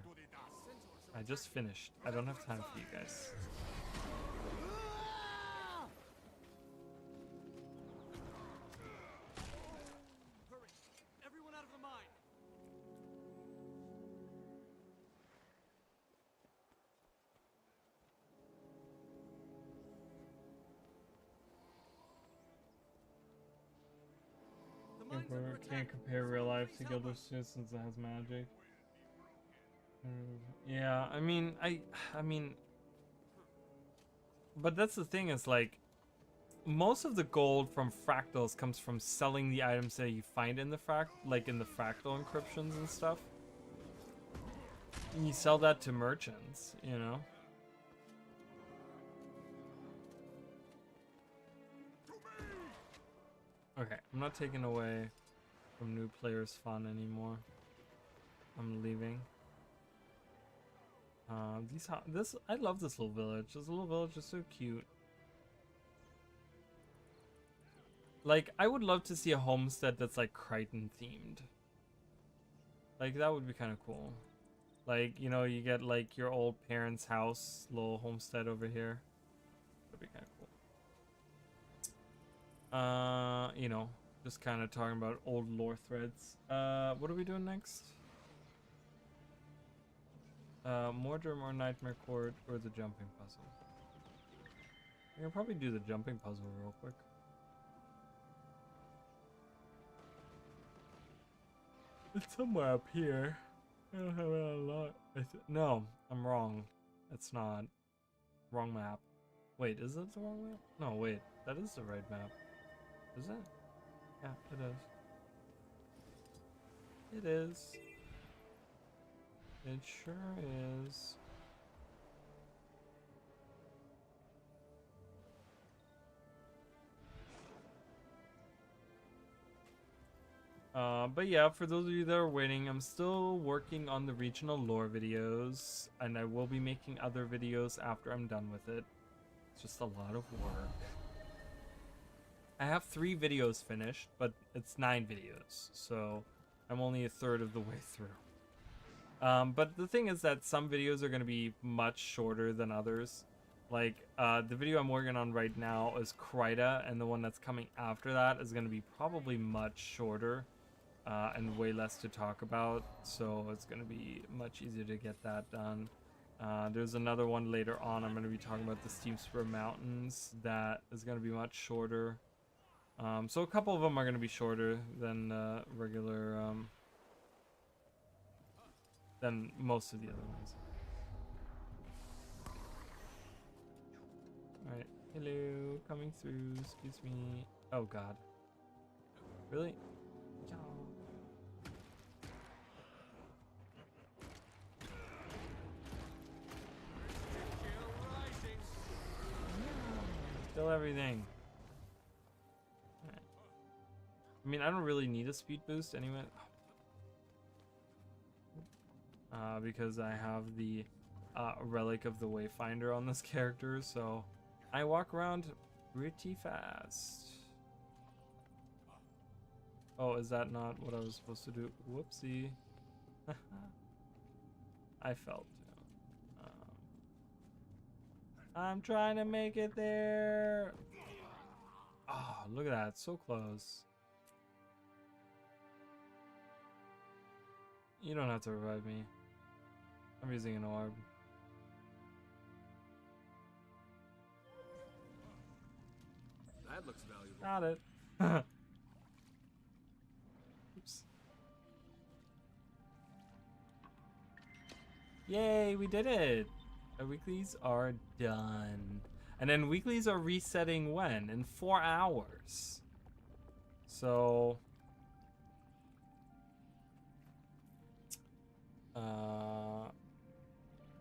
I just finished. I don't have time for you guys. Hurry! Everyone out of the mine! The mines under attack. Can't compare real life to Please help Gilder us. Suit since it has magic. Yeah, I mean, I mean, but that's the thing is like, most of the gold from fractals comes from selling the items that you find in the like in the fractal encryptions and stuff. And you sell that to merchants, you know. Okay, I'm not taking away from new players' fun anymore. I'm leaving. I love this little village. This little village is so cute. Like, I would love to see a homestead that's like Crichton themed. Like, that would be kind of cool. Like, you know, you get like your old parents' house, little homestead over here. That'd be kind of cool. You know, just kind of talking about old lore threads. What are we doing next? Mordor or Nightmare Court or the jumping puzzle? I can probably do the jumping puzzle real quick. It's somewhere up here. I don't have it a lot. No, I'm wrong. It's not. Wrong map. Wait, is it the wrong map? No, wait. That is the right map. Is it? Yeah, it is. It is. It sure is. But yeah, for those of you that are waiting, I'm still working on the regional lore videos, and I will be making other videos after I'm done with it. It's just a lot of work. I have 3 videos finished, but it's 9 videos, so I'm only a third of the way through. But the thing is that some videos are going to be much shorter than others. Like, the video I'm working on right now is Kryta, and the one that's coming after that is going to be probably much shorter. And way less to talk about, so it's going to be much easier to get that done. There's another one later on. I'm going to be talking about the Steam Spur Mountains that is going to be much shorter. So a couple of them are going to be shorter than regular, than most of the other ones. Alright, hello, coming through, excuse me. Oh god. Really? Yeah. Kill everything. Right. I mean, I don't really need a speed boost anyway. Because I have the Relic of the Wayfinder on this character, so I walk around pretty fast. Oh, is that not what I was supposed to do? Whoopsie. I felt. I'm trying to make it there. Oh, look at that. So close. You don't have to revive me. I'm using an orb. That looks valuable. Got it. Oops. Yay, we did it. Our weeklies are done. And then weeklies are resetting when? In 4 hours. So...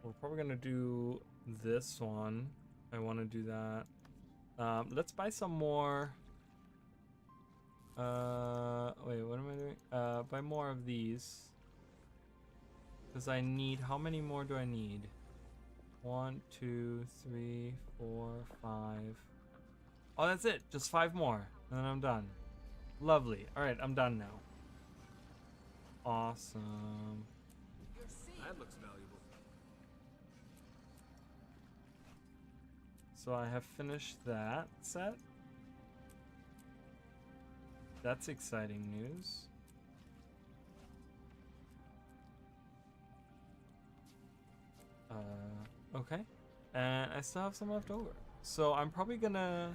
we're probably gonna do this one. I want to do that. Let's buy some more. Wait, what am I doing? Buy more of these. Because I need, how many more do I need? 1, 2, 3, 4, 5. Oh, that's it. Just 5 more. And then I'm done. Lovely. Alright, I'm done now. Awesome. That looks valuable. So I have finished that set. That's exciting news. Okay. And I still have some left over. So I'm probably gonna...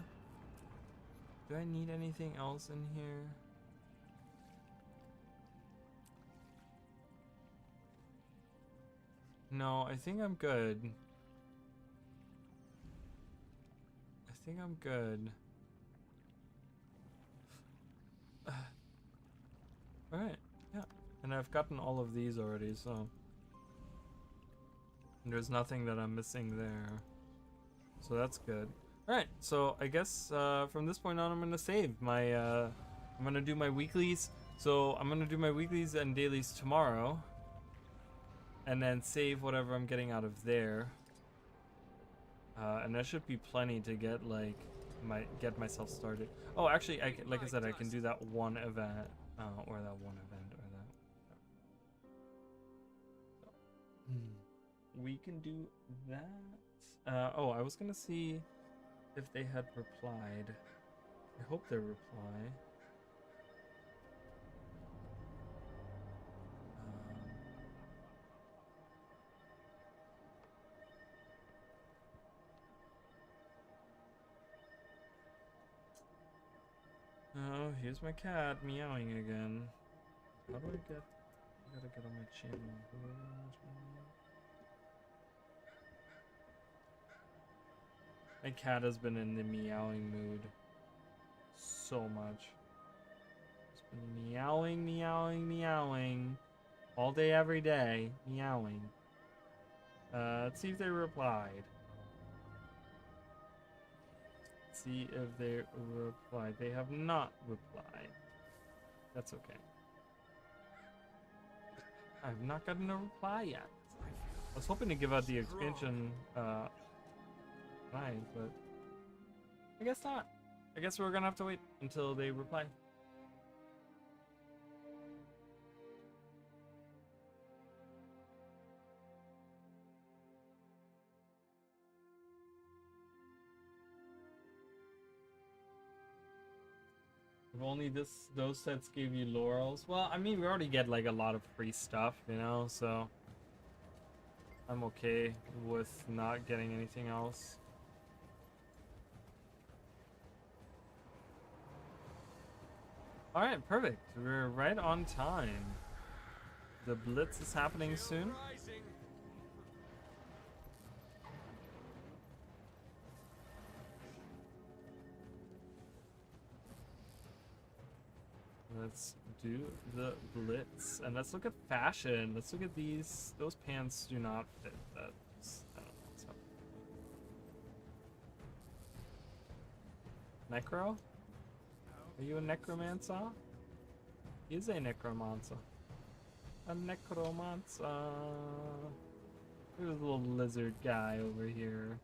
Do I need anything else in here? No, I think I'm good. I think I'm good. Alright, yeah. And I've gotten all of these already, so... And there's nothing that I'm missing there. So that's good. Alright, so I guess from this point on I'm gonna save my I'm gonna do my weeklies. So I'm gonna do my weeklies and dailies tomorrow. And then save whatever I'm getting out of there. And that should be plenty to get like get myself started. Oh, actually, like I said, I can do that one event, or that one event, or that. So, we can do that. Oh, I was gonna see if they had replied. I hope they reply. Oh, here's my cat meowing again. How do I get... I gotta get on my channel. My cat has been in the meowing mood so much. It's been meowing, meowing, meowing. All day, every day, meowing. Let's see if they replied. See if they replied. They have not replied. That's okay. I've not gotten a reply yet. I was hoping to give out the expansion tonight, but I guess not. I guess we're gonna have to wait until they reply. If only those sets gave you laurels. Well, I mean, we already get like a lot of free stuff, you know, so I'm okay with not getting anything else. All right, perfect. We're right on time. The blitz is happening soon. Let's do the blitz and let's look at fashion. Let's look at these. Those pants do not fit. That's I don't know what's up. Necro? Are you a necromancer? He is a necromancer. A necromancer. There's a little lizard guy over here.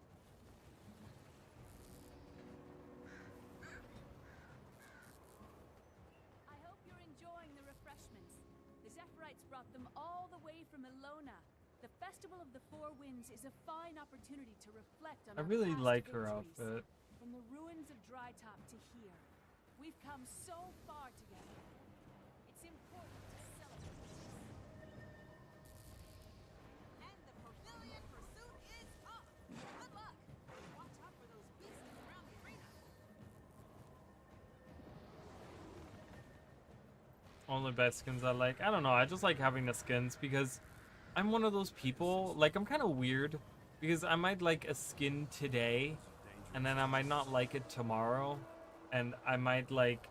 Brought them all the way from Elona. The Festival of the Four Winds is a fine opportunity to reflect on I our really past like her victories. outfit. From the ruins of Drytop to here, we've come so far together. It's important to celebrate. And the pavilion pursuit is up. Good luck. Watch out for those beasts around the arena. Only best skins I like. I don't know. I just like having the skins because I'm one of those people. Like, I'm kind of weird because I might like a skin today and then I might not like it tomorrow. And I might like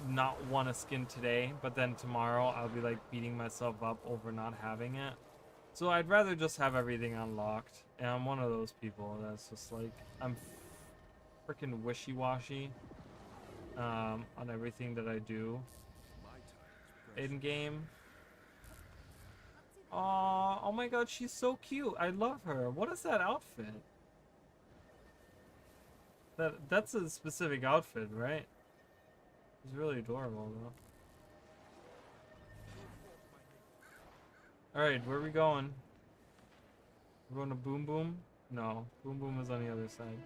not want a skin today, but then tomorrow I'll be like beating myself up over not having it. So I'd rather just have everything unlocked. And I'm one of those people that's just like, I'm freaking wishy-washy. On everything that I do in game. Oh my god, she's so cute. I love her. What is that outfit? That's a specific outfit, right? It's really adorable though. Alright, where are we going? We're going to Boom Boom? No, Boom Boom is on the other side.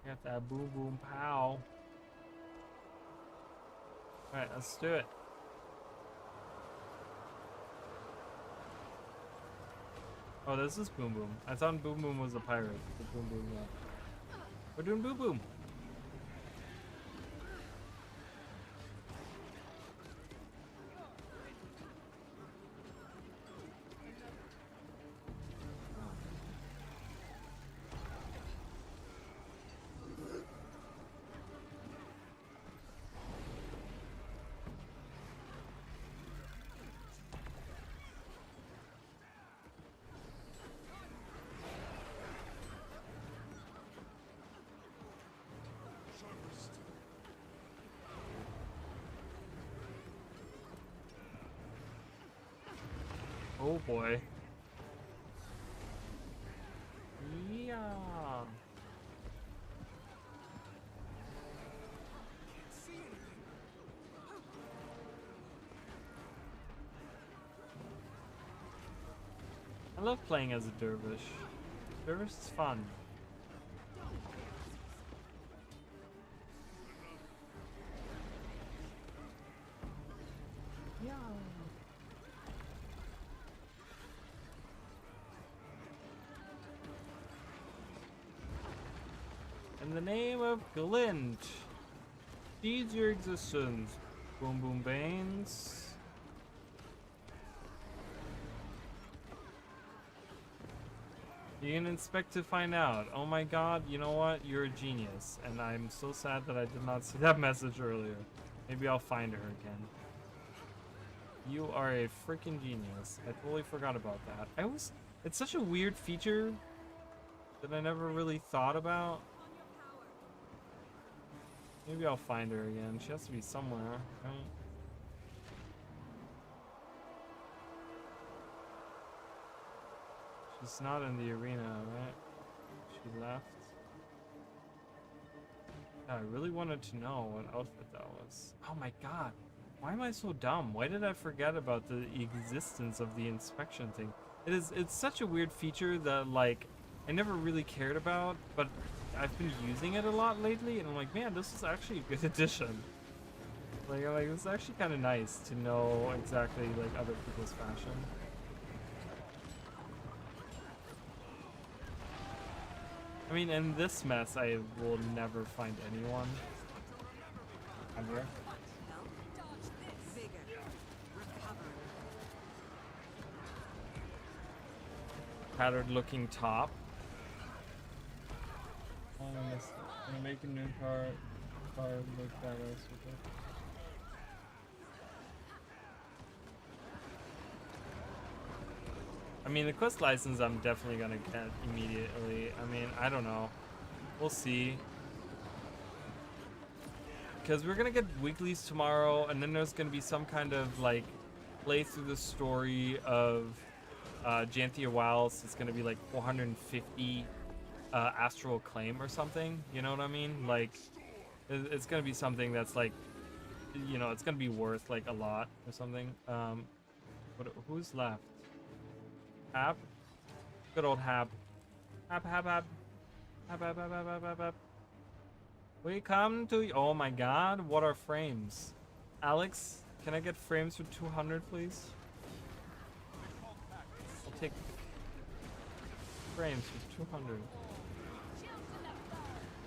Got that boom boom pow. Alright, let's do it. Oh, this is Boom Boom. I thought Boom Boom was a pirate. The Boom Boom, yeah. We're doing Boom Boom. Oh boy. Yeah. I love playing as a dervish. Dervish is fun. Yeah. In the name of Glint, seize your existence. Boom Boom Banes. You can inspect to find out. Oh my god, you know what? You're a genius. And I'm so sad that I did not see that message earlier. Maybe I'll find her again. You are a freaking genius. I totally forgot about that. It's such a weird feature that I never really thought about. Maybe I'll find her again. She has to be somewhere, right? She's not in the arena, right? She left. Yeah, I really wanted to know what outfit that was. Oh my god. Why am I so dumb? Why did I forget about the existence of the inspection thing? It's such a weird feature that like I never really cared about, but I've been using it a lot lately and I'm like, man, this is actually a good addition. Like it's actually kind of nice to know exactly like other people's fashion. I mean, in this mess, I will never find anyone. Ever. Tattered looking top. Oh, I missed it. I'm gonna make a new car look badass with it. I mean, the quest license I'm definitely gonna get immediately. I mean, I don't know. We'll see. Because we're gonna get weeklies tomorrow, and then there's gonna be some kind of like play through the story of Janthir Wilds. It's gonna be like 450 astral acclaim or something. You know what I mean? Like, it's gonna be something that's like, you know, it's gonna be worth like a lot or something. But who's left? Hab? Good old Hab. Hab. We come to you. Oh my god, what are frames? Alex, can I get frames for 200, please? I'll take frames for 200.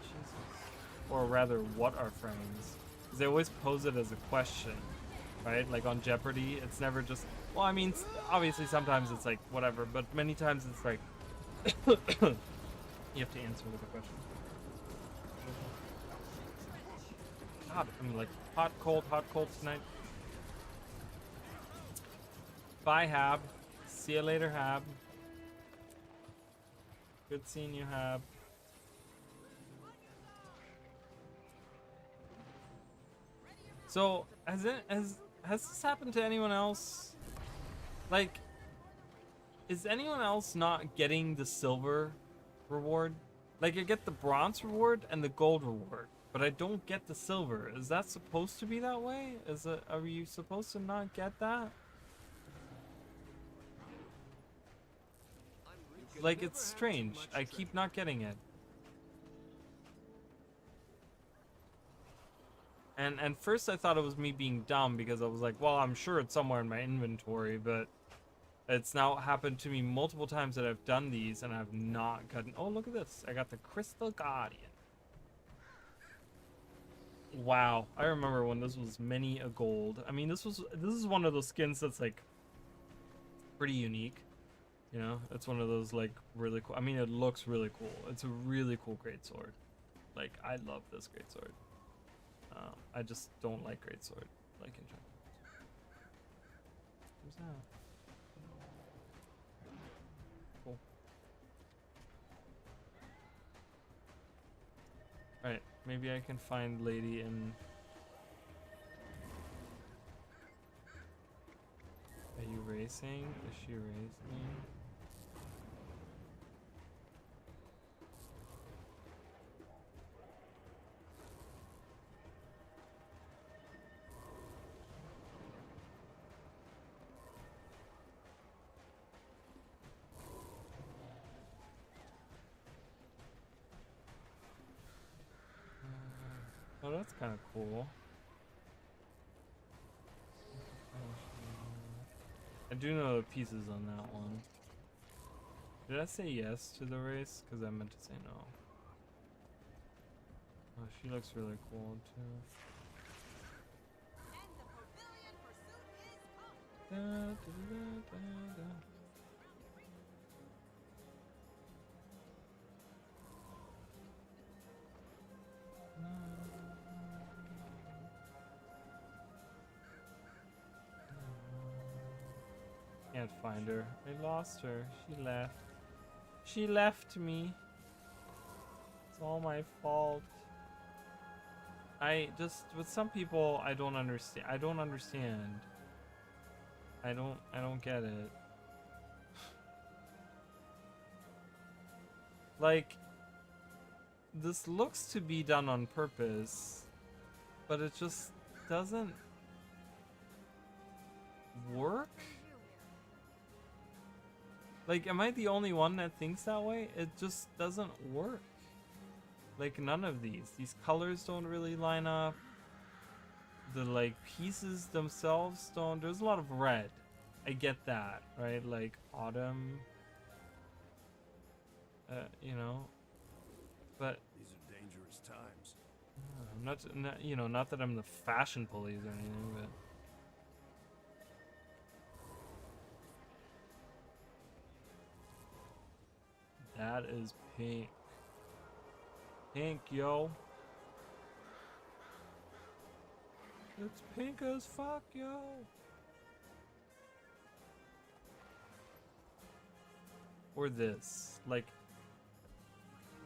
Jesus. Or rather, what are frames? Because they always pose it as a question, right? Like on Jeopardy, it's never just... Well, I mean, obviously sometimes it's like whatever, but many times it's like you have to answer with a question. God, I'm like hot, cold tonight. Bye, Hab. See you later, Hab. Good seeing you, Hab. So, has this happened to anyone else? Like, is anyone else not getting the silver reward? Like, I get the bronze reward and the gold reward, but I don't get the silver. Is that supposed to be that way? Are you supposed to not get that? Like, it's strange. I keep not getting it. And first I thought it was me being dumb because I was like, well, I'm sure it's somewhere in my inventory, but it's now happened to me multiple times that I've done these and I've not gotten... Oh, look at this. I got the Crystal Guardian. Wow. I remember when this was many a gold. I mean, this is one of those skins that's like pretty unique. You know, it's one of those like really cool. I mean, it looks really cool. It's a really cool greatsword. Like, I love this greatsword. I just don't like greatsword, like in general. Who's that? Cool. Alright, maybe I can find Lady in... Are you racing? Is she racing? Oh, that's kind of cool. I do know the pieces on that one. Did I say yes to the race? Because I meant to say no. Oh, she looks really cool too. And the pavilion pursuit is up. Da, da, da, da, da. can't find her. I lost her. She left. She left me. It's all my fault. I just, with some people, I don't understand. I don't understand. I don't get it. Like, this looks to be done on purpose, but it just doesn't work. Like, am I the only one that thinks that way? It just doesn't work. Like, none of these colors don't really line up. The like pieces themselves don't. There's a lot of red. I get that, right? Like autumn. You know, but These are dangerous times. I'm not, you know, not that I'm the fashion police or anything, but that is pink. Pink, yo. It's pink as fuck, yo. Or this. Like,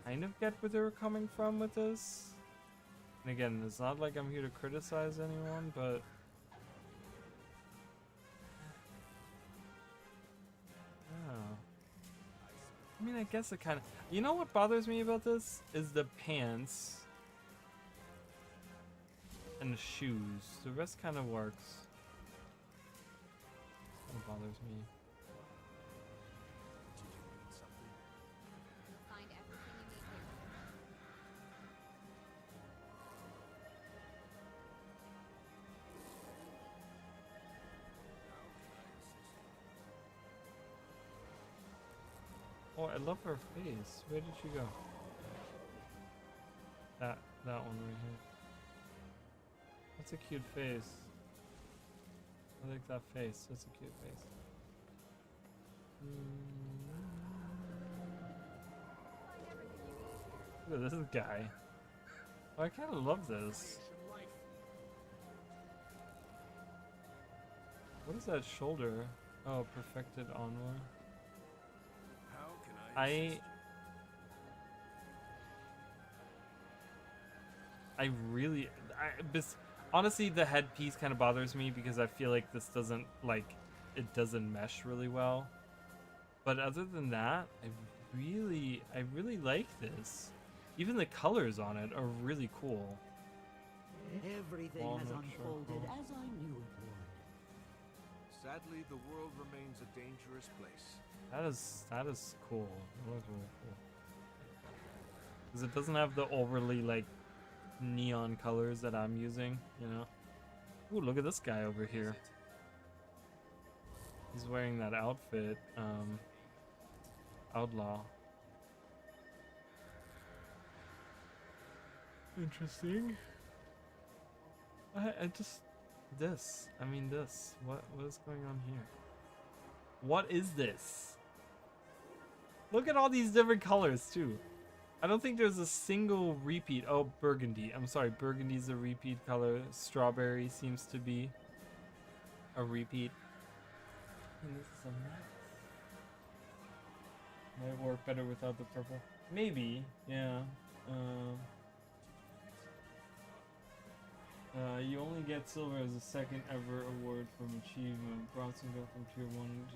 kind of get where they were coming from with this. And again, it's not like I'm here to criticize anyone, but oh. I mean, I guess it kind of. You know what bothers me about this is the pants and the shoes. The rest kind of works. It bothers me. You'll find everything you need here. Oh, I love her face. Where did she go? That one right here. That's a cute face. I like that face. That's a cute face. Look at this guy. Oh, I kind of love this. What is that shoulder? Oh, perfected Onwa. How can I assist I really, honestly, the headpiece kind of bothers me because I feel like this doesn't, like, it doesn't mesh really well. But other than that, I really like this. Even the colors on it are really cool. Everything Walnut has unfolded charcoal. as I knew it would. Sadly, the world remains a dangerous place. That is cool. That was really cool. Because it doesn't have the overly, like, neon colors that I'm using, you know? Ooh, look at this guy over here. He's wearing that outfit, outlaw. Interesting. I just, this. I mean, this. What is going on here? What is this? Look at all these different colors, too. I don't think there's a single repeat. Oh, burgundy. I'm sorry, burgundy's a repeat color. Strawberry seems to be a repeat. And this is a mess. Might work better without the purple. Maybe, yeah. You only get silver as a second ever award from achievement. Bronze can go from tier 1 to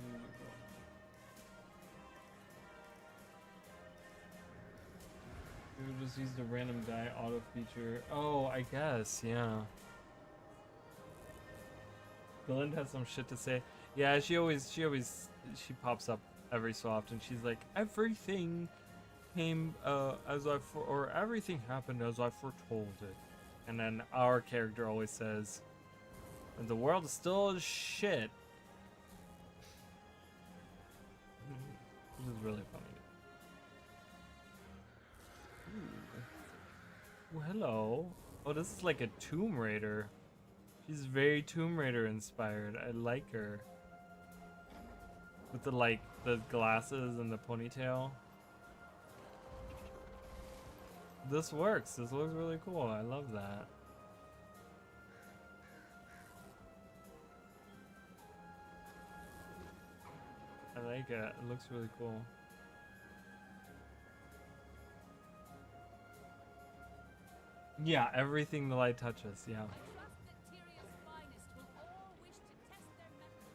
we'll just use the random die auto feature. Oh, I guess, yeah. Belinda has some shit to say. Yeah, she pops up every so often. She's like, everything came everything happened as I foretold it. And then our character always says, the world is still shit. Which is really funny. Ooh, hello. Oh, this is like a Tomb Raider. She's very Tomb Raider inspired. I like her. With the glasses and the ponytail. This works. This looks really cool. I love that. like it. It looks really cool. Yeah, everything the light touches. Yeah. I trust that Tyrion's finest will all wish to test their mettle.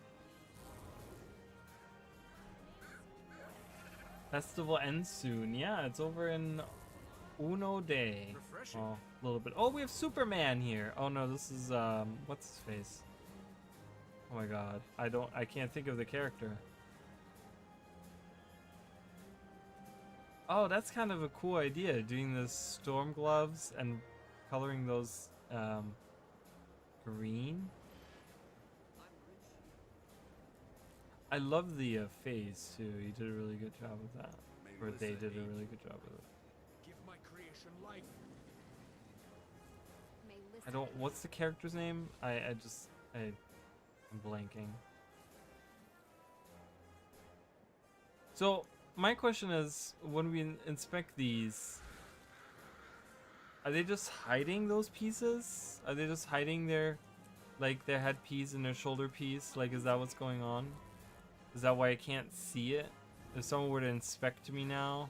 Festival ends soon. Yeah, it's over in Uno Day. Refreshing. Oh, a little bit. Oh, we have Superman here. Oh no, this is what's his face? Oh my god. I can't think of the character. Oh, that's kind of a cool idea, doing the storm gloves and coloring those green. I love the face too. He did a really good job with that. Or they did a really good job with it. Give my creation life. I don't. What's the character's name? I'm blanking. So my question is, when we inspect these, are they just hiding those pieces? Are they just hiding their headpiece and their shoulder piece? Like, is that what's going on? Is that why I can't see it? If someone were to inspect me now,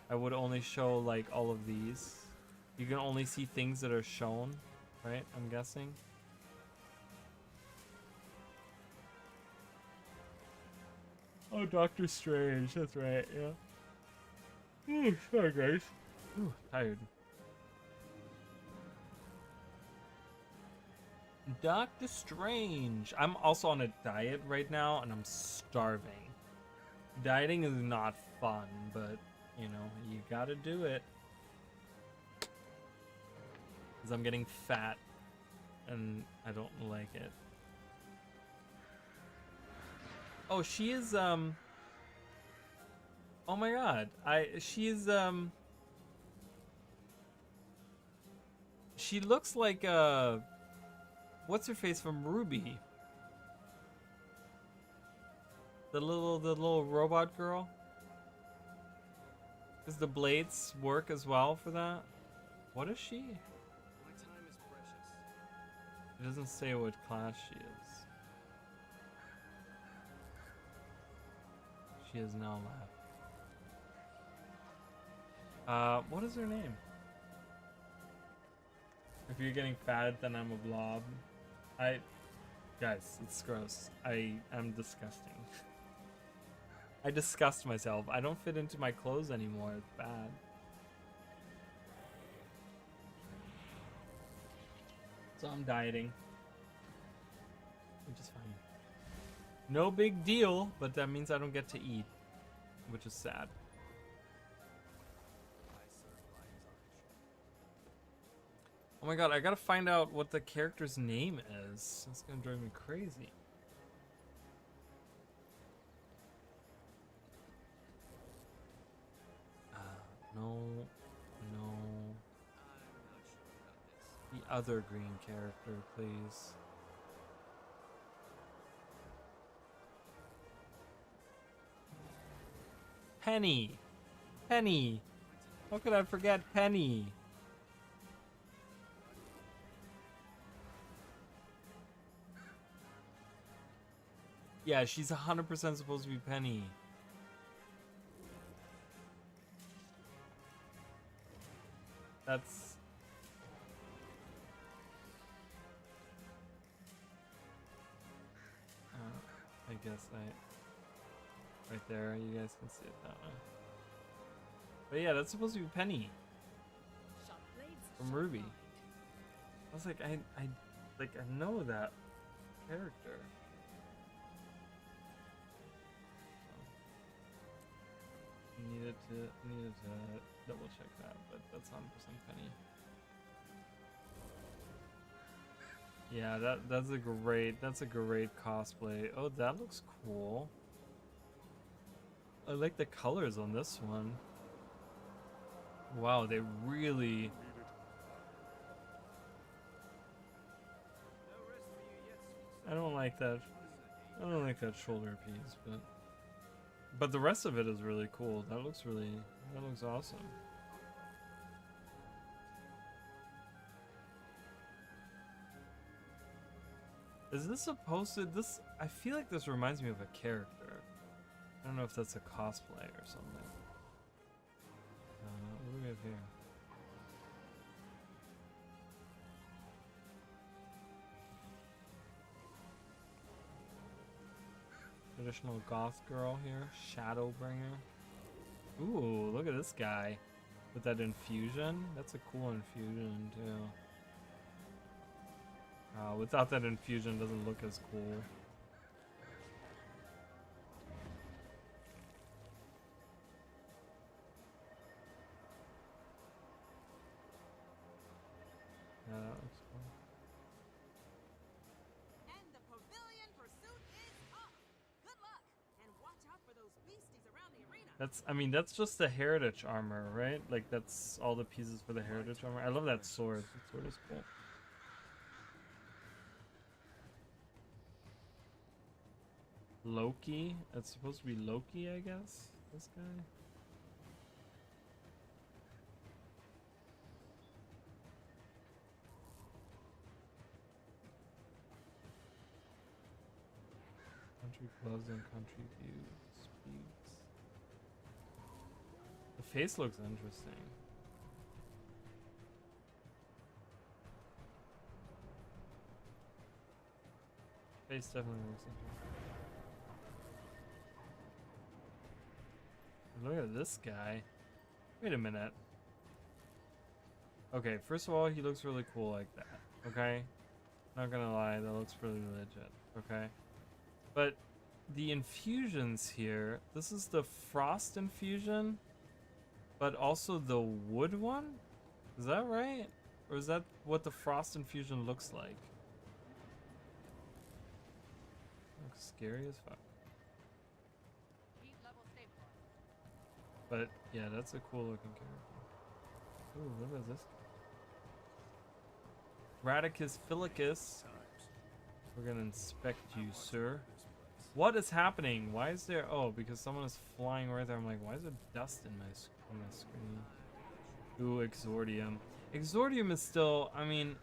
I would only show like all of these. You can only see things that are shown, right? I'm guessing. Oh, Doctor Strange. That's right. Yeah. Ooh, sorry, guys. Ooh, tired. Doctor Strange. I'm also on a diet right now, and I'm starving. Dieting is not fun, but you know, you gotta do it. Because I'm getting fat, and I don't like it. Oh, she is, oh my god. She is, she looks like, what's her face from Ruby? The little robot girl? Does the blades work as well for that? What is she? My time is precious. It doesn't say what class she is. She is now left. What is her name? If you're getting fat, then I'm a blob. Guys, it's gross. I am disgusting. I disgust myself. I don't fit into my clothes anymore. It's bad. So I'm dieting. Which is fine. No big deal, but that means I don't get to eat, which is sad. I serve lions on a Oh my god, I gotta find out what the character's name is. It's gonna drive me crazy. No, no. I'm not sure about this. The other green character, please. Penny! Penny! How could I forget Penny? Yeah, she's 100% supposed to be Penny. That's... I guess right there, you guys can see it that way. But yeah, that's supposed to be Penny Sharp blades, from sharp Ruby. mind. I was like, I know that character. Needed to double check that, but that's 100% Penny. Yeah, that's a great cosplay. Oh, that looks cool. I like the colors on this one. Wow, they really... No rest for you yet, sweet I don't like that. I don't like that shoulder piece, but the rest of it is really cool. That looks awesome. Is this supposed to, I feel like this reminds me of a character. I don't know if that's a cosplay or something. What do we have here? Traditional goth girl here, Shadowbringer. Ooh, look at this guy with that infusion. That's a cool infusion too. Without that infusion, it doesn't look as cool. Yeah, that looks cool. And the pavilion pursuit is up. Good luck, and watch out for those beasties around the arena. I mean, that's just the heritage armor, right? Like, that's all the pieces for the heritage armor. I love that sword. That sword is cool. Loki? That's supposed to be Loki, I guess? This guy? Country clubs and country views. Speaks. The face looks interesting. Face definitely looks interesting. Look at this guy. Wait a minute. Okay, first of all, he looks really cool like that. Okay? Not gonna lie, that looks really legit. Okay? But the infusions here, this is the frost infusion, but also the wood one? Is that right? Or is that what the frost infusion looks like? Looks scary as fuck. Heat level stabilized. But yeah, that's a cool looking character. Ooh, look at this guy. Radicus Philicus. We're gonna inspect you, sir. What is happening? Why is there? Oh, because someone is flying right there. I'm like, why is there dust in my screen? Ooh, Exordium. Exordium is still. I mean,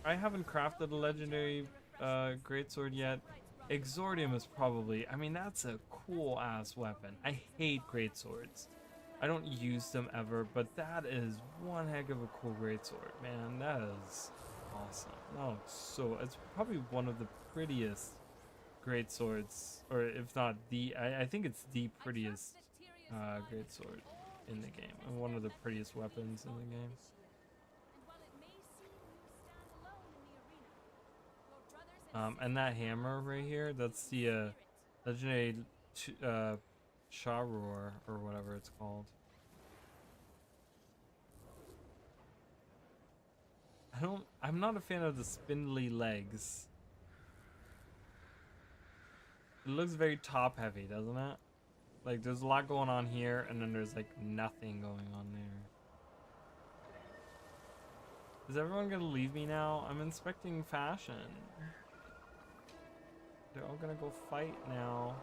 I haven't crafted a legendary greatsword yet. Exordium is probably. I mean, that's a cool ass weapon. I hate greatswords. I don't use them ever, but that is one heck of a cool greatsword, man. That is awesome. Oh, so it's probably one of the prettiest greatswords, or if not the, I think it's the prettiest greatsword in the game, and one of the prettiest weapons in the game. And that hammer right here, that's the legendary Sharor or whatever it's called. I'm not a fan of the spindly legs. It looks very top heavy, doesn't it? Like there's a lot going on here and then there's like nothing going on there. Is everyone gonna leave me now? I'm inspecting fashion. They're all gonna go fight now.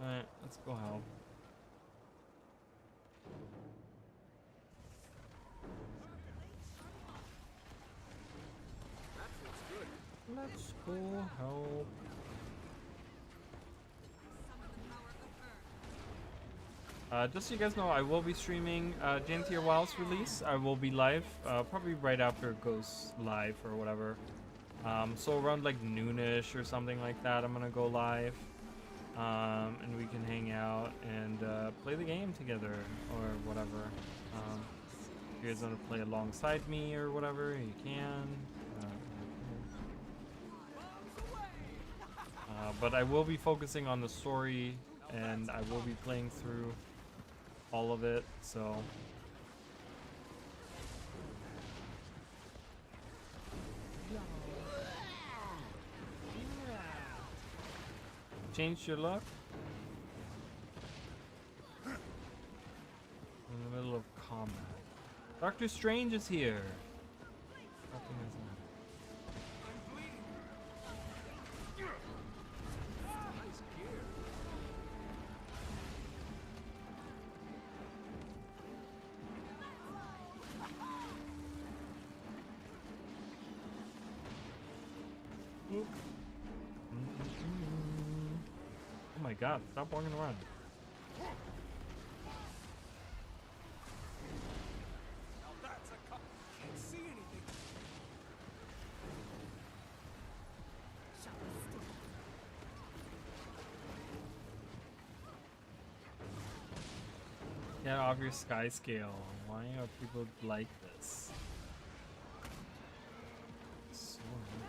Alright, let's go help. Let's go help. Just so you guys know, I will be streaming Janthir Wild's release. I will be live, probably right after it goes live or whatever. So around like noonish or something like that, I'm gonna go live. And we can hang out and play the game together or whatever. If you guys want to play alongside me or whatever, you can. But I will be focusing on the story and I will be playing through all of it, so change your luck in the middle of combat. Doctor Strange is here. Nothing is on. Oop. Oh my god, stop walking around. Now that's a cut. Can't see anything. Get off your sky scale. Why are people like this? So annoying.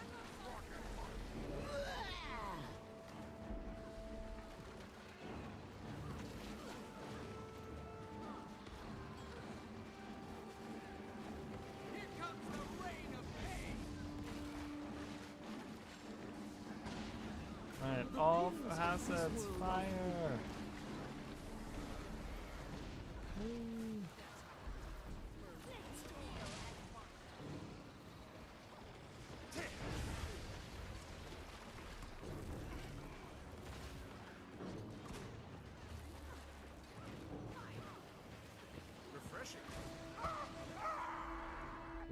Here comes the rain of pain. Alright, all assets, fire! Woo. Refreshing.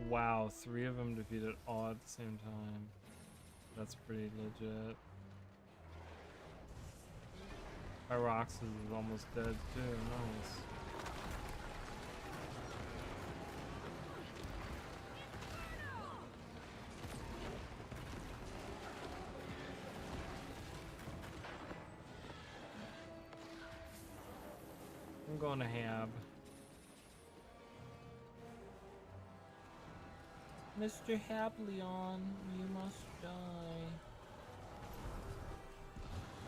Wow, 3 of them defeated all at the same time. That's pretty legit. Pyroxis is almost dead too, nice. I'm going to Hab. Mr. Hablion, you must die.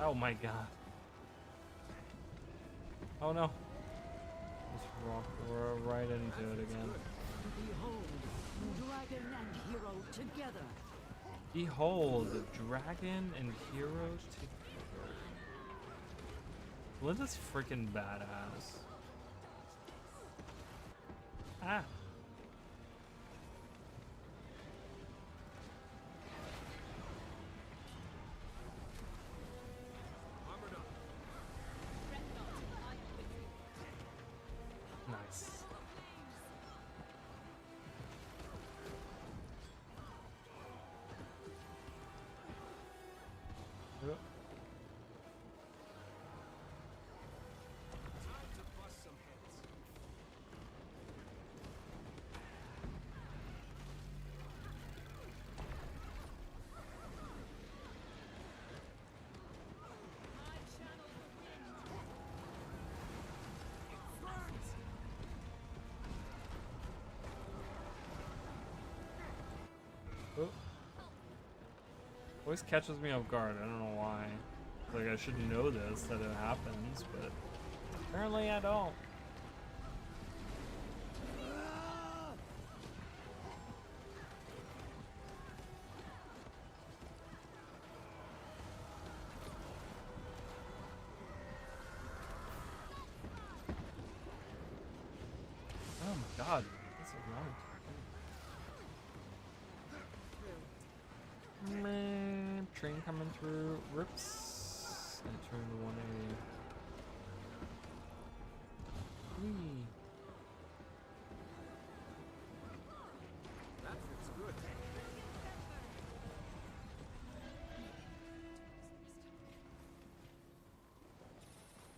Oh my god. Oh no. Just walked right into it again. Behold, dragon and hero together. Behold, dragon and hero together. Linda's freaking badass. Ah. Armored up. Nice. Yep. Time to bust some heads. Oh. Always catches me off guard. I don't know why. Like I should know this that it happens, but apparently I don't. Oh my god, this is wrong. Man, train coming through. Rips. I turned to 180. Whee. That feels good.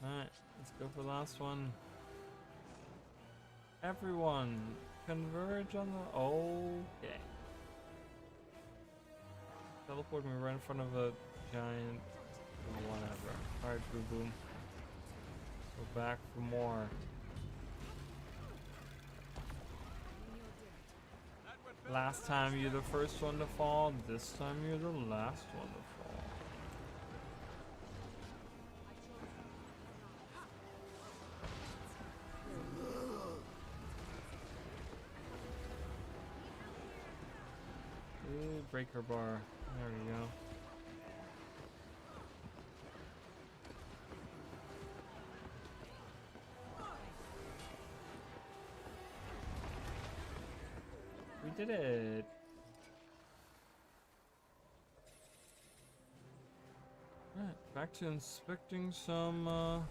Alright, let's go for the last one. Everyone, converge on the. Okay. Teleport me right in front of a giant. Whatever. Alright, boo boom. Go back for more. That went better Last than I time you're the first one to fall, this time you're the last one to fall. Ooh, breaker bar. There we go. We did it. Alright, back to inspecting some I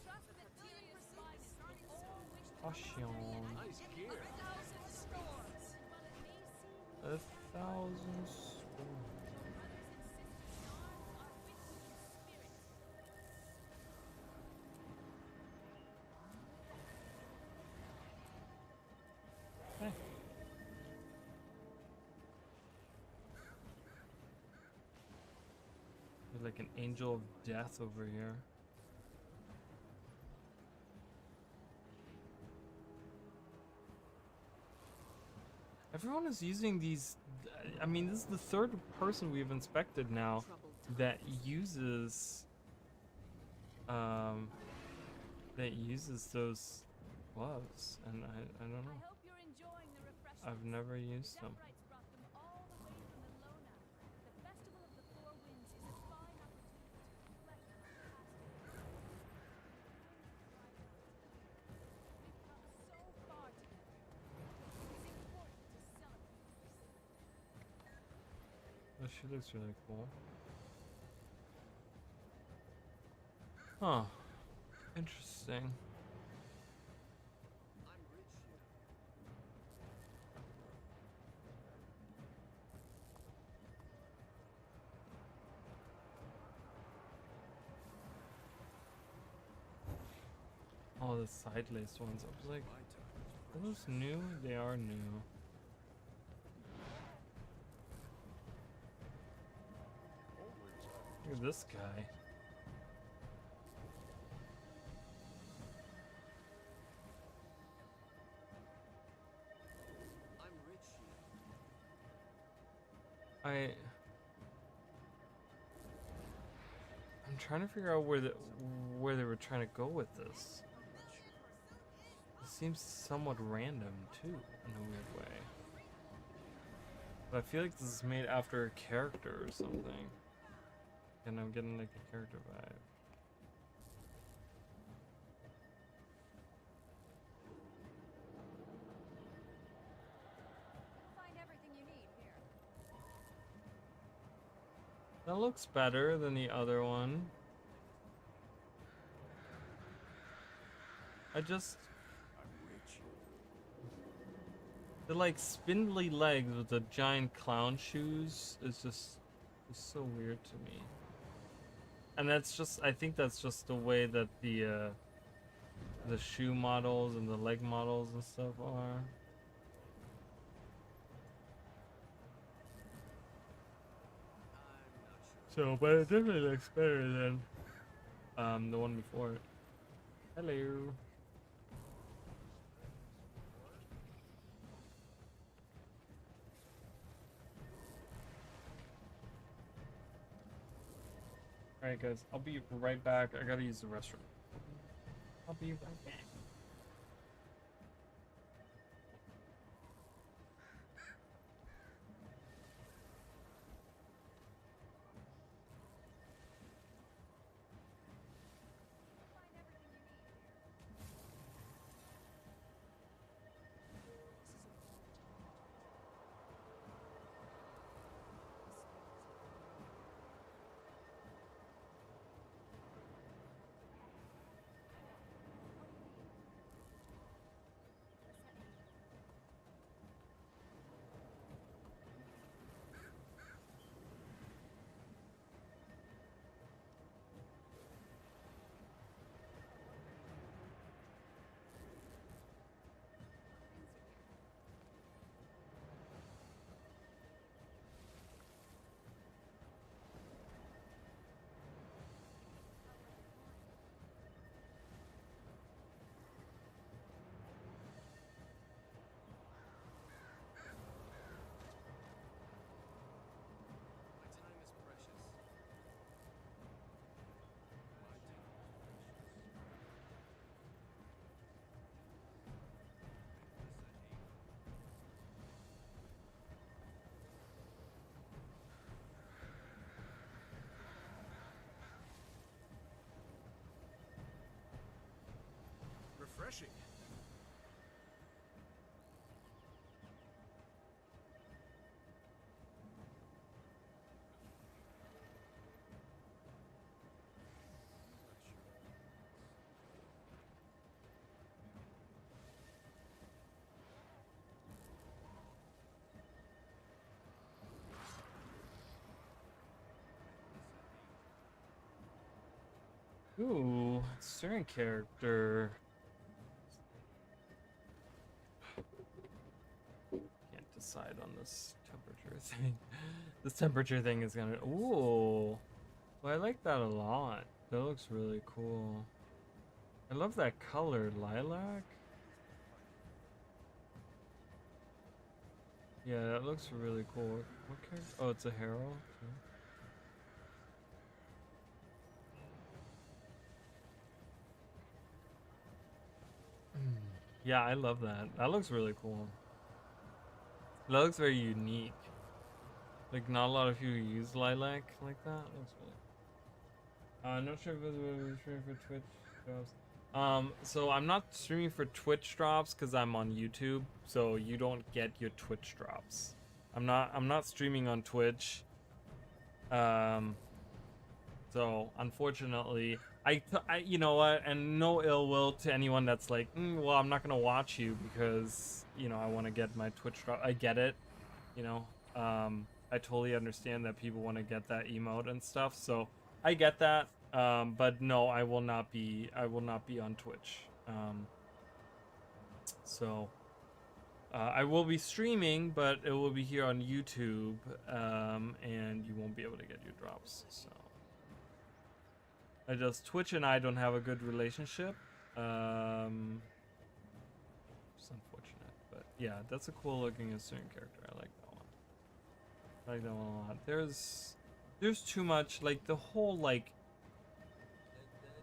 trust that Tyrion's spine is all wished Ashion. Nice gear. 1,000 storms. While it may seem 1,000 storms. like an angel of death over here. Everyone is using these. I mean, this is the third person we've inspected now that uses those gloves, and I don't know. I hope you're enjoying the refreshments. I've never used them. Death Rites brought them all the way from Ilona. The Festival of the Four Winds is a fine opportunity to reflect on our past years. We've come so far together. It's important to celebrate. Oh, she looks really cool. Huh. Interesting. Oh, the side-laced ones. I was like, are those new? They are new. Look at this guy. I'm trying to figure out where they were trying to go with this. It seems somewhat random too, in a weird way. But I feel like this is made after a character or something. And I'm getting like a character vibe. Find everything you need here. That looks better than the other one. The like spindly legs with the giant clown shoes is just so weird to me. And that's just, I think that's just the way that the shoe models and the leg models and stuff are. So, but it definitely looks better than the one before it. Hello. Alright guys, I'll be right back. I gotta use the restroom. I'll be right back. Refreshing. Ooh, certain character. Can't decide on this temperature thing. This temperature thing is gonna. Ooh, Well, I like that a lot. That looks really cool. I love that color, lilac. Yeah, that looks really cool. What character? Oh, it's a herald. Too. Yeah, I love that. That looks really cool. That looks very unique. Like, not a lot of people use lilac like that. Looks really. Not sure if it's streaming for Twitch drops. So I'm not streaming for Twitch drops because I'm on YouTube, so you don't get your Twitch drops. I'm not streaming on Twitch. So unfortunately, you know what, and no ill will to anyone that's like, well, I'm not gonna watch you because I want to get my Twitch drop. I get it, you know. I totally understand that people want to get that emote and stuff, so I get that. But no, I will not be on Twitch. So I will be streaming, but it will be here on YouTube, and you won't be able to get your drops. So Twitch and I don't have a good relationship. It's unfortunate, but yeah, that's a cool looking Assyrian character. I like that one. I like that one a lot. There's too much, like the whole like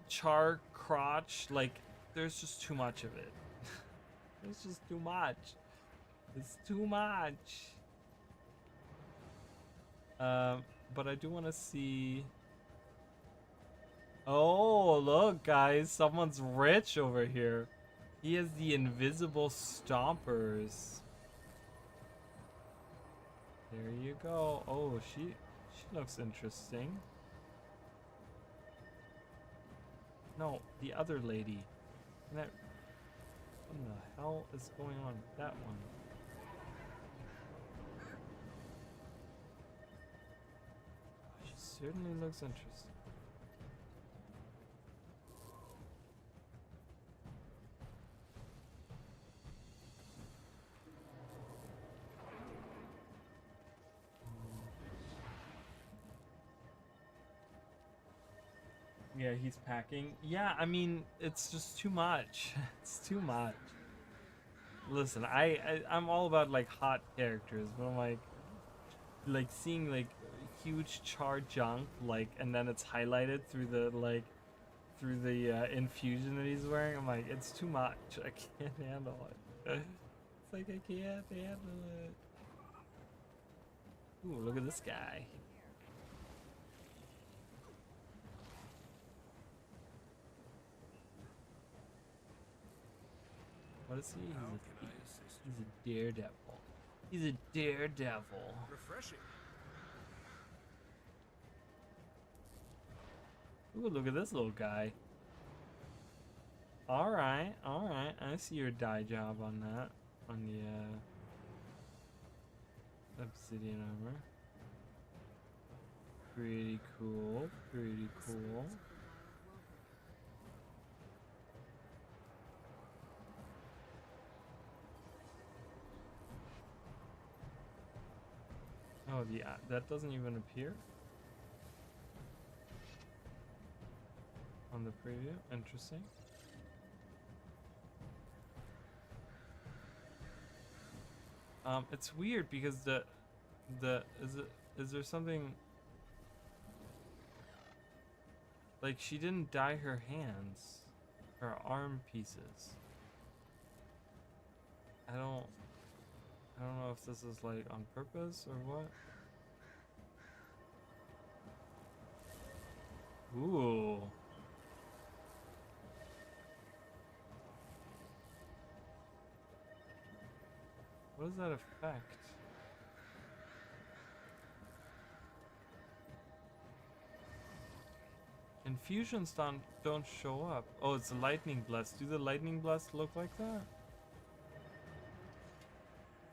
char crotch, like there's just too much of it. It's just too much. It's too much. But I do want to see. Oh, look, guys, someone's rich over here. He has the invisible stompers. There you go. Oh, she looks interesting. No, the other lady. What the hell is going on with that one? She certainly looks interesting. Yeah, he's packing. Yeah, I mean, it's just too much. It's too much. Listen, I'm all about like hot characters, but I'm like seeing like huge char junk, like, and then it's highlighted through the infusion that he's wearing. I'm like, it's too much. I can't handle it. It's like I can't handle it. Ooh, look at this guy. What is he? He's a daredevil. He's a daredevil. Refreshing. Ooh, look at this little guy. Alright, alright. I see your dye job on that. On the obsidian armor. Pretty cool. Pretty cool. Oh, that doesn't even appear on the preview. Interesting. It's weird because is there something like she didn't dye her hands, her arm pieces. I don't know if this is like on purpose or what. Ooh. What does that affect? Infusions don't show up. Oh, it's a lightning blast. Do the lightning blast look like that?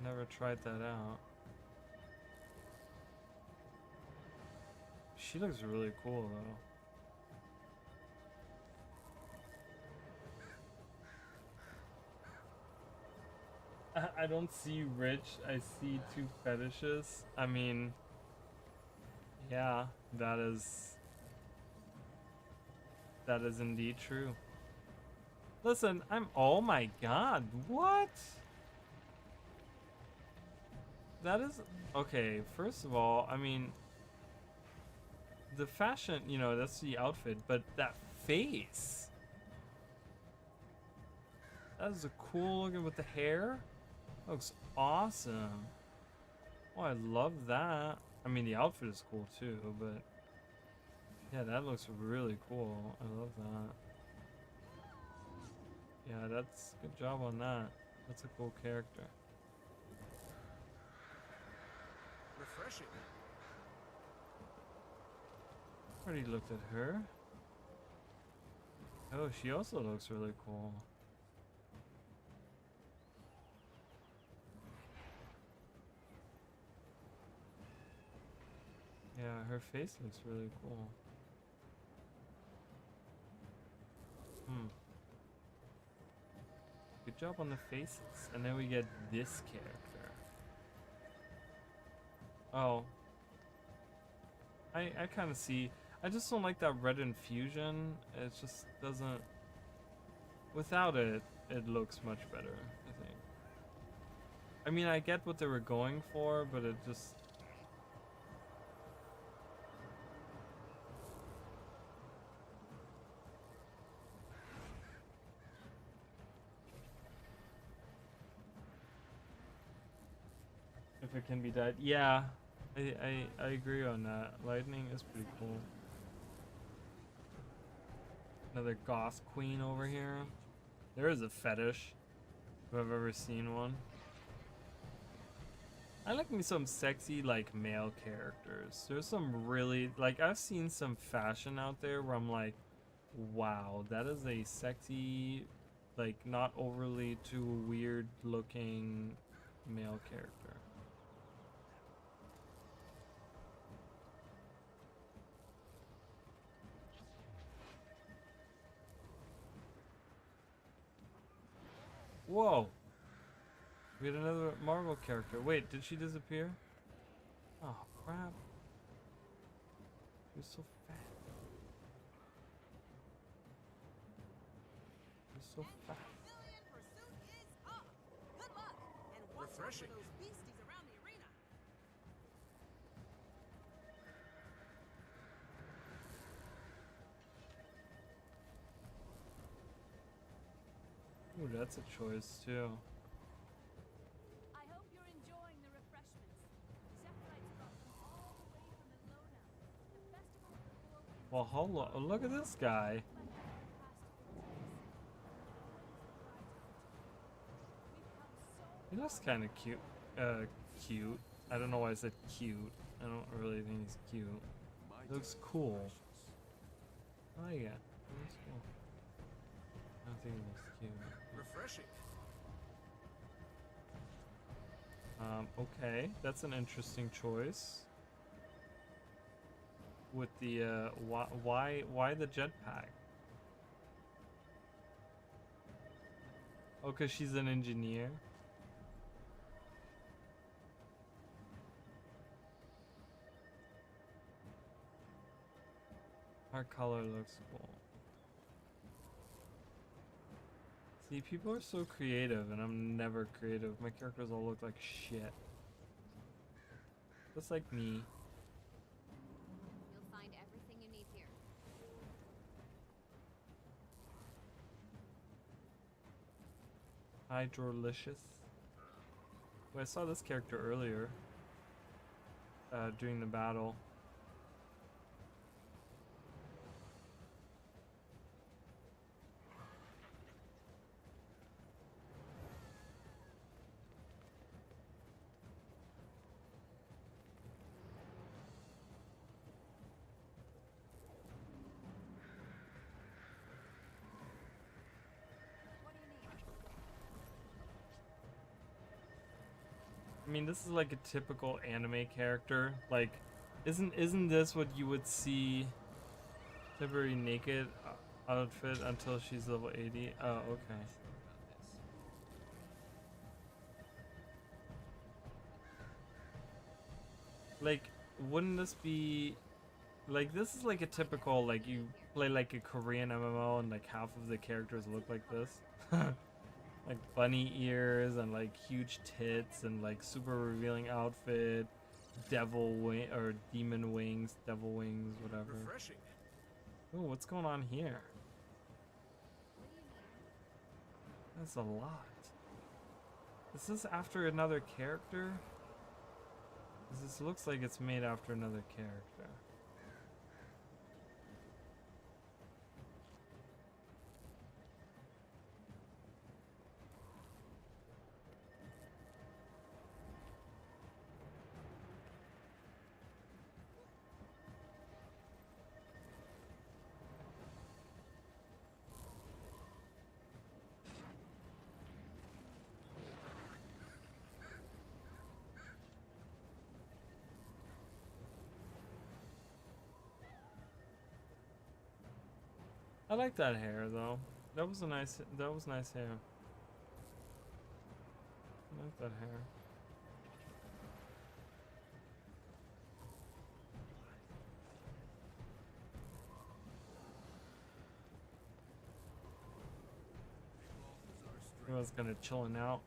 Never tried that out. She looks really cool though. I don't see rich, I see two fetishes. I mean, yeah, that is That is indeed true. Listen, oh my god, what? That is, okay, first of all, I mean, the fashion, you know, that's the outfit, but that face. That is a cool looking with the hair. Looks awesome. Oh, I love that. I mean, the outfit is cool too, but yeah, that looks really cool. I love that. Yeah, that's good job on that. That's a cool character. Refreshing. Already looked at her. Oh, she also looks really cool. Yeah, her face looks really cool. Good job on the faces. And then we get this character. Oh. I kind of see. I just don't like that red infusion. It just doesn't. Without it, it looks much better, I think. I mean, I get what they were going for, but it just. If it can be dyed. Yeah, I agree on that. Lightning is pretty cool. Another goth queen over here. There is a fetish, if I've ever seen one. I like me some sexy, like, male characters. There's some really, like, I've seen some fashion out there where I'm like, wow, that is a sexy, like, not overly too weird looking male character. Whoa! We had another Marvel character. Wait, did she disappear? Oh, crap. She was so fat. She was so fat. Pavilion pursuit is up. Good luck, and watch out for Refreshing. those beasties around the arena. Ooh, that's a choice, too. I hope you're enjoying the refreshments. Zephyrites brought them all the way from Ilona, the festival of the four winds. Well, hold on. Look at this guy. He looks kind of cute. Cute. I don't know why I said cute. I don't really think he's cute. He looks cool. I like it. He looks cool. I don't think he looks cute. Refreshing. Okay, that's an interesting choice. With the why the jetpack? Oh, 'cause she's an engineer. Her color looks cool. See, people are so creative, and I'm never creative. My characters all look like shit. Just like me. You'll find everything you need here. Hydrolicious. Well, I saw this character earlier. During the battle. What do you need? I mean, this is like a typical anime character. Like, isn't this what you would see? Temporary naked outfit until she's level 80. Oh, okay. Like, wouldn't this be like this is like a typical like you play like a Korean MMO and like half of the characters look like this. Like bunny ears and like huge tits and like super revealing outfit, devil wing or demon wings, devil wings, whatever. Refreshing. Oh, what's going on here? That's a lot. Is this after another character? 'Cause this looks like it's made after another character. I like that hair though. That was nice hair. I like that hair. Everyone's gonna chilling out.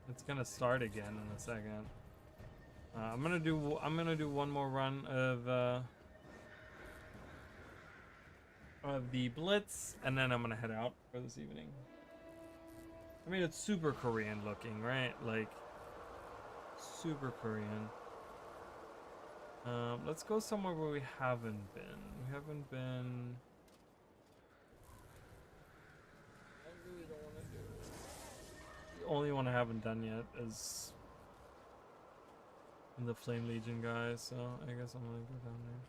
It's gonna start again in a second. I'm gonna do one more run of the Blitz, and then I'm gonna head out for this evening. I mean, it's super Korean looking, right? Like, super Korean. Let's go somewhere where we haven't been. We haven't been. I really don't want to do it. The only one I haven't done yet is the Flame Legion guys, so I guess I'm gonna go down there.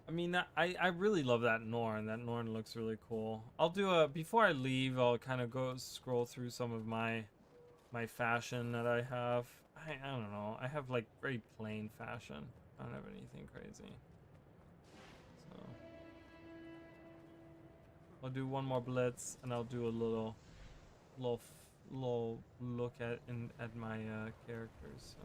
I mean, I really love that Norn. That Norn looks really cool. I'll do a, before I leave, I'll kind of go scroll through some of my fashion that I have. I don't know. I have like very plain fashion. I don't have anything crazy. So I'll do one more Blitz, and I'll do a little look at my characters. So.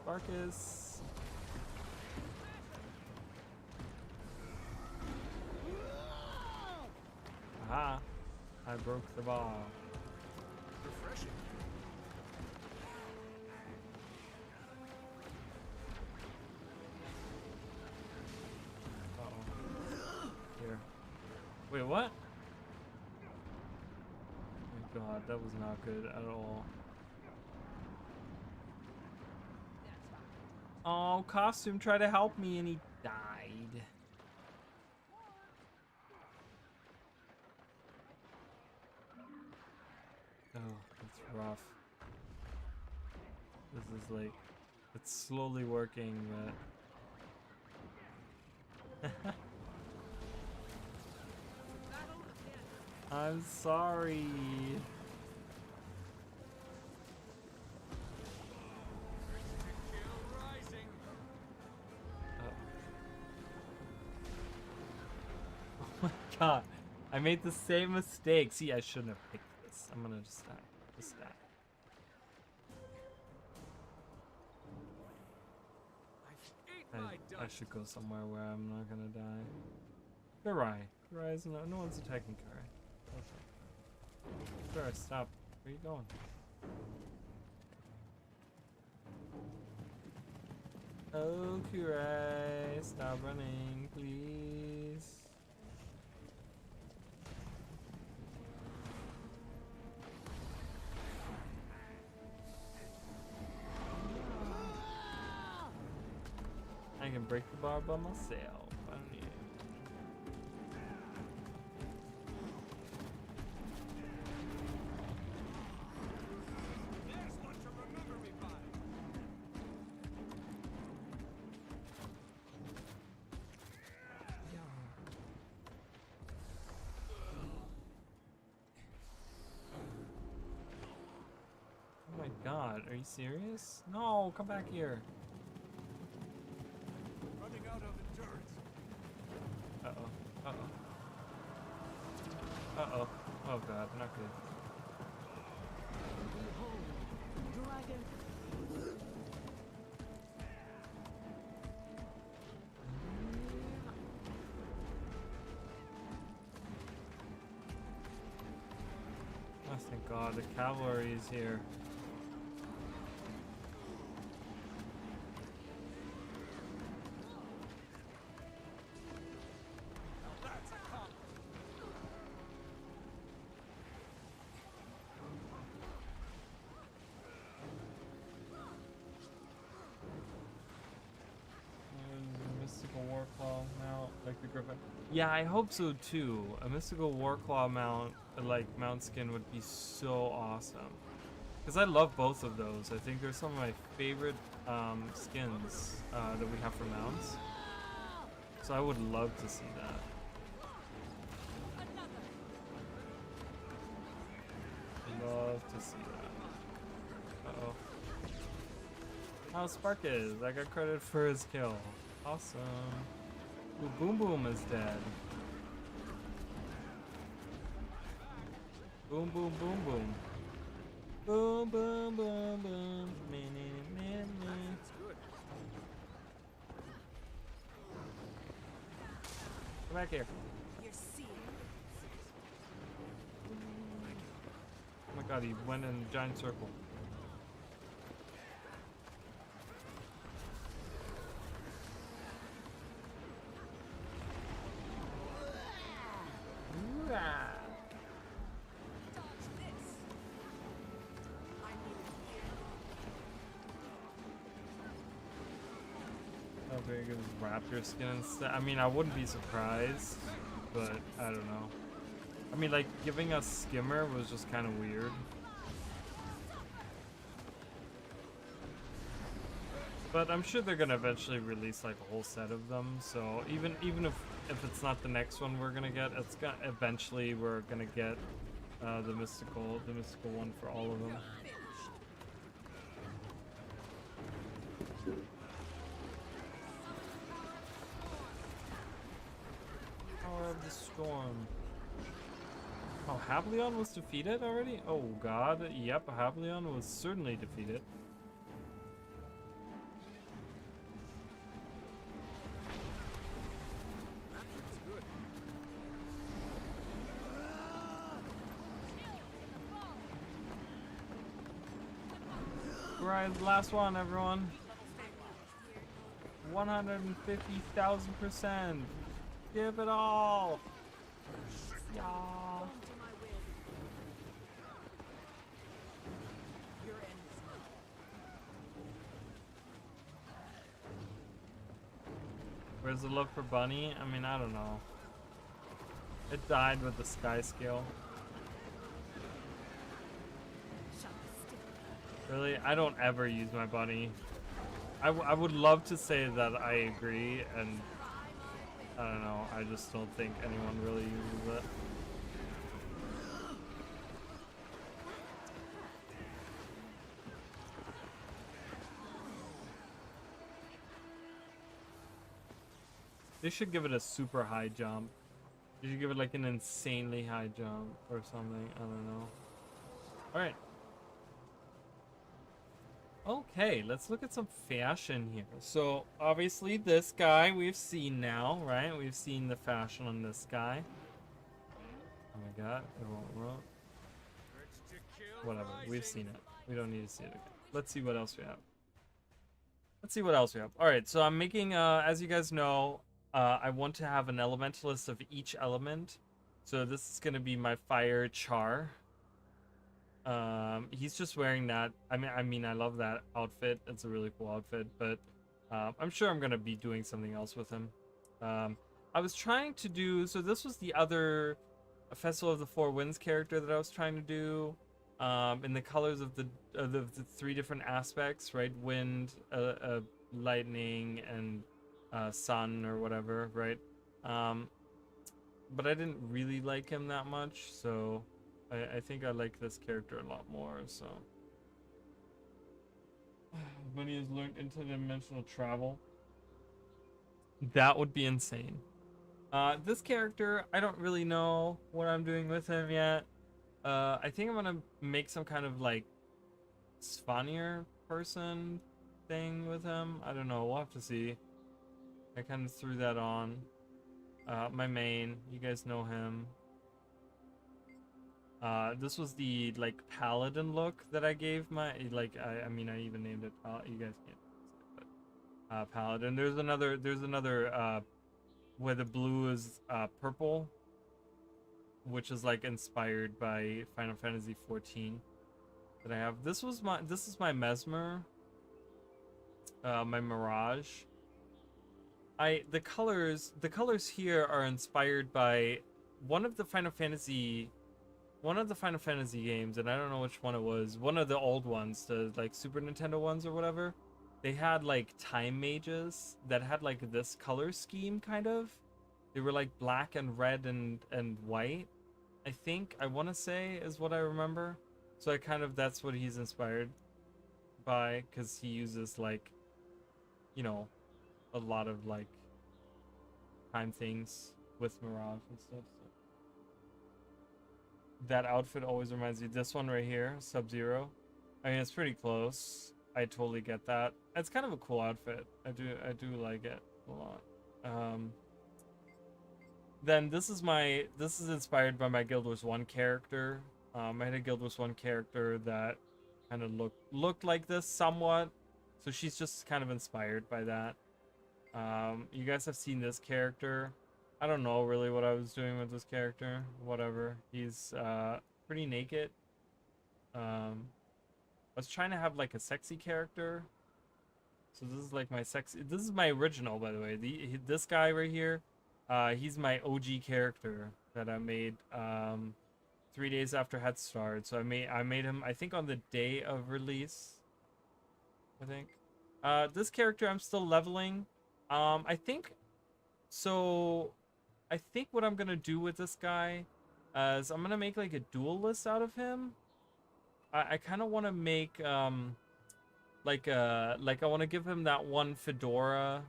Sparkus. Aha! I broke the ball. Refreshing. Uh-oh. Here. Wait, what? Oh my god, that was not good at all. Oh, Costume tried to help me and he died. Oh, that's rough. This is like, it's slowly working, but... I'm sorry. Oh my god, I made the same mistake. See, I shouldn't have picked this. I'm gonna just die. Just die. I should go somewhere where I'm not gonna die. Kurai. Kurai is no one's attacking Kurai. Okay. Kurai, stop. Where are you going? Oh, Kurai, stop running, please. I can break the bar by myself. I don't need it. There's one to remember me by. Oh my god, are you serious? No, come back here. Running out of endurance. Uh-oh. Oh god, not good. Behold, dragon. Oh, thank god, the cavalry is here. Mystical Warclaw mount, like the Griffin. Yeah, I hope so too. A mystical Warclaw mount, like mount skin, would be so awesome. Because I love both of those. I think they're some of my favorite skins that we have for mounts. So I would love to see that. Love to see that. Uh-oh. Oh, Sparkus. I got credit for his kill. Awesome. Ooh, Boom Boom is dead. Boom Boom Boom Boom. Boom Boom Boom Boom. Come back here. You're seeing. Oh my god, he went in a giant circle. Dodge this. I need it here. Oh, very good raptor skin instead. I mean, I wouldn't be surprised, but I don't know. I mean, like, giving us Skimmer was just kind of weird. But I'm sure they're gonna eventually release like a whole set of them. So even if it's not the next one we're gonna get, it's gonna eventually we're gonna get the mystical one for all of them. Power of the Storm. Oh, Hableon was defeated already? Oh god, yep, Hableon was certainly defeated. Right, last one, everyone. 150,000%. Give it all. Yeah. Where's the love for Bunny? I mean, I don't know. It died with the sky scale. Really? I don't ever use my bunny. I would love to say that I agree, and I don't know. I just don't think anyone really uses it. They should give it a super high jump. You should give it like an insanely high jump or something. I don't know. Alright. Okay, let's look at some fashion here. So, obviously this guy we've seen now, right? We've seen the fashion on this guy. Oh my god. Whatever, we've seen it. We don't need to see it again. Let's see what else we have. Alright, so I'm making, as you guys know, I want to have an elementalist of each element. So this is going to be my fire Char. He's just wearing that. I mean, I love that outfit. It's a really cool outfit, but I'm sure I'm gonna be doing something else with him. I was trying to do, so this was the other Festival of the Four Winds character that I was trying to do, in the colors of the three different aspects, right? Wind, lightning, and sun or whatever, right? But I didn't really like him that much, so I think I like this character a lot more, so. When he has learned interdimensional travel. That would be insane. This character, I don't really know what I'm doing with him yet. I think I'm gonna make some kind of like Svanir person thing with him. I don't know. We'll have to see. I kind of threw that on. My main, you guys know him. This was the like paladin look that I gave my like. I mean, I even named it. You guys can't see it, but paladin. There's another. Where the blue is purple, which is like inspired by Final Fantasy 14 that I have. This is my Mesmer, my Mirage. The colors here are inspired by one of the Final Fantasy games, and I don't know which one it was. One of the old ones, the like Super Nintendo ones or whatever. They had like time mages that had like this color scheme kind of. They were like black and red and white. I want to say is what I remember. So I kind of, that's what he's inspired by, because he uses like, you know, a lot of like time things with Mirage and stuff. So. That outfit always reminds me. This one right here, Sub-Zero. I mean, it's pretty close. I totally get that. It's kind of a cool outfit. I do like it a lot. Then this is inspired by my Guild Wars 1 character. I had a Guild Wars 1 character that kind of looked like this somewhat. So she's just kind of inspired by that. You guys have seen this character. I don't know really what I was doing with this character. Whatever. He's pretty naked. I was trying to have like a sexy character. So this is like my sexy. This is my original, by the way. This guy right here. He's my OG character that I made 3 days after Head Start. So I made him, I think, on the day of release. I think. This character I'm still leveling. I think what I'm gonna do with this guy is I'm gonna make like a duelist out of him. I kind of want to make like I want to give him that one fedora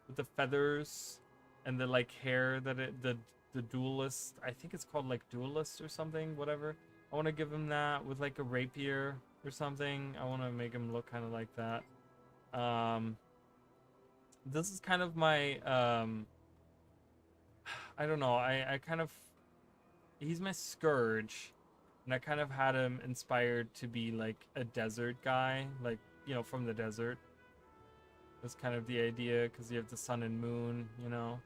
with the feathers and the like hair that the duelist, I think it's called like duelist or something, whatever. I want to give him that with like a rapier or something. I want to make him look kind of like that. This is kind of my I don't know. He's my Scourge, and I kind of had him inspired to be like a desert guy, like, you know, from the desert. That's kind of the idea, because you have the sun and moon, you know.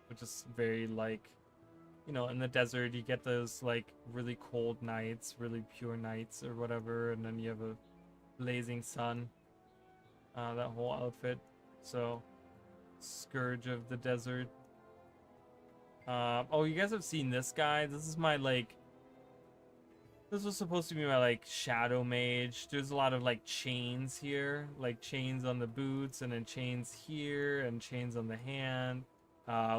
Which is very like, you know, in the desert you get those like really cold nights, really pure nights or whatever, and then you have a blazing sun. That whole outfit. So, Scourge of the Desert. Oh, you guys have seen this guy? This is my like. This was supposed to be my like shadow mage. There's a lot of like chains here, like chains on the boots, and then chains here, and chains on the hand,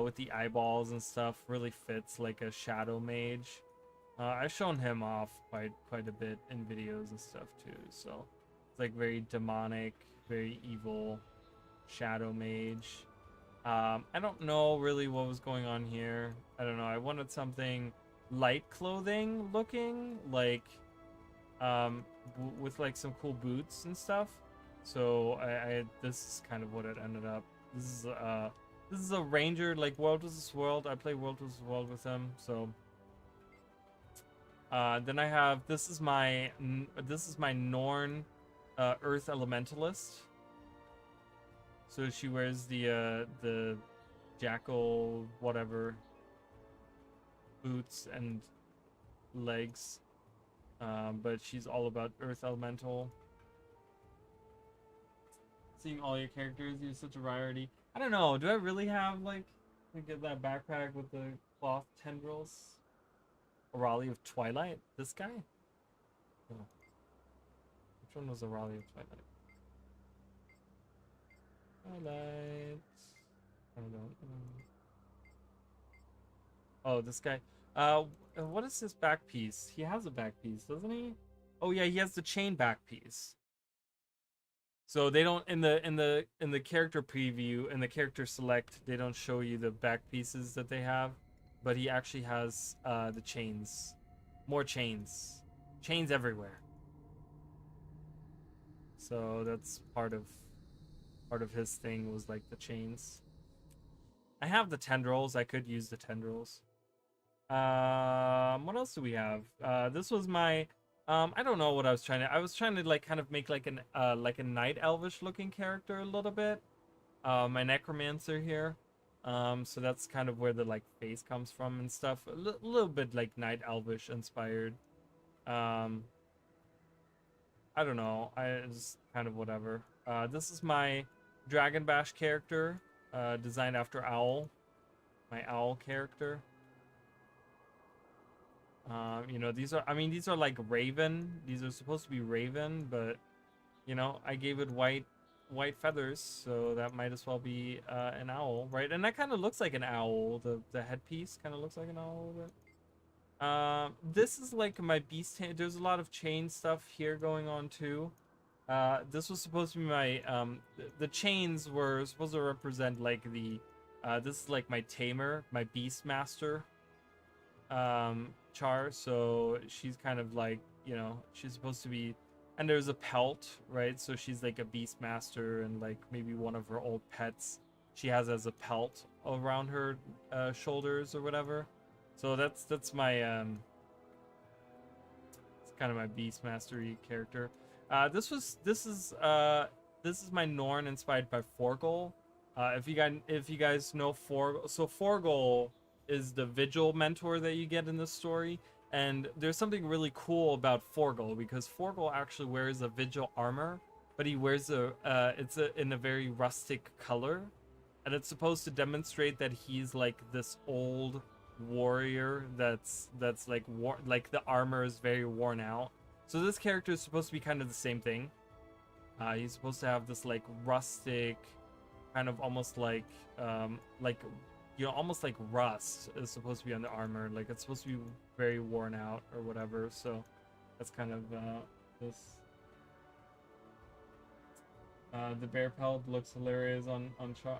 with the eyeballs and stuff. Really fits like a shadow mage. I've shown him off quite a bit in videos and stuff too. So it's like very demonic, very evil shadow mage. I don't know really what was going on here. I don't know. I wanted something light clothing looking, like with like some cool boots and stuff. So this is kind of what it ended up. This is a ranger, like World vs. World. I play World vs. World with him. So then I have, this is my Norn Earth Elementalist. So she wears the jackal whatever boots and legs, but she's all about Earth Elemental. Seeing all your characters, you're such a rarity. I don't know. Do I really have like to get that backpack with the cloth tendrils? Raleigh of Twilight. This guy. Oh. Which one was the Raleigh of Twilight? Twilight. I don't know. Oh, this guy. What is his back piece? He has a back piece, doesn't he? Oh yeah, he has the chain back piece. So they don't, in the character preview, in the character select, they don't show you the back pieces that they have. but he actually has the chains, more chains, chains everywhere. So that's part of his thing was like the chains. I have the tendrils. I could use the tendrils. What else do we have? This was my I don't know what I was trying to. I was trying to like kind of make like a night elvish looking character a little bit. My necromancer here. So that's kind of where the like face comes from and stuff. A little bit like night elvish inspired. I don't know. I just kind of whatever. This is my Dragon Bash character, designed after Owl. My Owl character. You know, these are like Raven. These are supposed to be Raven, but you know, I gave it white feathers, so that might as well be an owl, right? And that kind of looks like an owl. The headpiece kind of looks like an owl a little bit. This is like my beast. There's a lot of chain stuff here going on too. This was supposed to be my the chains were supposed to represent like the this is like my tamer, my beast master Char. So she's kind of like, you know, she's supposed to be, and there's a pelt, right? So she's like a beast master, and like maybe one of her old pets she has as a pelt around her shoulders or whatever. So that's my it's kind of my beast mastery character. This is my Norn inspired by Forgol. If you guys know Forgol, so Forgol is the vigil mentor that you get in this story, and there's something really cool about Forgol because Forgol actually wears a vigil armor, but he wears in a very rustic color, and it's supposed to demonstrate that he's like this old warrior that's like like the armor is very worn out. So this character is supposed to be kind of the same thing. He's supposed to have this like rustic, kind of almost like you know, almost like rust is supposed to be on the armor. Like it's supposed to be very worn out or whatever. So that's kind of this. The bear pelt looks hilarious on Char.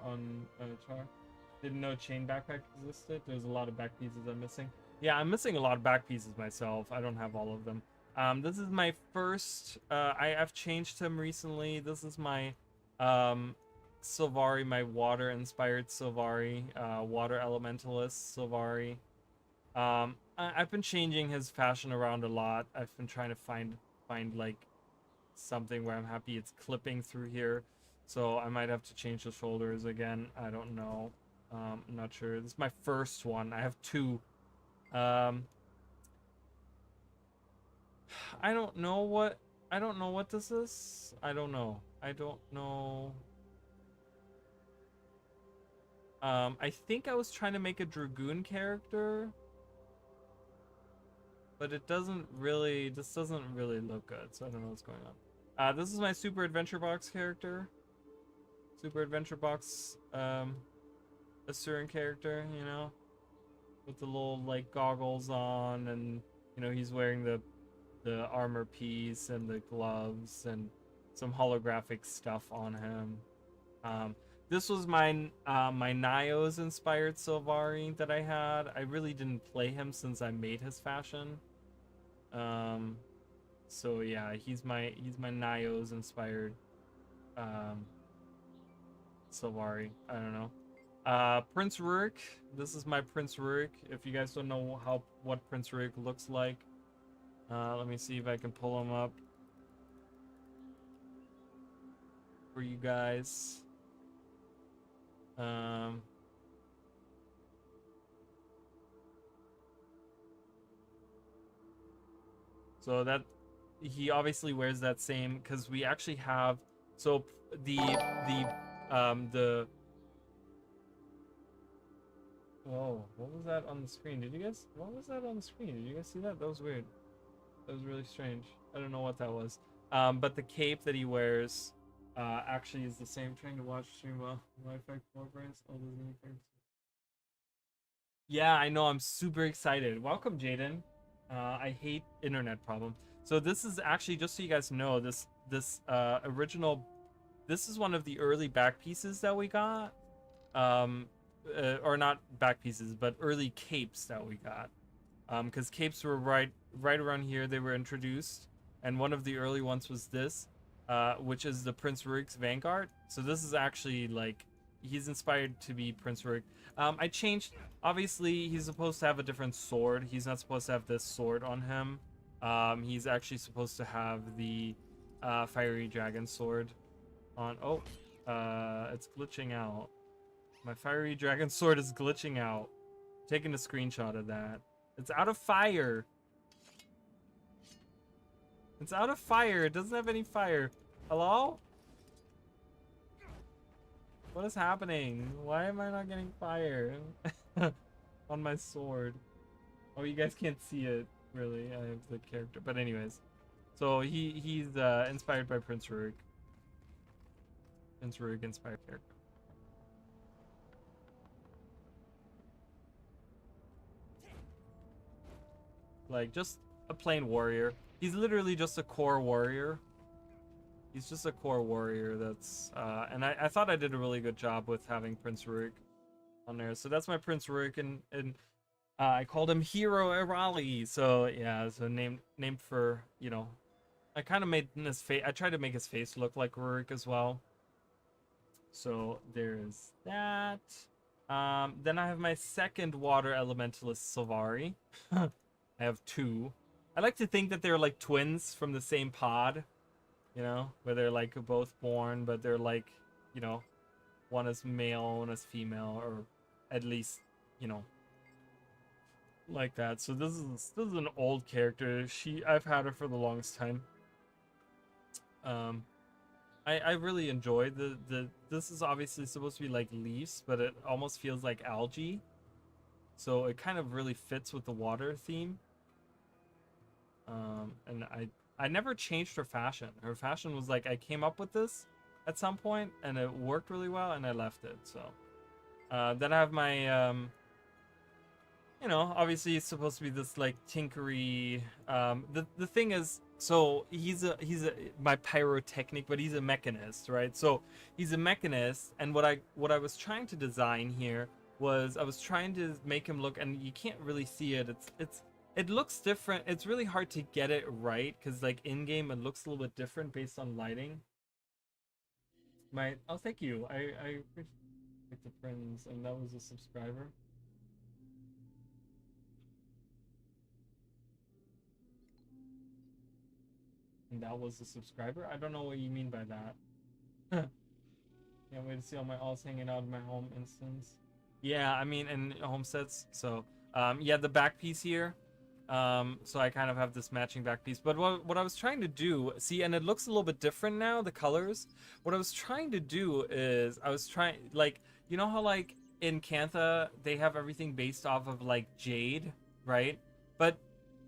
Didn't know chain backpack existed. There's a lot of back pieces I'm missing. Yeah, I'm missing a lot of back pieces myself. I don't have all of them. This is my first. I've changed him recently. This is my Sylvari, my water-inspired Sylvari, water elementalist Sylvari. I've been changing his fashion around a lot. I've been trying to find like something where I'm happy it's clipping through here. So I might have to change the shoulders again. I don't know. I'm not sure. This is my first one. I have two. I don't know what this is. I don't know. I think I was trying to make a dragoon character, but this doesn't really look good, so I don't know what's going on. This is my Super Adventure Box character. Super Adventure Box, Asuran character, you know, with the little like goggles on, and you know he's wearing the armor piece and the gloves and some holographic stuff on him. This was my my Nios inspired Sylvari that I had. I really didn't play him since I made his fashion. So yeah, he's my Nios inspired Sylvari. I don't know. Prince Rurik. This is my Prince Rurik. If you guys don't know what Prince Rurik looks like, let me see if I can pull him up for you guys. So that he obviously wears that same, because we actually have, so the whoa, what was that on the screen? What was that on the screen? Did you guys see that? That was weird. That was really strange. I don't know what that was. But the cape that he wears actually is the same. Trying to watch stream while Wi-Fi cooperates. All those new things. Yeah, I know. I'm super excited. Welcome, Jaden. I hate internet problem. So this is actually, just so you guys know, this original. This is one of the early back pieces that we got. or not back pieces, but early capes that we got. Because capes were right around here. They were introduced, and one of the early ones was this, which is the Prince Rurik's Vanguard. So this is actually like he's inspired to be Prince Rurik. I changed. Obviously, he's supposed to have a different sword. He's not supposed to have this sword on him. He's actually supposed to have the fiery dragon sword on. Oh, it's glitching out. My fiery dragon sword is glitching out. Taking a screenshot of that. It's out of fire. It's out of fire. It doesn't have any fire. Hello? What is happening? Why am I not getting fire on my sword? Oh, you guys can't see it, really. I have the character. But anyways. So he's inspired by Prince Rurik. Prince Rurik inspired character. Like, just a plain warrior. He's literally just a core warrior. He's just a core warrior that's... and I thought I did a really good job with having Prince Rurik on there. So that's my Prince Rurik, and I called him Hero Irali. So, yeah, so named for, you know... I kind of made his face... I tried to make his face look like Rurik as well. So, there's that. Then I have my second water elementalist, Sylvari. I have two. I like to think that they're like twins from the same pod, you know, where they're like both born, but they're like, you know, one is male, one is female, or at least, you know, like that. So this is an old character. I've had her for the longest time. I really enjoy this is obviously supposed to be like leaves, but it almost feels like algae. So it kind of really fits with the water theme. And I never changed her fashion. Her fashion was like, I came up with this at some point and it worked really well and I left it. So, then I have my, you know, obviously it's supposed to be this like tinkery, the thing is, so he's my pyrotechnic, but he's a mechanist, right? So he's a mechanist, and what I was trying to design here was I was trying to make him look, and you can't really see it. It looks different. It's really hard to get it right because like in game it looks a little bit different based on lighting. Oh, thank you. I appreciate the friends, and that was a subscriber. And that was a subscriber? I don't know what you mean by that. Can't wait to see all my alls hanging out in my home instance. Yeah, I mean, and homesteads. So, yeah, the back piece here. So I kind of have this matching back piece. But what I was trying to do, see, and it looks a little bit different now, the colors. What I was trying to do is, like, you know how, like, in Cantha, they have everything based off of, like, jade, right? But,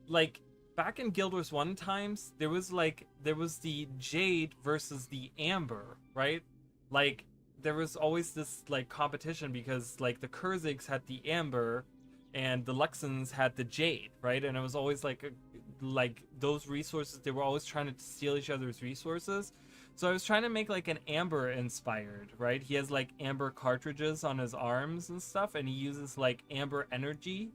like, back in Guild Wars 1 times, there was the jade versus the amber, right? Like, there was always this, like, competition because, like, the Kurzigs had the amber and the Luxons had the jade, right? And it was always, like those resources, they were always trying to steal each other's resources. So I was trying to make, like, an amber inspired, right? He has, like, amber cartridges on his arms and stuff, and he uses, like, amber energy.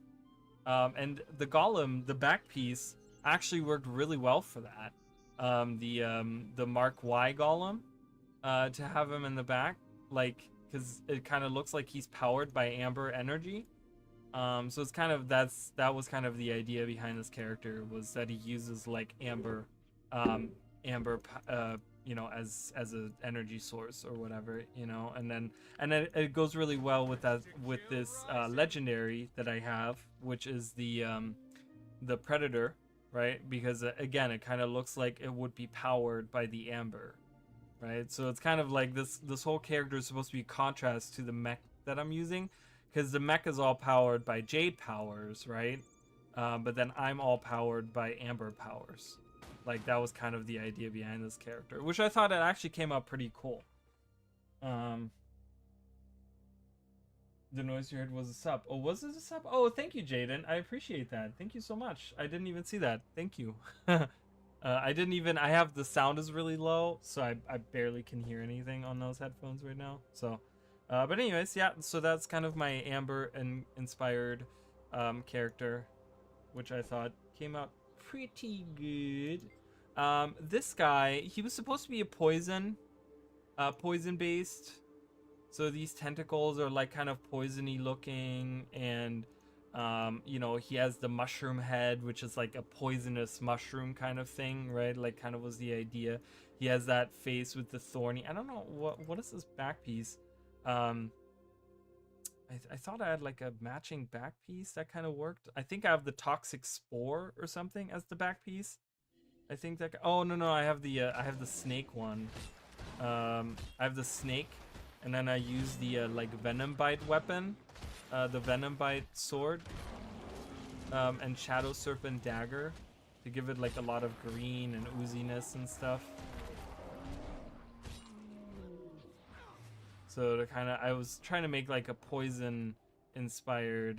And the golem, the back piece, actually worked really well for that. The Mark Y golem, to have him in the back, like, because it kind of looks like he's powered by amber energy. So it's kind of that was kind of the idea behind this character, was that he uses like amber, you know, as an energy source or whatever, you know, and it goes really well with this legendary that I have, which is the Predator, right? Because again, it kind of looks like it would be powered by the amber, right? So it's kind of like this whole character is supposed to be a contrast to the mech that I'm using, because the mech is all powered by jade powers, right? But then I'm all powered by amber powers. Like, that was kind of the idea behind this character, which I thought it actually came out pretty cool. The noise you heard was a sub. Oh, was it a sub? Oh, thank you, Jaden. I appreciate that. Thank you so much. I didn't even see that. Thank you. I have the sound is really low, so I barely can hear anything on those headphones right now. So, But anyways, yeah. So that's kind of my Amber inspired character, which I thought came out pretty good. This guy, he was supposed to be a poison based. So these tentacles are like kind of poisony looking, and you know, he has the mushroom head, which is like a poisonous mushroom kind of thing, right? Like kind of was the idea. He has that face with the thorny. I don't know what is this back piece. I thought I had like a matching back piece that kind of worked. I think I have the toxic spore or something as the back piece. I think that. Oh no, I have the snake one. I have the snake, and then I use the like venom bite weapon, the venom bite sword, and shadow serpent dagger, to give it like a lot of green and ooziness and stuff. So to kind of, I was trying to make like a poison inspired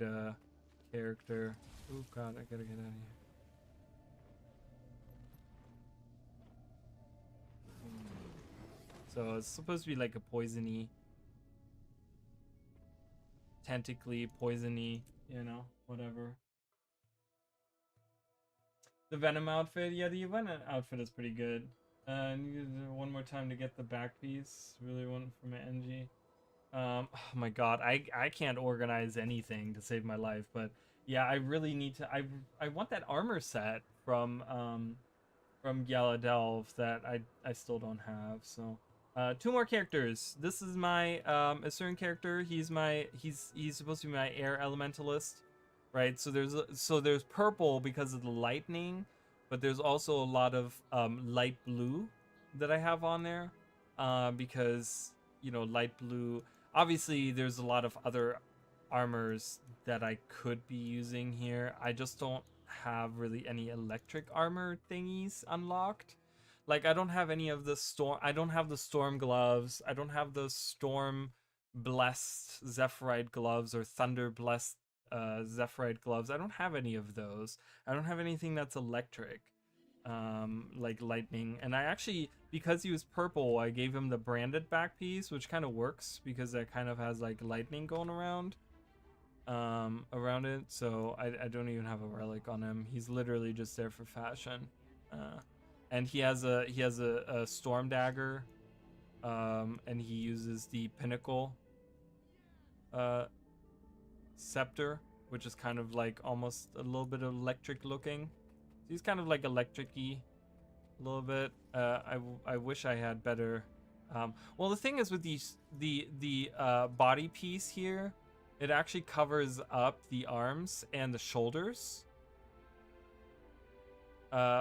character. Oh god, I gotta get out of here. So it's supposed to be like a poisony, tentacly, poisony, you know, whatever. The Venom outfit, yeah, the Venom outfit is pretty good. I needed one more time to get the back piece. Really want from my NG. Oh my god, I can't organize anything to save my life, but yeah, I really need to. I want that armor set from Galadelv that I still don't have. So two more characters. This is my a certain character. He's supposed to be my air elementalist, right? So there's purple because of the lightning, but there's also a lot of light blue that I have on there, because you know, light blue. Obviously, there's a lot of other armors that I could be using here. I just don't have really any electric armor thingies unlocked. Like I don't have any of the storm. I don't have the storm gloves. I don't have the storm blessed Zephyrite gloves or thunder blessed Zephyrite gloves. I don't have any of those. I don't have anything that's electric, like lightning. And I actually, because he was purple, I gave him the branded back piece, which kind of works because that kind of has like lightning going around it. So I don't even have a relic on him. He's literally just there for fashion. And he has a storm dagger, and he uses the pinnacle scepter, which is kind of like almost a little bit electric looking. So he's kind of like electric-y a little bit. I wish I had better. Well, the thing is with the body piece here, it actually covers up the arms and the shoulders,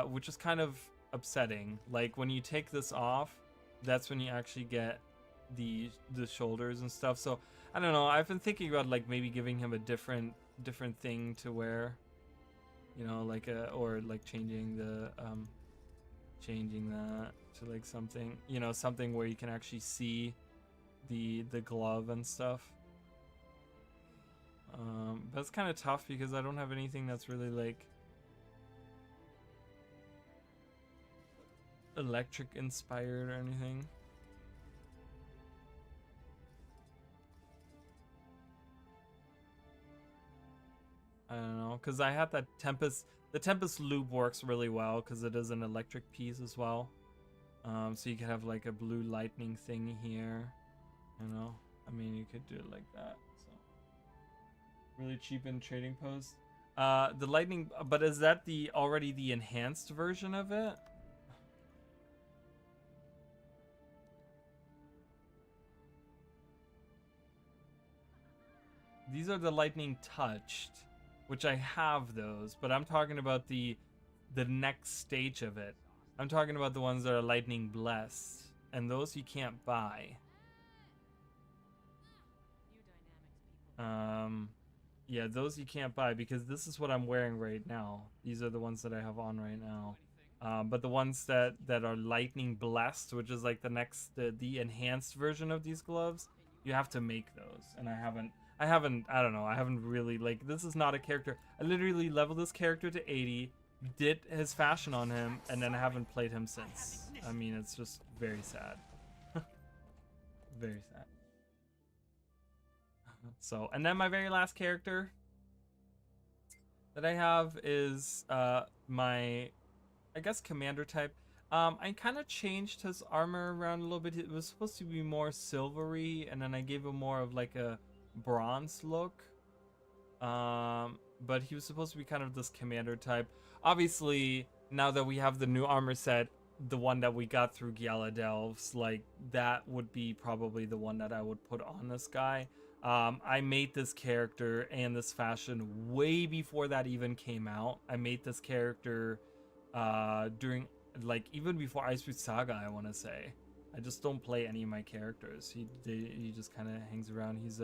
which is kind of upsetting. Like when you take this off, that's when you actually get the shoulders and stuff. So I don't know. I've been thinking about like maybe giving him a different thing to wear, you know, like or like changing that to like something, you know, something where you can actually see the glove and stuff. But it's kind of tough because I don't have anything that's really like electric inspired or anything. I don't know, because I had that Tempest. The Tempest loop works really well because it is an electric piece as well. So you could have like a blue lightning thing here, you know. I mean, you could do it like that. So really cheap in trading post. The lightning, but is that already the enhanced version of it? These are the lightning touched, which I have those, but I'm talking about the next stage of it. I'm talking about the ones that are lightning blessed, and those you can't buy. Yeah, those you can't buy because this is what I'm wearing right now. These are the ones that I have on right now. But the ones that are lightning blessed, which is like the enhanced version of these gloves, you have to make those, and I haven't, I don't know, I haven't really, like, this is not a character. I literally leveled this character to 80, did his fashion on him, and then I haven't played him since. I mean, it's just very sad. Very sad. So, and then my very last character that I have is my, I guess, commander type. I kind of changed his armor around a little bit. It was supposed to be more silvery, and then I gave him more of like a bronze look. But he was supposed to be kind of this commander type. Obviously, now that we have the new armor set, the one that we got through Giala Delves, like that would be probably the one that I would put on this guy. I made this character and this fashion way before that even came out. I made this character during, like, even before Ice Fruit Saga, I want to say. I just don't play any of my characters. He just kind of hangs around. He's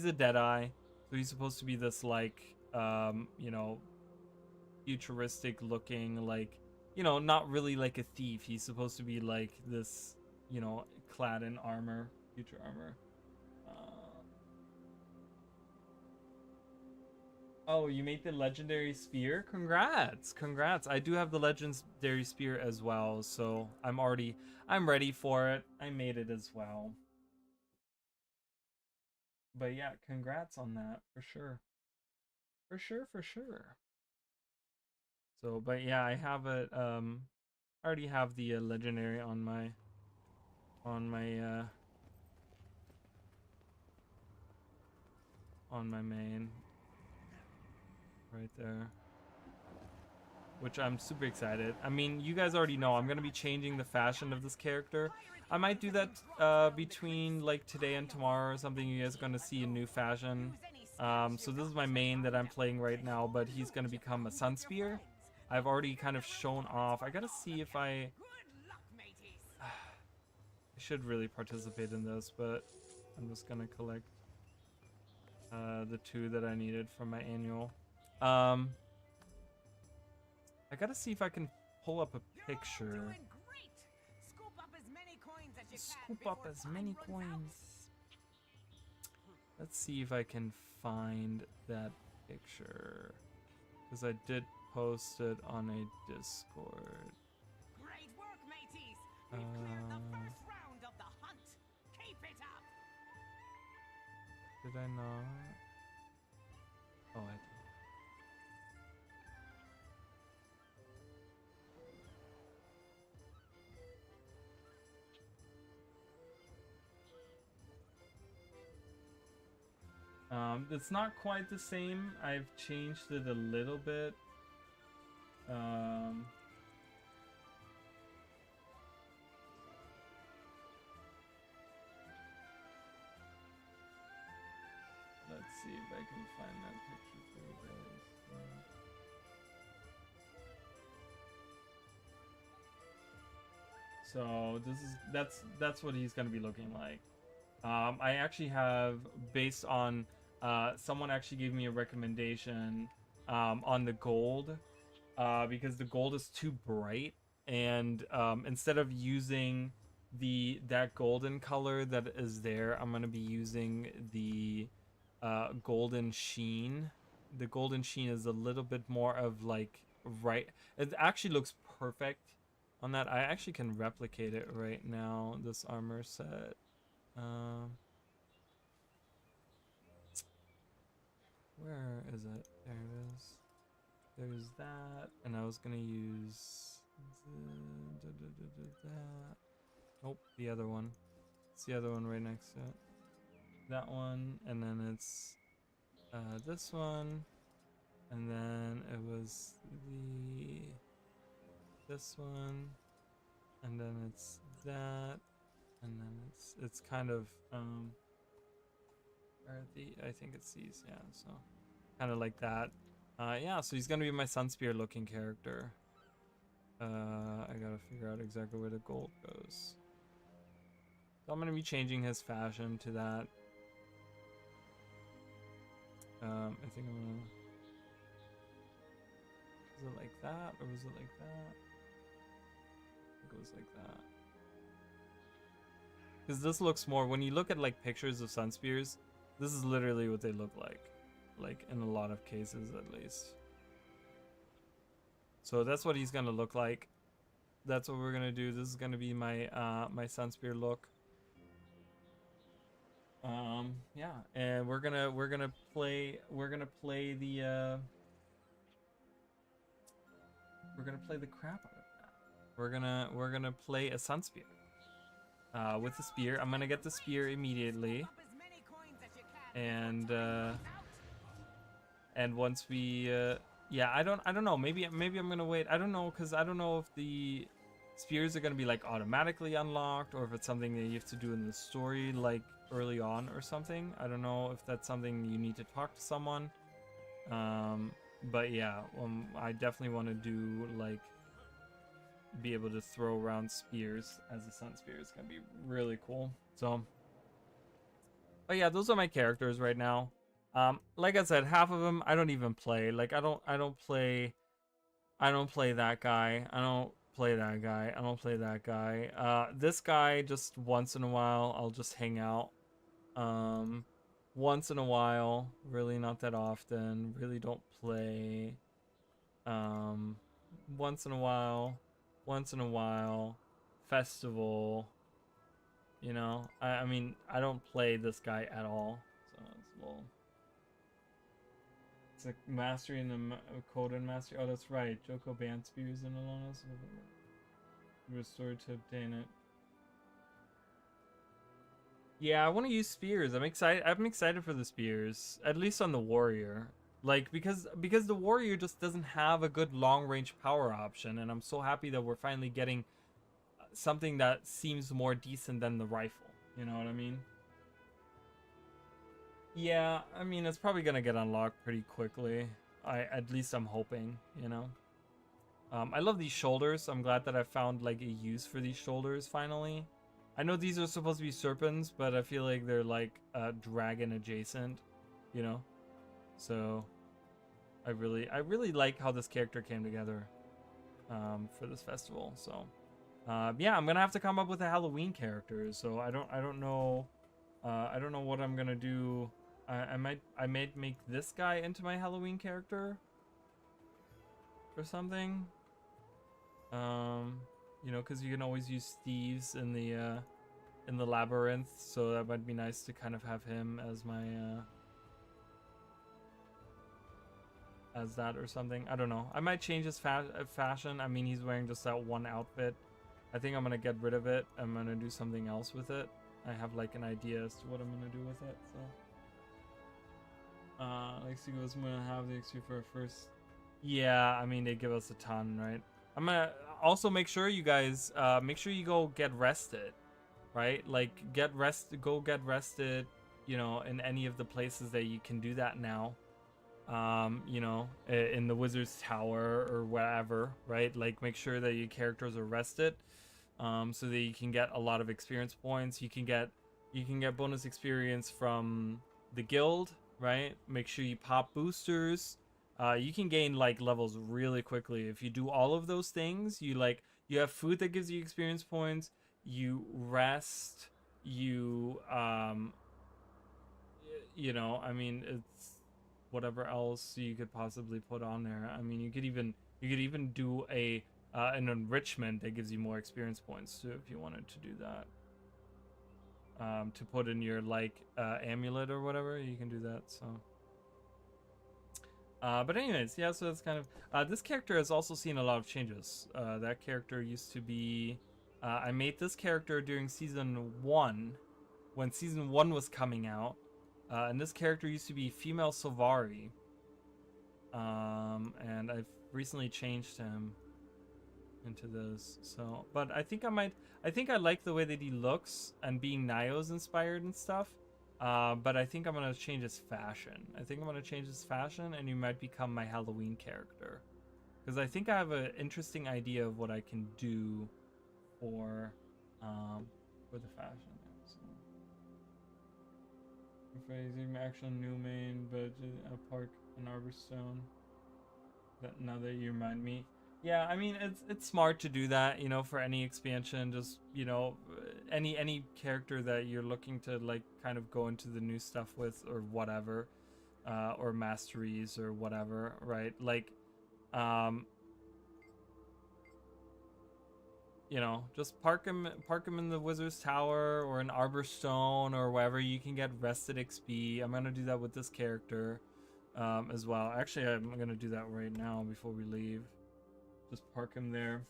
a Deadeye, so he's supposed to be this like you know, futuristic looking, like, you know, not really like a thief. He's supposed to be like this, you know, clad in armor, future armor. Oh, you made the legendary spear? Congrats. I do have the legendary spear as well, so I'm ready for it. I made it as well. But yeah, congrats on that, for sure. For sure. So, but yeah, I have it, I already have the legendary on my main right there, which I'm super excited. I mean, you guys already know I'm gonna be changing the fashion of this character. I might do that between like today and tomorrow or something. You guys are gonna see a new fashion. So this is my main that I'm playing right now, but he's gonna become a Sun Spear. I've already kind of shown off. I gotta see if I should really participate in this, but I'm just gonna collect the 2 that I needed from my annual. I gotta see if I can pull up a picture. Scoop up as many coins as you Scoop up as many coins. Let's see if I can find that picture, because I did post it on a Discord. Great work, mateys. We've cleared the first round of the hunt. Keep it up. Did I not? Oh, I did. It's not quite the same. I've changed it a little bit. Let's see if I can find that picture for you guys. So that's what he's gonna be looking like. I actually have, based on someone actually gave me a recommendation on the gold, because the gold is too bright, and instead of using that golden color that is there, I'm gonna be using the golden sheen. The golden sheen is a little bit more of like right. It actually looks perfect on that. I actually can replicate it right now. This armor set. Where is it? There it is. There's that, and I was gonna use that. Nope, the other one. It's the other one right next to it. That one, and then it's this one, and then it was this one, and then it's that, and then it's kind of I think it's these, yeah, so kind of like that. Yeah, so he's gonna be my Sun Spear looking character. I gotta figure out exactly where the gold goes. So I'm gonna be changing his fashion to that. I think I'm gonna. Is it like that, or was it like that? I think it was like that. Because this looks more, when you look at like pictures of Sun Spears, this is literally what they look like in a lot of cases at least. So that's what he's gonna look like. That's what we're gonna do. This is gonna be my my Sun Spear look. Yeah, and we're gonna play the crap out of that. We're gonna play a sun spear. With the spear, I'm gonna get the spear immediately, and once we yeah, I don't know, maybe I'm gonna wait. I don't know, because I don't know if the spears are gonna be like automatically unlocked, or if it's something that you have to do in the story like early on or something. I don't know if that's something you need to talk to someone. But yeah, I definitely want to do like be able to throw around spears as a sun spear. It's gonna be really cool. So, but yeah, those are my characters right now. Like I said, half of them I don't even play. Like I don't play that guy. I don't play that guy. I don't play that guy. This guy, just once in a while I'll just hang out. Once in a while, really not that often. Really don't play. Once in a while, festival. You know, I mean, I don't play this guy at all, so it's a little. It's like mastery and the code and mastery. Oh, that's right. Joko banned spears in Alonis. Restored to obtain it. Yeah, I want to use spears. I'm excited for the spears, at least on the warrior. Like because the warrior just doesn't have a good long range power option, and I'm so happy that we're finally getting something that seems more decent than the rifle. You know what I mean? Yeah, I mean it's probably gonna get unlocked pretty quickly. At least I'm hoping. You know. I love these shoulders. I'm glad that I found like a use for these shoulders finally. I know these are supposed to be serpents, but I feel like they're like dragon adjacent, you know. So I really like how this character came together for this festival. So yeah, I'm gonna have to come up with a Halloween character. So I don't know what I'm gonna do. I might make this guy into my Halloween character or something. You know, because you can always use thieves in the labyrinth, so that might be nice to kind of have him as my as that or something. I don't know. I might change his fashion. I mean, he's wearing just that one outfit. I think I'm gonna get rid of it. I'm gonna do something else with it. I have like an idea as to what I'm gonna do with it. So, Lexi goes, I'm gonna have the XP for a first. Yeah, I mean they give us a ton, right? I'm gonna also make sure you guys make sure you go get rested, right? Like go get rested, you know, in any of the places that you can do that now. You know, in the Wizard's Tower or wherever, right? Like make sure that your characters are rested, so that you can get a lot of experience points. You can get bonus experience from the guild, right? Make sure you pop boosters. You can gain like levels really quickly if you do all of those things. You have food that gives you experience points. You rest. You you know, I mean, it's whatever else you could possibly put on there. I mean, you could even do an enrichment that gives you more experience points too if you wanted to do that. To put in your like amulet or whatever, you can do that. So. But anyways, yeah, so that's kind of... this character has also seen a lot of changes. That character used to be... I made this character during Season 1, when Season 1 was coming out. And this character used to be female Sylvari. And I've recently changed him into this. So, but I think I like the way that he looks, and being Nio's inspired and stuff. But I think I'm gonna change his fashion. And you might become my Halloween character, because I think I have an interesting idea of what I can do for the fashion. So, phrasing, actual new main, but a park and Arborstone. That now that you remind me. Yeah, I mean it's smart to do that, you know, for any expansion. Just, you know, any character that you're looking to like kind of go into the new stuff with, or whatever, or masteries or whatever, right? Like, you know, just park him in the Wizard's Tower or in Arborstone or wherever you can get rested XP. I'm gonna do that with this character as well. Actually, I'm gonna do that right now before we leave. Just park him there.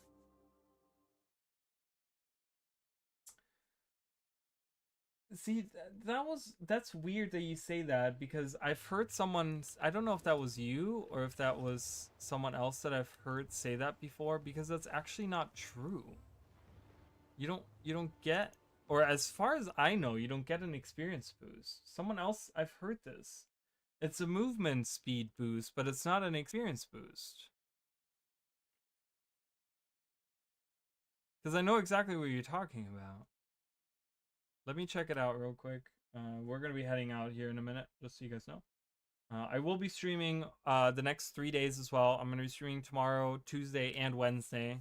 See, that's weird that you say that, because I've heard someone, I don't know if that was you or if that was someone else that I've heard say that before, because that's actually not true. You don't get, or as far as I know, you don't get an experience boost. Someone else, I've heard this. It's a movement speed boost, but it's not an experience boost. Because I know exactly what you're talking about. Let me check it out real quick. We're going to be heading out here in a minute, just so you guys know. I will be streaming the next 3 days as well. I'm going to be streaming tomorrow, Tuesday, and Wednesday.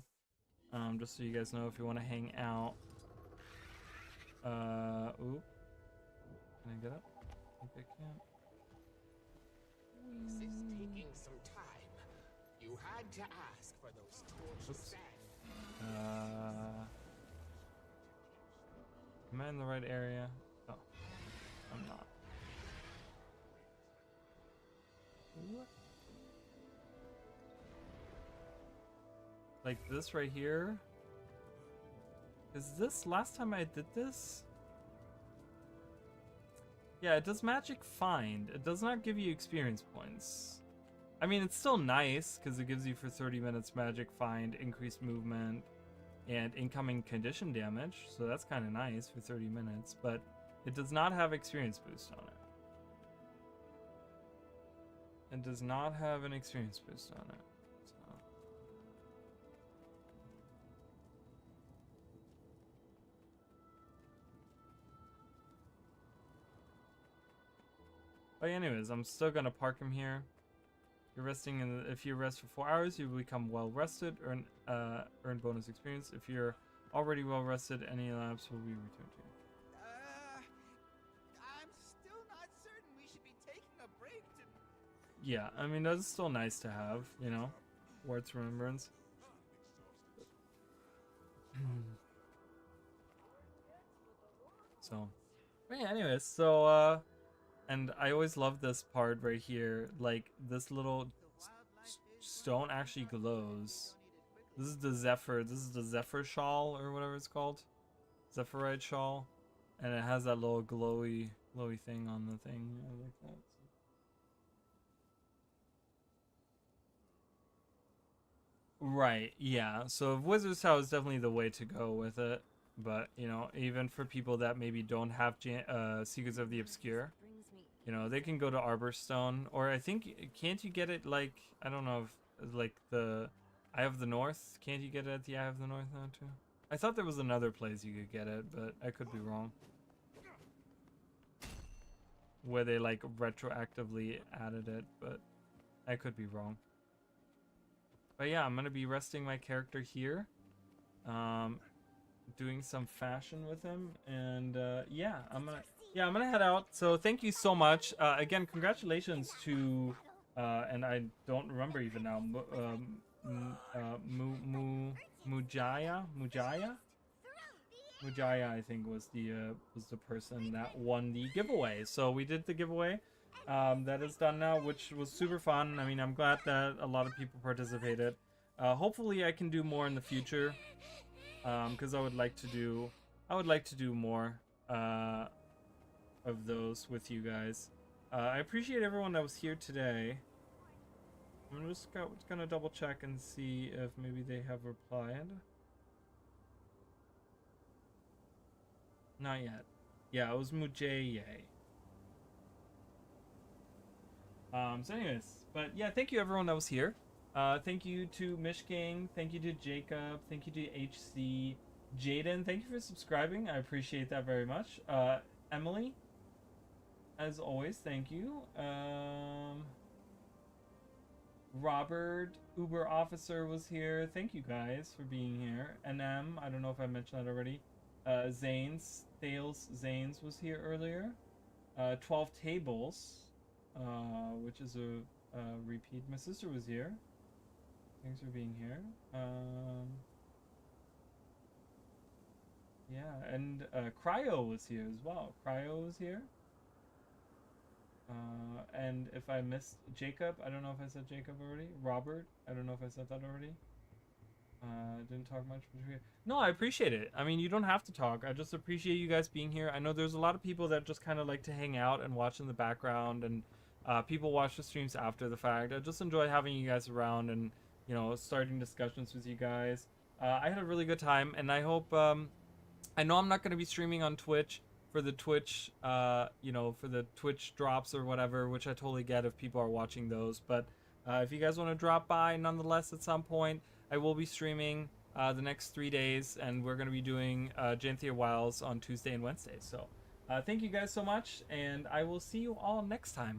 Just so you guys know if you want to hang out. Ooh. Can I get up? I think I can. This is taking some time. You had to ask for those torches sand. Am I in the right area? Oh, I'm not. What? Like this right here? Is this last time I did this? Yeah, it does magic find. It does not give you experience points. I mean, it's still nice because it gives you for 30 minutes magic find, increased movement, and incoming condition damage. So that's kind of nice for 30 minutes, but it does not have experience boost on it. It does not have an experience boost on it. So. But anyways, I'm still gonna park him here. You're resting in the, if you rest for 4 hours, you become well rested, earn bonus experience. If you're already well rested, any labs will be returned to you. I'm still not certain we should be taking a break to... Yeah, I mean, that's still nice to have, you know, Wart's Remembrance. So, but yeah, anyways, so, and I always love this part right here, like, this little stone actually glows. This is the Zephyr shawl, or whatever it's called. Zephyrite shawl. And it has that little glowy thing on the thing. I like that. Right, yeah. So Wizard's Tower is definitely the way to go with it. But, you know, even for people that maybe don't have Secrets of the Obscure, you know, they can go to Arborstone. Or I think, can't you get it, like, I don't know if, like, the Eye of the North? Can't you get it at the Eye of the North now, too? I thought there was another place you could get it, but I could be wrong. Where they, like, retroactively added it, but I could be wrong. But yeah, I'm gonna be resting my character here. Doing some fashion with him, and yeah, I'm gonna head out. So thank you so much. Again, congratulations to and I don't remember even now. Mujaya, I think was the person that won the giveaway. So we did the giveaway. That is done now, which was super fun. I mean, I'm glad that a lot of people participated. Hopefully I can do more in the future, because I would like to do more of those with you guys. I appreciate everyone that was here today. I'm just gonna double check and see if maybe they have replied. Not yet. Yeah, it was Mujaye. So anyways, but yeah, thank you everyone that was here. Thank you to Mishking, thank you to Jacob, thank you to HC, Jaden, thank you for subscribing, I appreciate that very much. Emily, as always, thank you. Robert, Uber Officer was here, thank you guys for being here. NM, I don't know if I mentioned that already. Thales Zanes was here earlier. 12 Tables, which is a repeat. My sister was here. Thanks for being here. And Cryo was here as well. Cryo was here. And if I missed Jacob, I don't know if I said Jacob already. Robert, I don't know if I said that already. Didn't talk much. No, I appreciate it. I mean, you don't have to talk. I just appreciate you guys being here. I know there's a lot of people that just kind of like to hang out and watch in the background, and people watch the streams after the fact. I just enjoy having you guys around and, you know, starting discussions with you guys. I had a really good time, and I hope, I know I'm not going to be streaming on Twitch for the Twitch, you know, for the Twitch drops or whatever, which I totally get if people are watching those. But if you guys want to drop by nonetheless at some point, I will be streaming the next 3 days, and we're going to be doing Janthir Wilds on Tuesday and Wednesday. So thank you guys so much, and I will see you all next time.